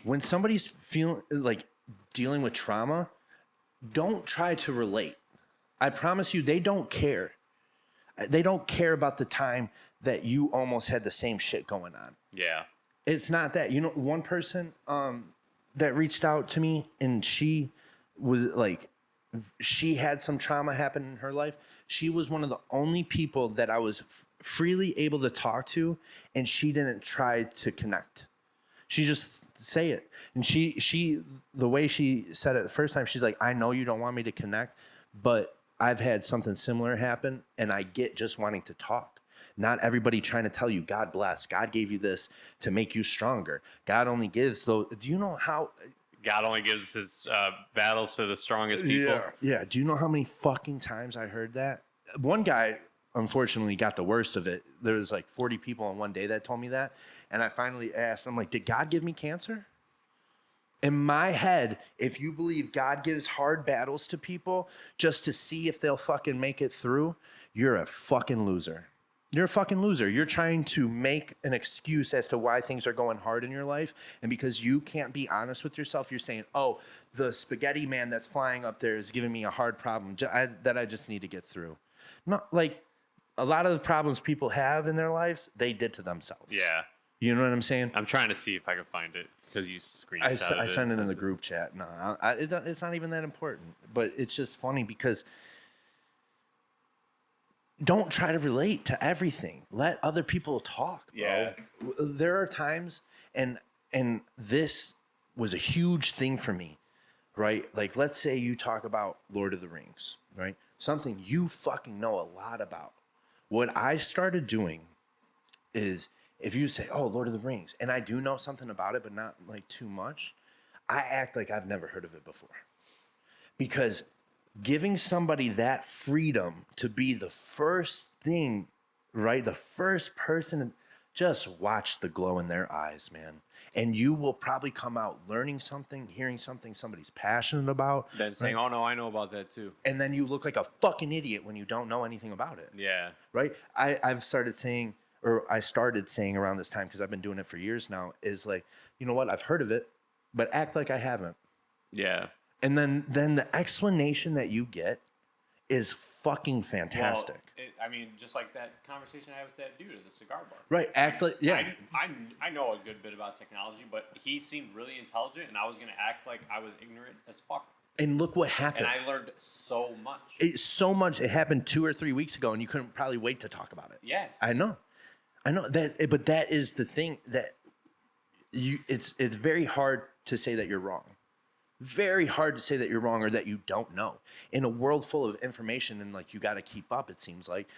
when somebody's feeling like dealing with trauma, don't try to relate. I promise you, they don't care. They don't care about the time that you almost had the same shit going on. Yeah. It's not that. You know, one person that reached out to me, and she was like, she had some trauma happen in her life. She was one of the only people that I was freely able to talk to, and she didn't try to connect. She just say it. And she the way she said it the first time, she's like, I know you don't want me to connect, but I've had something similar happen, and I get just wanting to talk. Not everybody trying to tell you, God bless. God gave you this to make you stronger. God only gives those. Do you know how? God only gives his battles to the strongest people. Yeah. Do you know how many fucking times I heard that? One guy, unfortunately, got the worst of it. There was like 40 people in one day that told me that. And I finally asked, I'm like, did God give me cancer? In my head, if you believe God gives hard battles to people just to see if they'll fucking make it through, you're a fucking loser. You're a fucking loser. You're trying to make an excuse as to why things are going hard in your life. And because you can't be honest with yourself, you're saying, oh, the spaghetti man that's flying up there is giving me a hard problem that I just need to get through. Not like a lot of the problems people have in their lives, they did to themselves. Yeah. You know what I'm saying? I'm trying to see if I can find it because you screenshot it. I sent it in the group chat. No, it's not even that important. But it's just funny because don't try to relate to everything. Let other people talk, bro. Yeah. There are times, and this was a huge thing for me, right? Like, let's say you talk about Lord of the Rings, right? Something you fucking know a lot about. What I started doing is, if you say, oh, Lord of the Rings, and I do know something about it, but not like too much, I act like I've never heard of it before. Because giving somebody that freedom to be the first thing, right? The first person, just watch the glow in their eyes, man. And you will probably come out learning something, hearing something somebody's passionate about. Then saying, oh, no, I know about that too. And then you look like a fucking idiot when you don't know anything about it. Yeah. Right? I started saying around this time, because I've been doing it for years now, is like, you know what? I've heard of it, but act like I haven't. Yeah. And then the explanation that you get is fucking fantastic. Well, just like that conversation I had with that dude at the cigar bar. Right. Act like, yeah. I know a good bit about technology, but he seemed really intelligent, and I was going to act like I was ignorant as fuck. And look what happened. And I learned so much. It happened 2 or 3 weeks ago, and you couldn't probably wait to talk about it. Yeah. I know that, but that is the thing that it's very hard to say that you're wrong. Very hard to say that you're wrong or that you don't know in a world full of information, and like, you got to keep up, it seems like.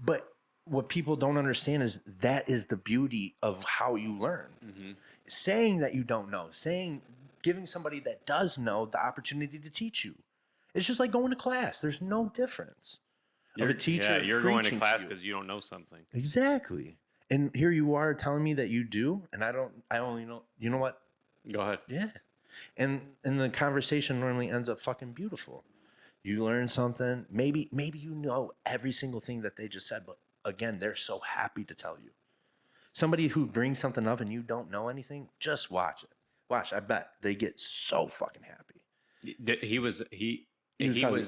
But what people don't understand is that is the beauty of how you learn. Mm-hmm. Saying that you don't know, giving somebody that does know the opportunity to teach you. It's just like going to class. There's no difference. of a teacher. You're going to class because you don't know something. Exactly. And here you are telling me that you do, and I only know. You know what? Go ahead. Yeah. And the conversation normally ends up fucking beautiful. You learn something. Maybe you know every single thing that they just said, but again, they're so happy to tell you. Somebody who brings something up and you don't know anything, just watch it. Watch. I bet they get so fucking happy. He was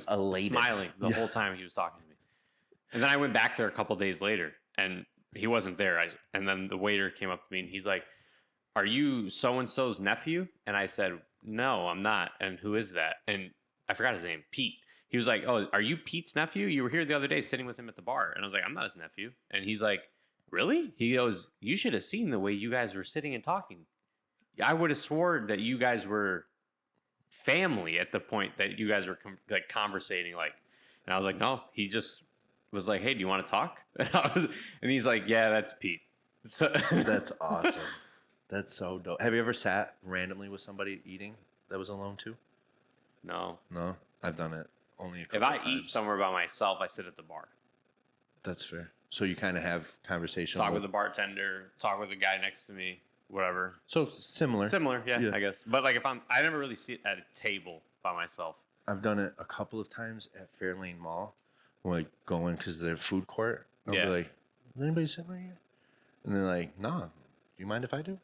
elated. Smiling the whole time he was talking to me. And then I went back there a couple days later, and he wasn't there. And then the waiter came up to me, and he's like, "Are you so-and-so's nephew?" And I said, "No, I'm not." "And who is that?" And I forgot his name, Pete. He was like, "Oh, are you Pete's nephew? You were here the other day sitting with him at the bar." And I was like, "I'm not his nephew." And he's like, "Really?" He goes, "You should have seen the way you guys were sitting and talking. I would have sworn that you guys were family at the point that you guys were conversating like." And I was like, "No." He just was like, "Hey, do you want to talk?" And he's like, "Yeah, that's Pete." So that's awesome. That's so dope. Have you ever sat randomly with somebody eating that was alone too? No, I've done it only a couple of times. If I eat somewhere by myself, I sit at the bar. That's fair. So you kind of have conversation. Talk with the bartender. Talk with the guy next to me. Whatever. So similar. Yeah, I guess. But like I never really sit at a table by myself. I've done it a couple of times at Fairlane Mall. Like going because they're food court. I'll be like, "Is anybody sitting right here?" And they're like, "Nah. Do you mind if I do?"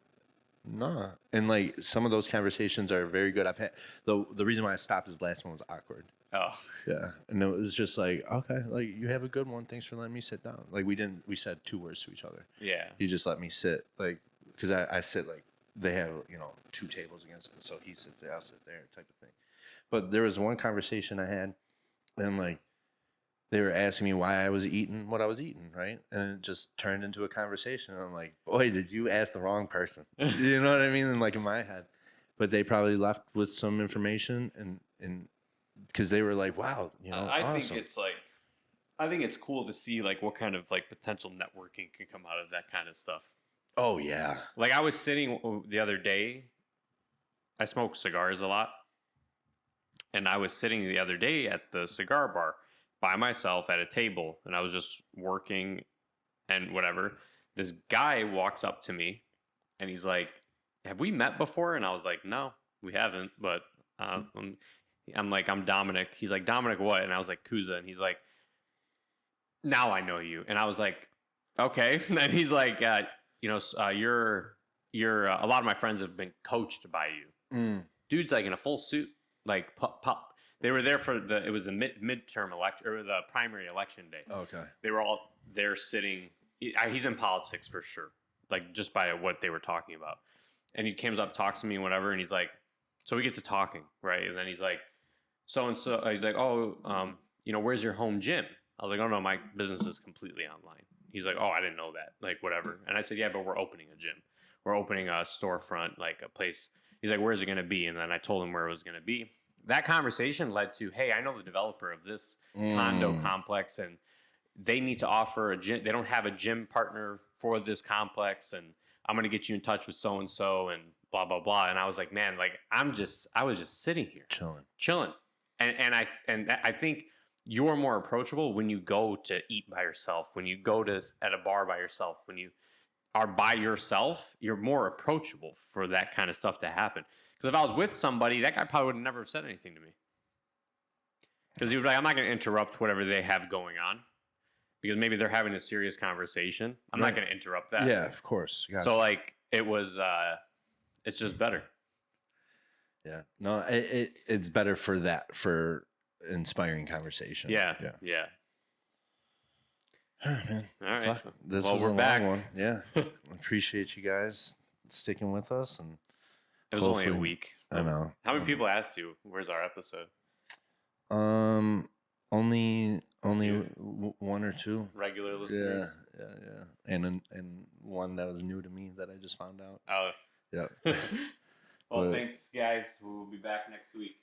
Nah. And like some of those conversations are very good. I've had the reason why I stopped is the last one was awkward. Oh. Yeah. And it was just like, okay, like you have a good one. Thanks for letting me sit down. Like we said 2 words to each other. Yeah. He just let me sit. Like, because I sit like they have, 2 tables against it. So he sits there, I'll sit there type of thing. But there was one conversation I had and like they were asking me why I was eating what I was eating, right? And it just turned into a conversation. And I'm like, boy, did you ask the wrong person? You know what I mean? And like in my head. But they probably left with some information and because they were like, wow, awesome. I think it's cool to see like what kind of like potential networking can come out of that kind of stuff. Oh, yeah. Like I was sitting the other day, I smoke cigars a lot. And I was sitting the other day at the cigar bar by myself at a table, and I was just working and whatever. This guy walks up to me, and he's like, "Have we met before?" And I was like, "No, we haven't." But I'm like, "I'm Dominic." He's like, "Dominic what?" And I was like, "Kuza." And he's like, "Now I know you." And I was like, "Okay." And he's like, "You're a lot of my friends have been coached by you." Mm. Dude's like in a full suit, like pop. They were there for it was the midterm election or the primary election day. Okay. They were all there sitting. He's in politics for sure, like just by what they were talking about. And he comes up, talks to me, and whatever. And he's like, so we get to talking, right? And then he's like, so-and-so. He's like, "Oh, where's your home gym?" I was like, "Oh no, my business is completely online." He's like, "Oh, I didn't know that." Like whatever. And I said, "Yeah, but we're opening a gym. We're opening a storefront, like a place." He's like, "Where's it going to be?" And then I told him where it was going to be. That conversation led to, "Hey, I know the developer of this condo complex, and they need to offer a gym. They don't have a gym partner for this complex, and I'm going to get you in touch with so-and-so and blah, blah, blah." And I was like, man, like I was just sitting here chilling. And I think you're more approachable when you go to eat by yourself, when you go at a bar by yourself, when you are by yourself, you're more approachable for that kind of stuff to happen. Because if I was with somebody, that guy probably would never have said anything to me. Because he would be like, "I'm not going to interrupt whatever they have going on." Because maybe they're having a serious conversation. I'm not going to interrupt that. Yeah, of course. Gotcha. So like it was, it's just better. Yeah. No, it's better for inspiring conversation. Yeah. Oh, man. All right. Fuck. This was a long one. Yeah. Appreciate you guys sticking with us and. It was only a week. I know. How many people asked you, "Where's our episode?" Only 1 or 2 regular listeners. Yeah. And one that was new to me that I just found out. Oh. Yeah. Well, thanks, guys. We'll be back next week.